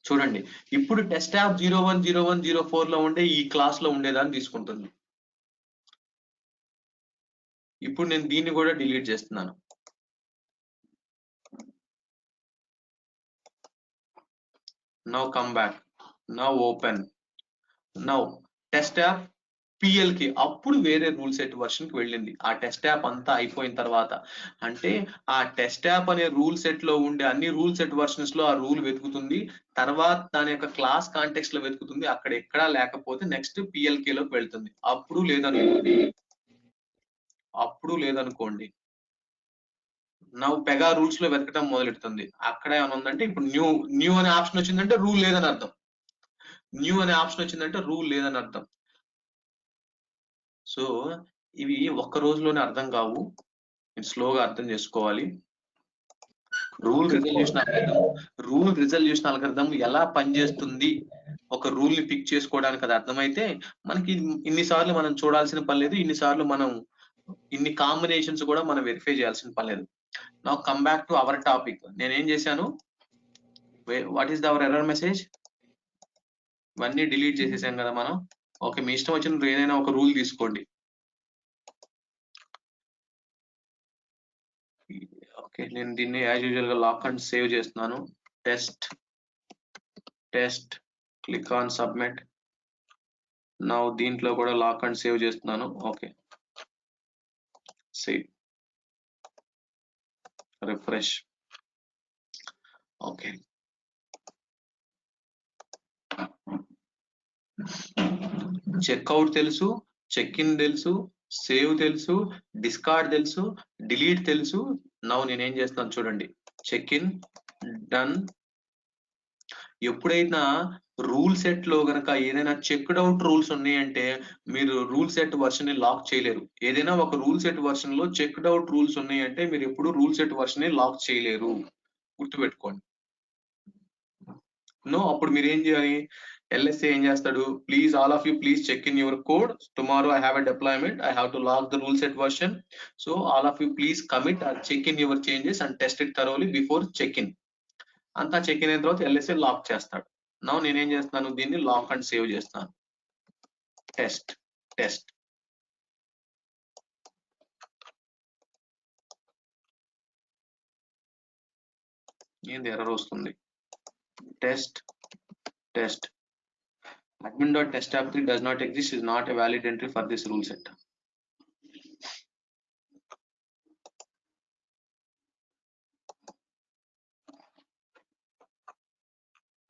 చూడండి, ఇప్పుడు టెస్ట్ యాప్ 010104 లో ఉండే ఈ క్లాస్ లో ఉండేదాన్ని తీసుకుంటుంది. ఇప్పుడు నేను దీన్ని కూడా డిలీట్ చేస్తున్నాను. Now come back, now open, now test app PL కి అప్పుడు వేరే రూల్ సెట్ వర్షన్ కి వెళ్ళింది. ఆ టెస్ట్ యాప్ అంతా అయిపోయిన తర్వాత, అంటే ఆ టెస్ట్ యాప్ అనే రూల్ సెట్ లో ఉండే అన్ని రూల్ సెట్ వర్షన్స్ లో ఆ రూల్ వెతుకుతుంది. తర్వాత దాని యొక్క క్లాస్ కాంటెక్స్ట్ లో వెతుకుతుంది. అక్కడ ఎక్కడా లేకపోతే నెక్స్ట్ పిఎల్కే లోకి వెళ్తుంది. అప్పుడు లేదనుకోండి నౌ పెగా రూల్స్ లో వెతకటం మొదలెడుతుంది. అక్కడ ఏమైనా ఉందంటే ఇప్పుడు న్యూ అనే ఆప్షన్ వచ్చిందంటే రూల్ లేదని అర్థం. న్యూ అనే ఆప్షన్ వచ్చిందంటే రూల్ లేదని అర్థం. సో ఇవి ఒక్క రోజులోనే అర్థం కావు, స్లోగా అర్థం చేసుకోవాలి. రూల్ రిజల్యూషన్ అల్గోరిథం ఎలా పనిచేస్తుంది, ఒక రూల్ ని పిక్ చేసుకోవడానికి అది అర్థమైతే మనకి ఇన్నిసార్లు మనం చూడాల్సిన పని లేదు, ఇన్ని కాంబినేషన్స్ కూడా మనం వెరిఫై చేయాల్సిన పని లేదు. Now come back to our topic. నేనేం చేశాను, what is hour error message? ఇవన్నీ డిలీట్ చేసేసాం కదా మనం. ఓకే, మీ ఇష్టం వచ్చిన ఏదైనా ఒక రూల్ తీసుకోండి. ఓకే, నేను దీన్ని యాజ్ యూజువల్ గా లాక్ అండ్ సేవ్ చేస్తున్నాను. Test click on submit. Now దీంట్లో కూడా లాక్ అండ్ సేవ్ చేస్తున్నాను. Okay, save, refresh. Okay, checkout తెలుసు, చెక్ ఇన్ తెలుసు, సేవ్ తెలుసు, డిస్కార్డ్ తెలుసు, డిలీట్ తెలుసు. నౌ నేనేం చేస్తాను చూడండి, చెక్ ఇన్, డన్. ఎప్పుడైనా రూల్ సెట్ లో గనక ఏదైనా చెక్డ్ అవుట్ రూల్స్ ఉన్నాయంటే మీరు రూల్ సెట్ వర్షన్ ని లాక్ చేయలేరు. ఏదైనా ఒక రూల్ సెట్ వర్షన్ లో చెక్డ్ అవుట్ రూల్స్ ఉన్నాయంటే మీరు ఎప్పుడు రూల్ సెట్ వర్షన్ ని లాక్ చేయలేరు, గుర్తుపెట్టుకోండి. అప్పుడు మీరు ఏం చేయాలి, LSA ఏం చేస్తాడు, please all of you please check in your code, tomorrow I have a deployment, I have to lock the rule set version, so all of you please commit or check in your changes and test it thoroughly before check in. అంతా check in అయిన తర్వాత LSA lock చేస్తాడు. Now నేనేం చేస్తాను, దీన్ని lock and save చేస్తాను. Test ఏంది error వస్తుంది, test admin.testApp3 does not exist, is not a valid entry for this rule set.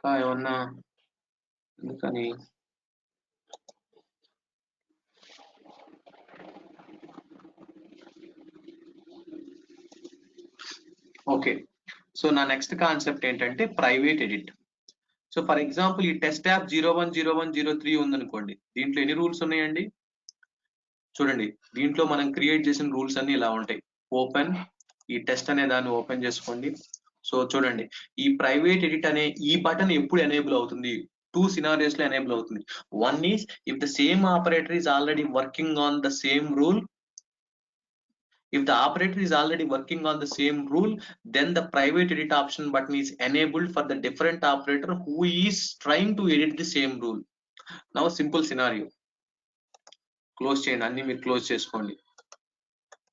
ఏమన్నా ఎందుకని ఓకే, సో నా నెక్స్ట్ కాన్సెప్ట్ ఏంటంటే private edit. So for example ఈ టెస్ట్ యాప్ 010103 ఉందనుకోండి, దీంట్లో ఎన్ని రూల్స్ ఉన్నాయండి చూడండి. దీంట్లో మనం క్రియేట్ చేసిన రూల్స్ అన్ని ఇలా ఉంటాయి. ఓపెన్ ఈ టెస్ట్ అనే దాన్ని ఓపెన్ చేసుకోండి. సో చూడండి, ఈ ప్రైవేట్ ఎడిట్ అనే ఈ బటన్ ఎప్పుడు ఎనేబుల్ అవుతుంది? 2 scenarios లో ఎనేబుల్ అవుతుంది. One is if the same operator is already working on the same rule. If the operator is already working on the same rule, then the private edit option button is enabled for the different operator who is trying to edit the same rule. Now simple scenario. Close చేయండి, అన్ని మీరు close చేసుకోండి.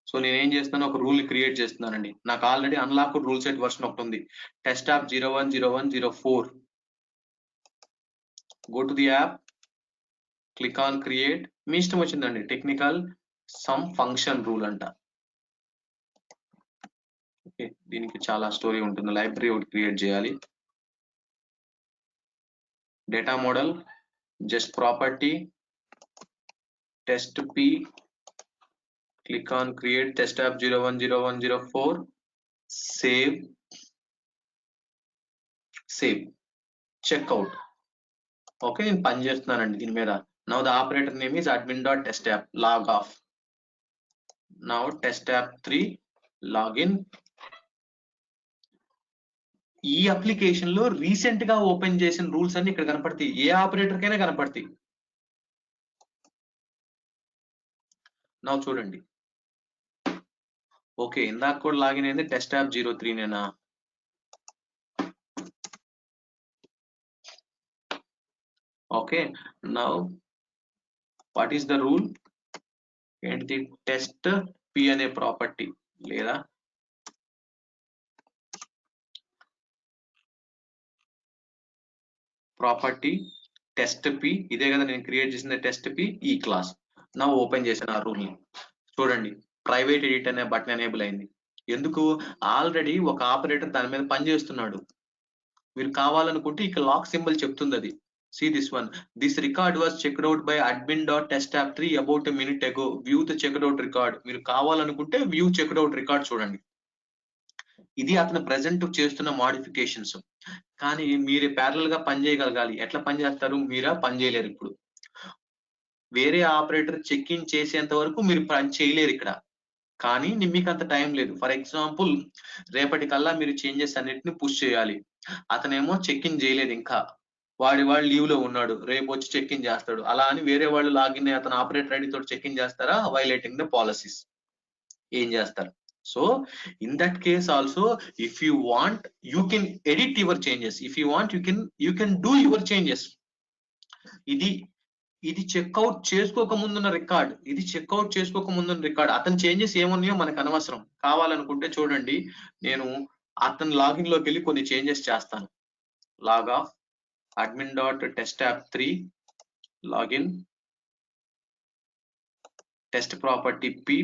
So నేను ఏం చేస్తాను, ఒక rule create చేస్తున్నానండి. నాకు already unlock rule set version ఒకటి ఉంది, test app 010104. Go to the app, click on create. మీ ఇష్టం వచ్చిందండి, టెక్నికల్ సమ్ ఫంక్షన్ రూల్ అంట. ఓకే, దీనికి చాలా స్టోరీ ఉంటుంది. లైబ్రరీ ఒకటి క్రియేట్ చేయాలి. Data model, just property, test P, click on create test app 010104, save, check out. Okay, నేను పని చేస్తున్నానండి దీని మీద. Now the operator name is admin.testapp, log off. Now testapp 3 login. ఈ అప్లికేషన్ లో రీసెంట్ గా ఓపెన్ చేసిన రూల్స్ అన్ని ఇక్కడ కనపడతాయి, ఏ ఆపరేటర్ కైనా కనపడతాయి. Now చూడండి, ఓకే ఇందాక కూడా లాగిన్ అయింది టెస్ట్ యాప్ 03 నేనా. Okay, now what is the rule ఏంటి? టెస్ట్ పి అనే ప్రాపర్టీ లేదా ప్రాపర్టీ టెస్ట్ పి, ఇదే కదా నేను క్రియేట్ చేసిన టెస్ట్ పి ఈ క్లాస్. నా ఓపెన్ చేసిన ఆ రూల్ ని చూడండి, ప్రైవేట్ ఎడిట్ అనే బటన్ ఎనేబుల్ అయింది. ఎందుకు? ఆల్రెడీ ఒక ఆపరేటర్ దాని మీద పని చేస్తున్నాడు. మీరు కావాలనుకుంటే ఇక్కడ లాక్ సింబల్ చెప్తుంది అది. See this one. This record was checked out by admin.testapp3 about a minute ago. View the checked out record. మీరు కావాలనుకుంటే వ్యూ చెక్డ్ అవుట్ రికార్డ్ చూడండి. ఇది అతను ప్రెసెంట్ చేస్తున్న మోడిఫికేషన్స్. కానీ మీరు ప్యారల్ గా పని చేయగలగాలి. ఎట్లా పని చేస్తారు? మీరా పని చేయలేరు. ఇప్పుడు వేరే ఆపరేటర్ చెక్ ఇన్ చేసేంత వరకు మీరు పని చేయలేరు ఇక్కడ. కానీ మీకు అంత టైం లేదు. ఫర్ ఎగ్జాంపుల్ రేపటి కల్లా మీరు చేంజెస్ అన్నిటిని పుష్ చేయాలి. అతనేమో చెక్ ఇన్ చేయలేదు ఇంకా, వాడు లీవ్ లో ఉన్నాడు, రేపు వచ్చి చెక్ ఇన్ చేస్తాడు. అలా అని వేరే వాళ్ళు లాగిన్ అతను ఆపరేటర్ ఐడి తోటి చెక్ ఇన్ చేస్తారా? Violating the policies. ఏం చేస్తారు? So in that case also if you want you can edit your changes. If you want you can do your changes. ఇది చెక్అవుట్ చేసుకోక ముందున్న రికార్డ్, ఇది checkout చేసుకోక ముందున్న రికార్డ్. అతని చేంజెస్ ఏమున్నాయో మనకు అనవసరం. కావాలనుకుంటే చూడండి, నేను అతని లాగిన్ లోకి వెళ్ళి కొన్ని చేంజెస్ చేస్తాను. Log off admin.testapp3 login, test property P.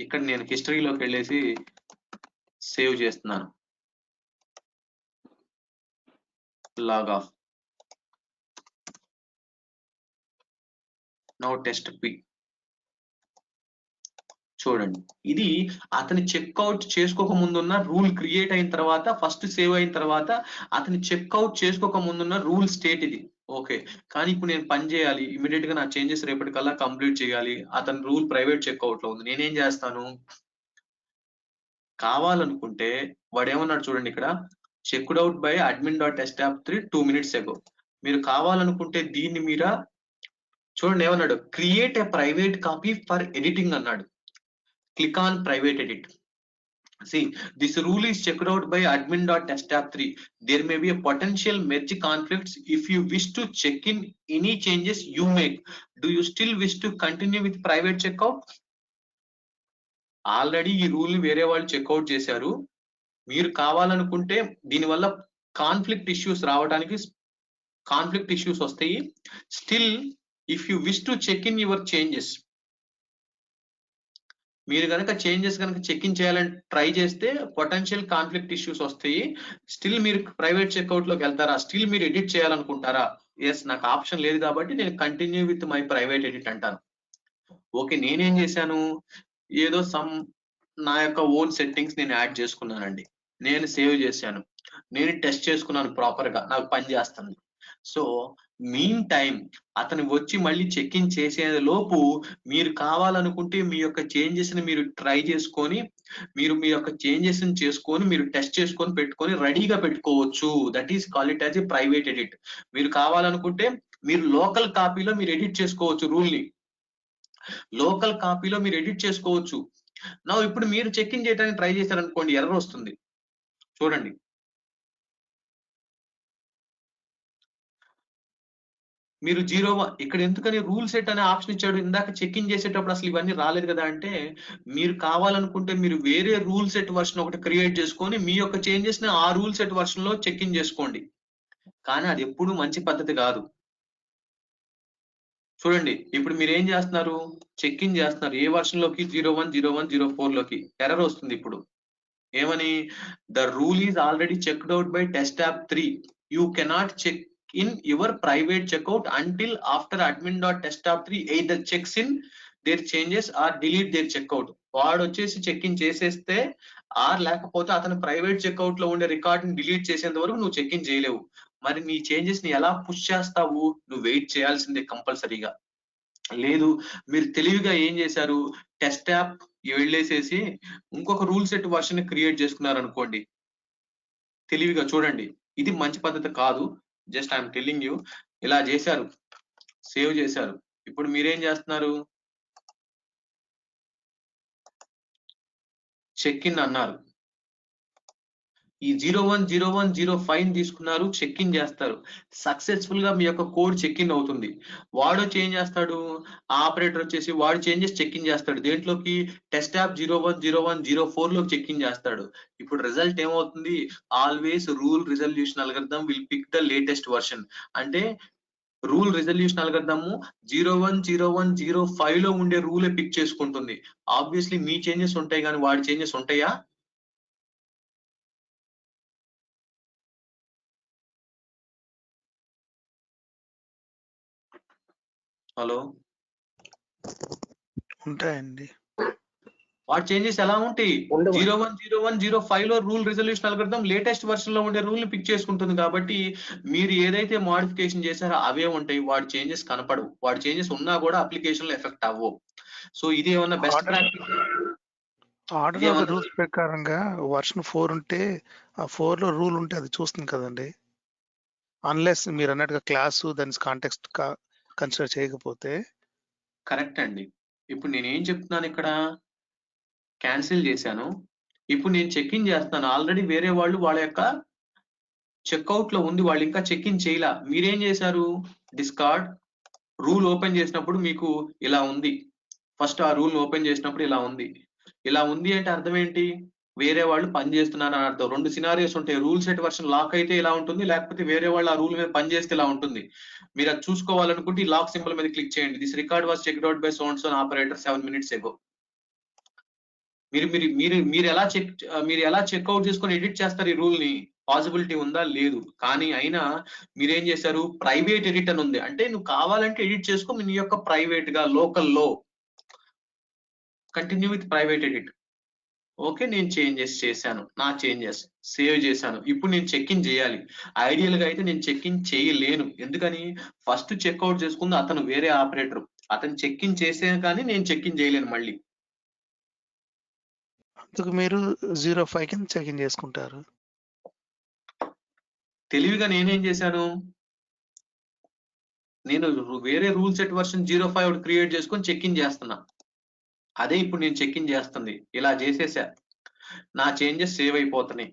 ఇక్కడ నేను హిస్టరీలోకి వెళ్ళేసి సేవ్ చేస్తున్నాను. Log off. Now test P. చూడండి, ఇది అతని చెక్అవుట్ చేసుకోక ముందున్న రూల్ క్రియేట్ అయిన తర్వాత, ఫస్ట్ సేవ్ అయిన తర్వాత అతని చెక్అవుట్ చేసుకోక ముందున్న రూల్ స్టేట్ ఇది. ఓకే, కానీ ఇప్పుడు నేను పని చేయాలి, ఇమీడియట్ గా నా చేంజెస్ రేపటికల్లా కంప్లీట్ చేయాలి. అతని రూల్ ప్రైవేట్ చెక్అవుట్ లో ఉంది. నేనేం చేస్తాను? కావాలనుకుంటే వాడు ఏమన్నాడు చూడండి, ఇక్కడ checked out by admin.testapp3 2 minutes ago. మీరు కావాలనుకుంటే దీన్ని మీరా చూడండి, ఏమన్నాడు? Create a private copy for editing అన్నాడు. Click on private edit. See, this rule is checked out by admin.testapp3. There may be a potential merge conflicts. If you wish to check in any changes you make, do you still wish to continue with private checkout? Already ఈ rule వేరే వాళ్ళు checkout చేశారు. మీరు కావాలనుకుంటే దీనివల్ల conflict issues వస్తాయి. Still if you wish to check in your changes, మీరు కనుక చేంజెస్ కనుక చెక్ ఇన్ చేయాలని ట్రై చేస్తే పొటెన్షియల్ కాన్ఫ్లిక్ట్ ఇష్యూస్ వస్తాయి. స్టిల్ మీరు ప్రైవేట్ చెక్అవుట్ లోకి వెళ్తారా? స్టిల్ మీరు ఎడిట్ చేయాలనుకుంటారా? ఎస్, నాకు ఆప్షన్ లేదు కాబట్టి నేను continue with my private edit అంటాను. ఓకే, నేనేం చేశాను, ఏదో నా యొక్క ఓన్ సెట్టింగ్స్ నేను యాడ్ చేసుకున్నానండి. నేను సేవ్ చేశాను, నేను టెస్ట్ చేసుకున్నాను ప్రాపర్ గా, నాకు పని చేస్తుంది. సో మీన్ టైం అతను వచ్చి మళ్ళీ చెక్ ఇన్ చేసే లోపు మీరు కావాలనుకుంటే మీ యొక్క చేంజెస్ ని మీరు ట్రై చేసుకొని, మీరు మీ యొక్క చేంజెస్ ని చేసుకొని, మీరు టెస్ట్ చేసుకొని పెట్టుకొని రెడీగా పెట్టుకోవచ్చు. That is call it as a private edit. మీరు కావాలనుకుంటే మీరు లోకల్ కాపీలో మీరు ఎడిట్ చేసుకోవచ్చు, రూల్ ని లోకల్ కాపీలో మీరు ఎడిట్ చేసుకోవచ్చు. నా ఇప్పుడు మీరు చెక్ ఇన్ చేయడానికి ట్రై చేశారనుకోండి, ఎర్రర్ వస్తుంది. చూడండి, మీరు 01 ఇక్కడ ఎందుకని రూల్ సెట్ అనే ఆప్షన్ ఇచ్చాడు? ఇందాక చెక్ ఇన్ చేసేటప్పుడు అసలు ఇవన్నీ రాలేదు కదా అంటే, మీరు కావాలనుకుంటే మీరు వేరే రూల్ సెట్ వర్షన్ ఒకటి క్రియేట్ చేసుకొని మీ యొక్క చేంజెస్ ని ఆ రూల్ సెట్ వర్షన్ లో చెక్ ఇన్ చేసుకోండి. కానీ అది ఎప్పుడు మంచి పద్ధతి కాదు. చూడండి, ఇప్పుడు మీరు ఏం చేస్తున్నారు, చెక్ ఇన్ చేస్తున్నారు ఏ వర్షన్ లోకి? 01/01/04 లోకి. ఎర్రర్ వస్తుంది ఇప్పుడు. ఏమని? The rule is already checked out by test app 3. You cannot check in your private checkout until after admin.testapp3 either checks in their changes or delete their checkout. వాడు వచ్చేసి check in చేసేస్తే are లేకపోతే అతను private checkout లో ఉండే record ని delete చేసేంత వరకు నువ్వు చెక్ ఇన్ చేయలేవు. మరి నీ చేంజెస్ ని ఎలా పుష్ చేస్తావు? నువ్వు వెయిట్ చేయాల్సిందే కంపల్సరీగా. లేదు, మీరు తెలివిగా ఏం చేశారు, టెస్ట్ యాప్ వెళ్ళేసేసి ఇంకొక రూల్ సెట్ వర్షన్ క్రియేట్ చేసుకున్నారు అనుకోండి. తెలివిగా చూడండి, ఇది మంచి పద్ధతి కాదు. Just I'm telling you. ఇలా చేశారు, సేవ్ చేశారు. ఇప్పుడు మీరేం చేస్తున్నారు, చెక్ ఇన్ అన్నారు, ఈ 01/01/05 తీసుకున్నారు, చెక్ ఇన్ చేస్తారు. సక్సెస్ఫుల్ గా మీ యొక్క కోడ్ చెక్ ఇన్ అవుతుంది. వాడు చేంజ్ చేస్తాడు, ఆపరేటర్ వచ్చేసి వాడు చేంజెస్ చెక్ ఇన్ చేస్తాడు. దేంట్లోకి? టెస్ట్ యాప్ 01/01/04 లోకి చెక్ ఇన్ చేస్తాడు. ఇప్పుడు రిజల్ట్ ఏమవుతుంది? Always rule resolution algorithm will pick the latest version. అంటే రూల్ రిజల్యూషన్ అల్గోరిథం 01/01/05 లో ఉండే రూలే పిక్ చేసుకుంటుంది. ఆబ్వియస్లీ మీ చేంజెస్ ఉంటాయి కానీ వాడి చేంజెస్ ఉంటాయా? హలో, ఉంటాయండి. వాటి చేంజెస్ ఎలా ఉంటాయి? 01/01/05 లో rule resolution algorithm latest version లో ఉండే రూల్ ని పిక్ చేసుకుంటుంది. కాబట్టి మీరు ఏదైతే మోడిఫికేషన్ చేశారో అవే ఉంటాయి, వాడి చేంజెస్ కనపడవు. వాడి చేంజెస్ ఉన్నా కూడా అప్లికేషన్ లో ఎఫెక్ట్ అవ్వవు. సో ఇది ఏమన్నా best practice? Order of the rules ప్రకారంగా వర్షన్ 4 ఉంటే ఆ 4 లో రూల్ ఉంటే అది చూస్తుంది కదండి. అన్లెస్ మీరు అన్నట్టుగా క్లాసు దాని కాంటెక్స్ట్ కన్సిడర్ చేయకపోతే. కరెక్ట్ అండి. ఇప్పుడు నేను ఏం చెప్తున్నాను ఇక్కడ, క్యాన్సిల్ చేశాను. ఇప్పుడు నేను చెక్ ఇన్ చేస్తాను. ఆల్రెడీ వేరే వాళ్ళు వాళ్ళ యొక్క చెక్అవుట్ లో ఉంది, వాళ్ళు ఇంకా చెక్ ఇన్ చేయలా. మీరేం చేశారు, డిస్కార్డ్ రూల్ ఓపెన్ చేసినప్పుడు మీకు ఇలా ఉంది. ఫస్ట్ ఆ రూల్ ఓపెన్ చేసినప్పుడు ఇలా ఉంది. ఇలా ఉంది అంటే అర్థం ఏంటి? వేరే వాళ్ళు పని చేస్తున్నారు అని అర్థం. రెండు సినారియోస్ ఉంటాయి. రూల్ సెట్ వర్షన్ లాక్ అయితే ఇలా ఉంటుంది, లేకపోతే వేరే వాళ్ళు ఆ రూల్ మీద పని చేస్తే ఇలా ఉంటుంది. మీరు అది చూసుకోవాలనుకుంటే ఈ లాక్ సింబల్ మీద క్లిక్ చేయండి. This record was checked out by so and so operator 7 minutes ago. మీరు మీరు మీరు మీరు ఎలా చెక్అవుట్ చేసుకొని ఎడిట్ చేస్తారు ఈ రూల్ ని? పాసిబిలిటీ ఉందా? లేదు. కానీ అయినా మీరేం చేశారు, ప్రైవేట్ ఎడిట్ అని ఉంది. అంటే నువ్వు కావాలంటే ఎడిట్ చేసుకో నీ యొక్క ప్రైవేట్ గా లోకల్లో. Continue with private edit. Okay, నేను చేంజెస్ చేశాను, నా చేంజెస్ సేవ్ చేశాను. ఇప్పుడు నేను చెక్ ఇన్ చేయాలి. ఐడియల్ గా అయితే నేను చెక్ ఇన్ చేయలేను. ఎందుకని? ఫస్ట్ చెక్అవుట్ చేసుకుంది అతను, వేరే ఆపరేటర్. అతను చెక్ ఇన్ చేసే కానీ నేను చెక్ ఇన్ చేయలేను మళ్ళీ. అందుకు మీరు 05 కింద చెక్ ఇన్ చేసుకుంటారు. తెలివిగా నేనేం చేశాను, నేను వేరే రూల్ సెట్ వర్షన్ 05 క్రియేట్ చేసుకొని చెక్ ఇన్ చేస్తున్నా. అదే ఇప్పుడు నేను చెక్ ఇన్ చేస్తుంది. ఇలా చేసేసా, నా చేంజెస్ సేవ్ అయిపోతున్నాయి.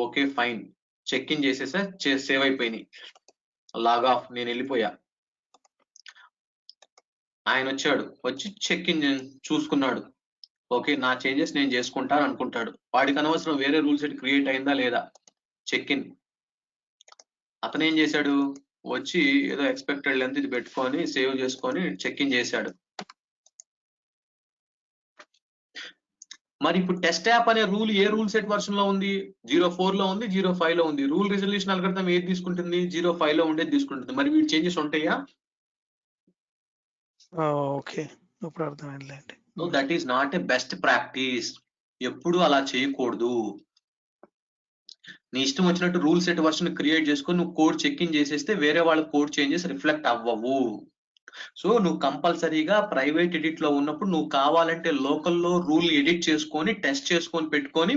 ఓకే ఫైన్, చెక్ ఇన్ చేసేసా, సేవ్ అయిపోయినాయి. లాగ్ ఆఫ్, నేను వెళ్ళిపోయా. ఆయన వచ్చాడు, వచ్చి చెక్ ఇన్ చూసుకున్నాడు. ఓకే, నా చేంజెస్ నేను చేసుకుంటాను అనుకుంటాడు. వాడికి అనవసరం వేరే రూల్ సెట్ క్రియేట్ అయిందా లేదా. చెక్ ఇన్ అతను ఏం చేశాడు, వచ్చి ఏదో ఎక్స్పెక్టెడ్ లెంత్ ఇది పెట్టుకొని సేవ్ చేసుకొని చెక్ ఇన్ చేశాడు. మరి ఇప్పుడు టెస్ట్ యాప్ అనే రూల్ ఏ రూల్ సెట్ వర్షన్ లో ఉంది? 04 లో ఉంది, 05 లో ఉంది. రూల్ రిజల్యూషన్ అల్గోరిథం ఏది తీసుకుంటుంది? 05 లో ఉండేది తీసుకుంటుంది. మరి వీటి చేంజెస్ ఉంటాయా? ఓకే, ఇప్పుడు అర్థమైందిలేండి. So that is not a best practice. ఎప్పుడు అలా చేయకూడదు. నీ ఇష్టం వచ్చినట్టు రూల్ సెట్ వర్షన్ క్రియేట్ చేసుకొని నువ్వు కోడ్ చెక్ ఇన్ చేసేస్తే వేరే వాళ్ళ కోడ్ చేంజెస్ రిఫ్లెక్ట్ అవ్వవు. సో నువ్వు కంపల్సరీగా ప్రైవేట్ ఎడిట్ లో ఉన్నప్పుడు నువ్వు కావాలంటే లోకల్లో రూల్ ఎడిట్ చేసుకొని టెస్ట్ చేసుకొని పెట్టుకొని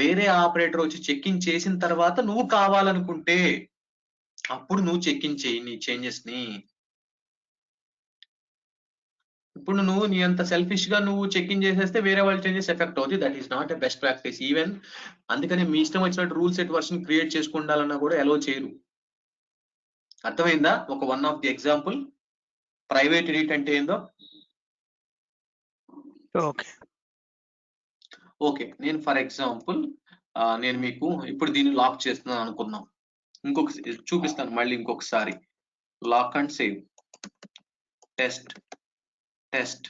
వేరే ఆపరేటర్ వచ్చి చెక్ ఇన్ చేసిన తర్వాత నువ్వు కావాలనుకుంటే అప్పుడు నువ్వు చెక్ ఇన్ చేయి నీ చేంజెస్ ని. ఇప్పుడు నువ్వు నీ అంత సెల్ఫిష్ గా నువ్వు చెక్ ఇన్ చేసేస్తే వేరే వాళ్ళ చేంజెస్ ఎఫెక్ట్ అవుతుంది. That is not a best practice even. అందుకని మీ ఇష్టం వచ్చినట్టు రూల్ సెట్ వర్షన్ క్రియేట్ చేసుకుండాలన్నా కూడా అలో చేయరు. అర్థమైందా? ఒక one of the example private edit అంటే ఏందో. ఓకే, నేను ఫర్ ఎగ్జాంపుల్ నేను మీకు ఇప్పుడు దీన్ని లాక్ చేస్తున్నాను అనుకుందాం. ఇంకొక చూపిస్తాను మళ్ళీ ఇంకొకసారి. Lock and save, test test.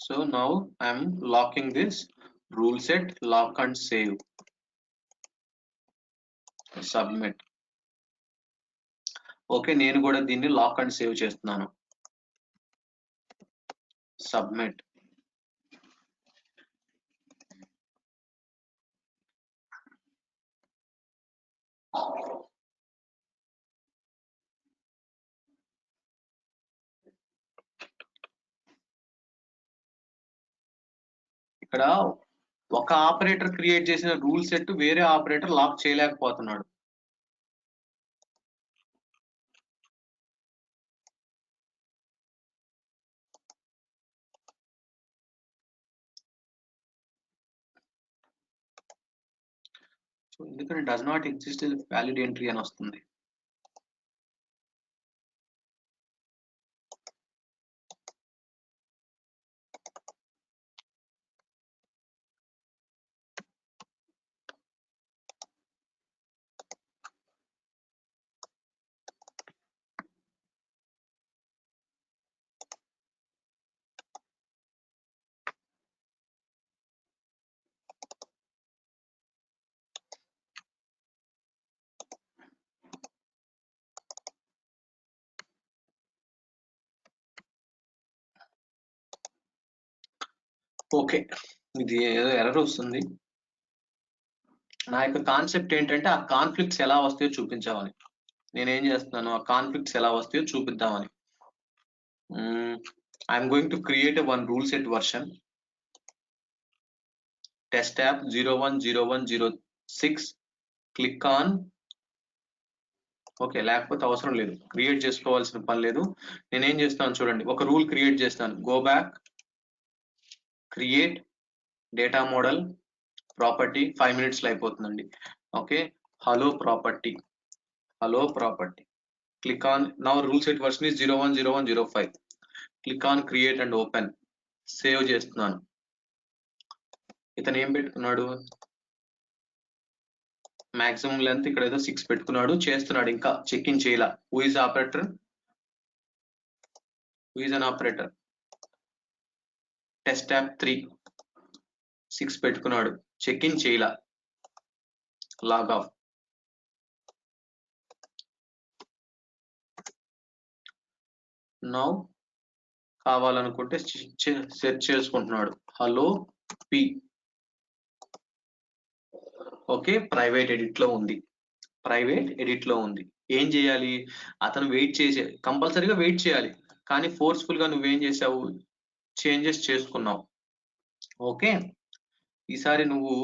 So now I am locking this rule set, lock and save, submit. Okay, నేను కూడా దీన్ని లాక్ అండ్ సేవ్ చేస్తున్నాను. సబ్మిట్. ఇక్కడ ఒక ఆపరేటర్ క్రియేట్ చేసిన రూల్ సెట్ వేరే ఆపరేటర్ లాక్ చేయలేకపోతున్నాడు. సో ఎందుకంటే does not exist valid entry అని వస్తుంది. ఓకే, ఇది ఏదో ఎర్రర్ వస్తుంది. నా యొక్క కాన్సెప్ట్ ఏంటంటే ఆ కాన్ఫ్లిక్ట్స్ ఎలా వస్తాయో చూపించామని. నేనేం చేస్తున్నాను, ఆ కాన్ఫ్లిక్ట్స్ ఎలా వస్తాయో చూపిద్దామని. I'm going to create one rule set version, test app 010106. Click on okay, లేకపోతే అవసరం లేదు, క్రియేట్ చేసుకోవాల్సిన పని లేదు. నేనేం చేస్తాను చూడండి, ఒక రూల్ క్రియేట్ చేస్తాను. Go back, create data model property. 5 minutes లో అయిపోతుందండి. Okay, hello property, hello property. Click on now rule set version is 010105. Click on create and open. Save చేస్తున్నాను. ఇతను ఏం పెట్టుకున్నాడు, మాక్సిమం లెంత్ ఇక్కడ ఏదో 6 పెట్టుకున్నాడు. చేస్తున్నాడు, ఇంకా చెక్ ఇన్ చేయాల. Who is operator, who is an operator. Test app 3 6 పెట్టుకున్నాడు, చెక్ ఇన్ చేయాల. Log off. నౌ కావాలనుకుంటే సెర్చ్ చేసుకుంటున్నాడు, hello P. Okay, private edit లో ఉంది, ప్రైవేట్ ఎడిట్ లో ఉంది. ఏం చేయాలి, అతను వెయిట్ చేసే, కంపల్సరీగా వెయిట్ చేయాలి. కానీ ఫోర్స్ఫుల్ గా నువ్వేం చేసావు, చేంజెస్ చేసుకున్నావు. ఓకే, ఈసారి నువ్వు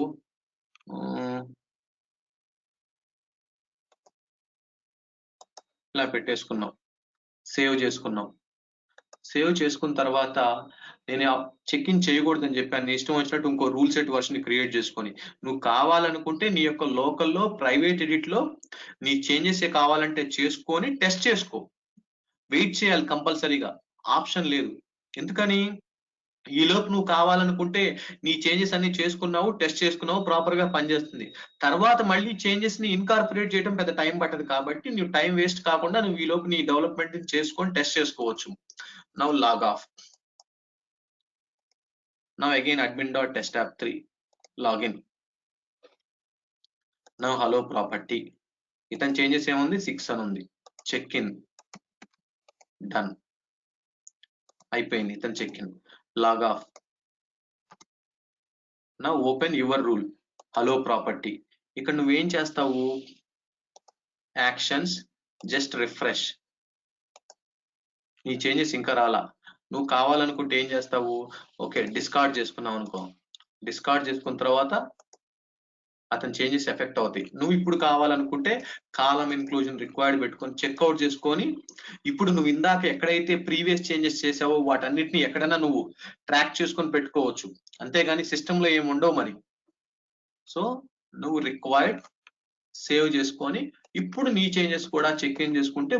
ఇలా పెట్టేసుకున్నావు, సేవ్ చేసుకున్నావు. సేవ్ చేసుకున్న తర్వాత నేను చెక్ ఇన్ చేయకూడదని చెప్పాను. నీ ఇష్టం వచ్చినట్టు ఇంకో రూల్ సెట్ వర్షన్ క్రియేట్ చేసుకొని నువ్వు కావాలనుకుంటే నీ యొక్క లోకల్లో ప్రైవేట్ ఎడిట్ లో నీ చేంజెస్ కావాలంటే చేసుకొని టెస్ట్ చేసుకో. వెయిట్ చేయాలి కంపల్సరీగా, ఆప్షన్ లేదు. ఎందుకని, ఈ లోపు నువ్వు కావాలనుకుంటే నీ చేంజెస్ అన్ని చేసుకున్నావు, టెస్ట్ చేసుకున్నావు, ప్రాపర్ గా పనిచేస్తుంది. తర్వాత మళ్ళీ చేంజెస్ ని ఇన్కార్పొరేట్ చేయడం పెద్ద టైం పట్టదు. కాబట్టి నువ్వు టైం వేస్ట్ కాకుండా నువ్వు ఈ లోపు నీ డెవలప్మెంట్ చేసుకొని టెస్ట్ చేసుకోవచ్చు. Now log off. Now again admin.test app3 login. Now hello property. ఇతని చేంజెస్ ఏముంది 6 అని ఉంది. చెక్ ఇన్ డన్ అయిపోయింది. ఇతను check in log off. Now open your rule hello property. ఇక్కడ నువ్వేం చేస్తావు, యాక్షన్స్ జస్ట్ రిఫ్రెష్. నీ చేంజెస్ ఇంకా రాలా. నువ్వు కావాలనుకుంటే ఏం చేస్తావు, ఓకే డిస్కార్డ్ చేసుకున్నావు అనుకో, డిస్కార్డ్ చేసుకున్న తర్వాత అతని చేంజెస్ ఎఫెక్ట్ అవుతాయి. నువ్వు ఇప్పుడు కావాలనుకుంటే కాలం ఇన్క్లూజన్ రిక్వైర్డ్ పెట్టుకొని చెక్అవుట్ చేసుకొని ఇప్పుడు నువ్వు ఇందాక ఎక్కడైతే ప్రీవియస్ చేంజెస్ చేసావో వాటన్నిటిని ఎక్కడైనా నువ్వు ట్రాక్ చేసుకొని పెట్టుకోవచ్చు. అంతేగాని సిస్టంలో ఏమి ఉండవు మరి. సో నువ్వు రిక్వైర్డ్ సేవ్ చేసుకొని ఇప్పుడు నీ చేంజెస్ కూడా చెక్ ఇన్ చేసుకుంటే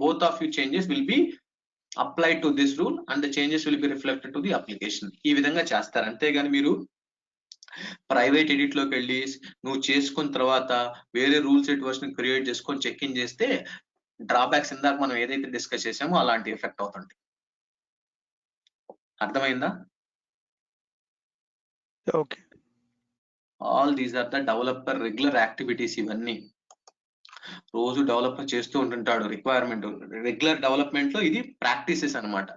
both of your changes will be applied to this rule and the changes will be reflected to the application. ఈ విధంగా చేస్తారు. అంతేగాని మీరు ప్రైవేట్ ఎడిట్ లోకి వెళ్ళి నువ్వు చేసుకున్న తర్వాత వేరే రూల్ సెట్ వర్షన్ క్రియేట్ చేసుకొని చెక్ ఇన్ చేస్తే డ్రాబ్యాక్స్ ఇందాక మనం ఏదైతే డిస్కస్ చేసామో అలాంటి ఎఫెక్ట్ అవుతుంది. అర్థమైందా? Okay. All these are the developer regular activities. ఇవన్నీ రోజు డెవలపర్ చేస్తూ ఉంటుంటాడు. రిక్వైర్మెంట్ రెగ్యులర్ డెవలప్మెంట్ లో ఇది ప్రాక్టీసెస్ అన్నమాట.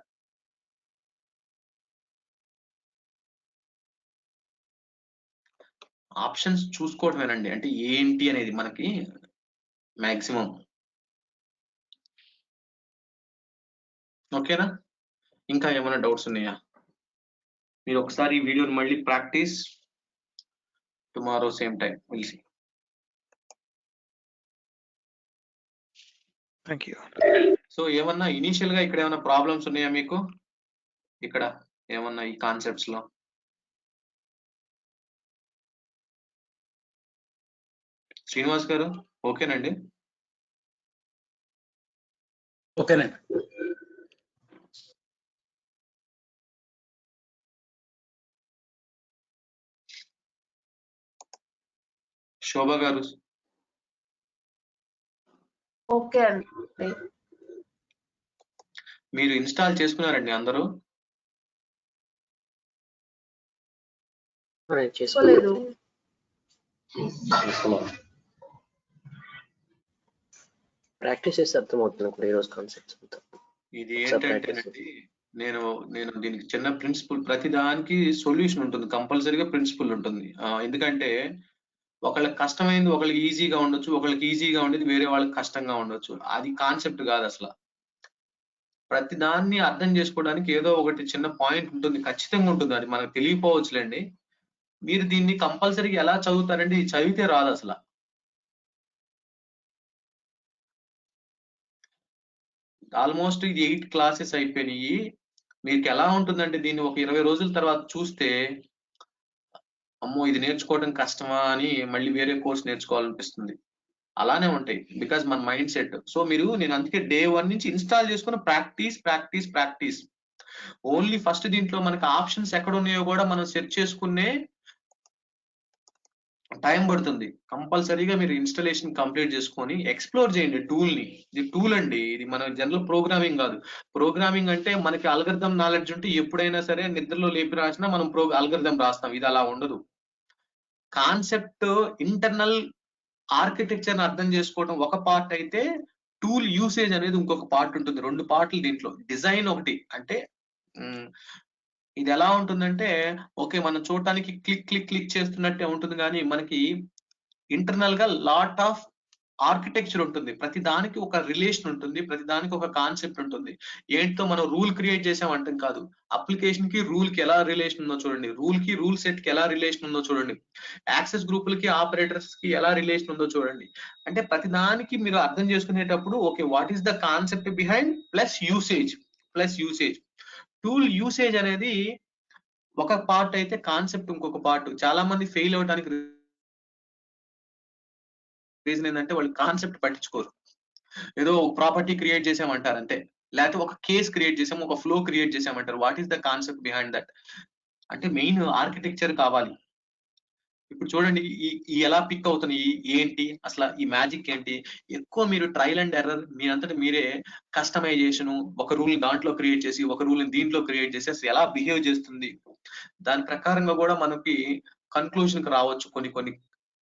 ఆప్షన్స్ చూసుకోవటమేనండి, అంటే ఏంటి అనేది మనకి మాక్సిమం. ఓకేనా? ఇంకా ఏమైనా డౌట్స్ ఉన్నాయా? మీరు ఒకసారి ఈ వీడియోని మళ్ళీ practice tomorrow same time will see. Thank you. So ఏమన్నా ఇనీషియల్ గా ఇక్కడ ఏమైనా ప్రాబ్లమ్స్ ఉన్నాయా మీకు? ఇక్కడ ఏమన్నా ఈ కాన్సెప్ట్స్ లో? శ్రీనివాస్ గారు ఓకేనండి? ఓకేనండి. శోభ గారు ఓకే అండి. మీరు ఇన్స్టాల్ చేసుకున్నారండి అందరూ? చేసుకోలేదు. ప్రాక్టీస్ చేస్తే అర్థమవుతుంది కూడా ఈరోజు కాన్సెప్ట్స్ అంతా. ఇది ఏంటంటేనండి, నేను దీనికి చిన్న ప్రిన్సిపల్, ప్రతి దానికి సొల్యూషన్ ఉంటుంది, కంపల్సరీగా ప్రిన్సిపల్ ఉంటుంది. ఎందుకంటే ఒకళ్ళకి కష్టమైంది ఒకళ్ళకి ఈజీగా ఉండొచ్చు, ఒకళ్ళకి ఈజీగా ఉండేది వేరే వాళ్ళకి కష్టంగా ఉండొచ్చు. అది కాన్సెప్ట్ కాదు అసలు. ప్రతి దాన్ని అర్థం చేసుకోవడానికి ఏదో ఒకటి చిన్న పాయింట్ ఉంటుంది, ఖచ్చితంగా ఉంటుంది. అది మనకు తెలియపోవచ్చులేండి. మీరు దీన్ని కంపల్సరీగా ఎలా చదువుతారంటే ఇది చదివితే రాదు అసలు. ఆల్మోస్ట్ ఇది 8 క్లాసెస్ అయిపోయినాయి. మీకు ఎలా ఉంటుందంటే దీన్ని ఒక 20 రోజుల తర్వాత చూస్తే అమ్మో ఇది నేర్చుకోవడం కష్టమా అని మళ్ళీ వేరే కోర్స్ నేర్చుకోవాలనిపిస్తుంది. అలానే ఉంటాయి, బికాజ్ మన మైండ్ సెట్. సో నేను అందుకే డే 1 నుంచి ఇన్స్టాల్ చేసుకున్న ప్రాక్టీస్. ఓన్లీ ఫస్ట్ దీంట్లో మనకి ఆప్షన్స్ ఎక్కడ ఉన్నాయో కూడా మనం సెర్చ్ చేసుకునే టైం పడుతుంది. కంపల్సరీగా మీరు ఇన్స్టాలేషన్ కంప్లీట్ చేసుకొని ఎక్స్ప్లోర్ చేయండి టూల్ ని. ఇది టూల్ అండి, ఇది మన జనరల్ ప్రోగ్రామింగ్ కాదు. ప్రోగ్రామింగ్ అంటే మనకి అల్గరిథం నాలెడ్జ్ ఉంటే ఎప్పుడైనా సరే నిద్రలో లేపి రాసినా మనం అల్గరిథం రాస్తాం. ఇది అలా ఉండదు. కాన్సెప్ట్ ఇంటర్నల్ ఆర్కిటెక్చర్ అర్థం చేసుకోవడం ఒక పార్ట్ అయితే, టూల్ యూసేజ్ అనేది ఇంకొక పార్ట్ ఉంటుంది. 2 పార్ట్లు దీంట్లో. డిజైన్ ఒకటి, అంటే ఇది ఎలా ఉంటుందంటే ఓకే మనం చూడటానికి క్లిక్ చేస్తున్నట్టే ఉంటుంది, కానీ మనకి ఇంటర్నల్ గా లాట్ ఆఫ్ ఆర్కిటెక్చర్ ఉంటుంది. ప్రతి దానికి ఒక రిలేషన్ ఉంటుంది, ప్రతి దానికి ఒక కాన్సెప్ట్ ఉంటుంది. ఏంటో మనం రూల్ క్రియేట్ చేసామంటాం కాదు, అప్లికేషన్ కి రూల్ కి ఎలా రిలేషన్ ఉందో చూడండి, రూల్ కి రూల్ సెట్ కి ఎలా రిలేషన్ ఉందో చూడండి, యాక్సెస్ గ్రూపులకి ఆపరేటర్స్ కి ఎలా రిలేషన్ ఉందో చూడండి. అంటే ప్రతి దానికి మీరు అర్థం చేసుకునేటప్పుడు okay what is the concept behind plus usage. Tool usage అనేది ఒక పార్ట్ అయితే, కాన్సెప్ట్ ఇంకొక పార్ట్. చాలా మంది ఫెయిల్ అవడానికి రీజన్ ఏంటంటే వాళ్ళు కాన్సెప్ట్ పట్టించుకోరు. ఏదో ప్రాపర్టీ క్రియేట్ చేసామంటారు అంతే, లేకపోతే ఒక కేస్ క్రియేట్ చేసాము, ఒక ఫ్లో క్రియేట్ చేసామంటారు. What is the concept behind that అంటే మెయిన్ ఆర్కిటెక్చర్ కావాలి. ఇప్పుడు చూడండి ఈ ఎలా పిక్ అవుతున్నాయి ఏంటి అసలు ఈ మ్యాజిక్ ఏంటి. ఎక్కువ మీరు ట్రయల్ అండ్ ఎర్రర్ మీరంతటి మీరే కస్టమైజేషన్ ఒక రూల్ దాంట్లో క్రియేట్ చేసి ఒక రూల్ దీంట్లో క్రియేట్ చేసి అసలు ఎలా బిహేవ్ చేస్తుంది దాని ప్రకారంగా కూడా మనకి కన్క్లూజన్ కి రావచ్చు కొన్ని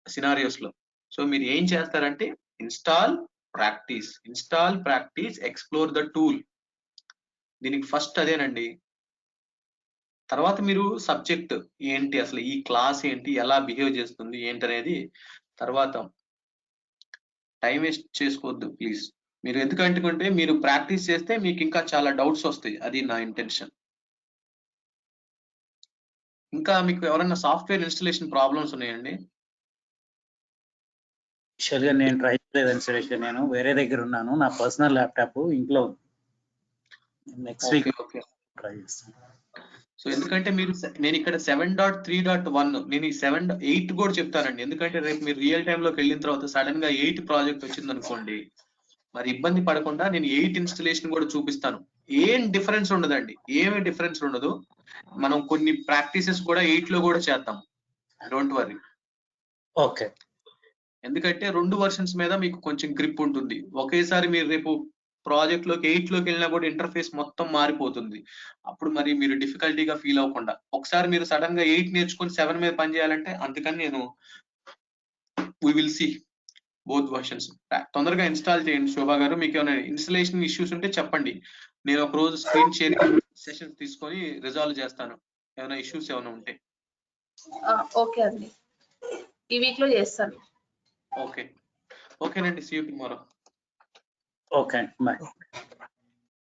సినారియోస్ లో. సో మీరు ఏం చేస్తారంటే install practice explore the tool. దీనికి ఫస్ట్ అదేనండి. తర్వాత మీరు సబ్జెక్ట్ ఏంటి అసలు ఈ క్లాస్ ఏంటి ఎలా బిహేవ్ చేస్తుంది ఏంటనేది తర్వాత. టైం వేస్ట్ చేసుకోవద్దు ప్లీజ్. మీరు ఎందుకంటే మీరు ప్రాక్టీస్ చేస్తే మీకు ఇంకా చాలా డౌట్స్ వస్తాయి. అది నా ఇంటెన్షన్. ఇంకా మీకు ఎవరైనా సాఫ్ట్వేర్ ఇన్స్టలేషన్ ప్రాబ్లమ్స్ ఉన్నాయండి? యాక్చువల్గా నేను ట్రై చేయలేదు ఇన్స్టలేషన్. నేను వేరే దగ్గర ఉన్నాను. నా పర్సనల్ ల్యాప్టాప్ ఇంట్లో నెక్స్ట్ వీక్ ట్రై చేస్తాను. సో ఎందుకంటే నేను ఇక్కడ 7.3.1 నేను ఈ 7.8 కూడా చెప్తానండి. ఎందుకంటే రేపు మీరు రియల్ టైమ్ లోకి వెళ్ళిన తర్వాత సడన్ గా 8 ప్రాజెక్ట్ వచ్చింది అనుకోండి, మరి ఇబ్బంది పడకుండా నేను 8 ఇన్స్టలేషన్ కూడా చూపిస్తాను. ఏం డిఫరెన్స్ ఉండదండి, ఏమి డిఫరెన్స్ ఉండదు. మనం కొన్ని ప్రాక్టీసెస్ కూడా 8 లో కూడా చేద్దాం. Don't worry. ఓకే. ఎందుకంటే 2 వర్షన్స్ మీద మీకు కొంచెం గ్రిప్ ఉంటుంది. ఒకేసారి మీరు రేపు ప్రాజెక్ట్ లోకి 8 లోకి వెళ్ళినా కూడా ఇంటర్ఫేస్ మొత్తం మారిపోతుంది. అప్పుడు మరి మీరు డిఫికల్టీగా ఫీల్ అవ్వకుండా ఒకసారి మీరు సడన్ గా 8 నేర్చుకొని 7 మీద పని చేయాలంటే, అందుకని నేను we will see both versions. తొందరగా ఇన్స్టాల్ చేయండి శోభా గారు. మీకు ఏమైనా ఇన్స్టలేషన్ ఇష్యూస్ ఉంటే చెప్పండి. నేను ఒక రోజు స్క్రీన్ షేరింగ్ సెషన్స్ తీసుకొని రిజాల్వ్ చేస్తాను ఏమైనా ఇష్యూస్ ఏమైనా ఉంటే. ఓకే అండి, ఈ వీక్ లో చేస్తాను. ఓకేనండి. See you tomorrow. Okay, bye.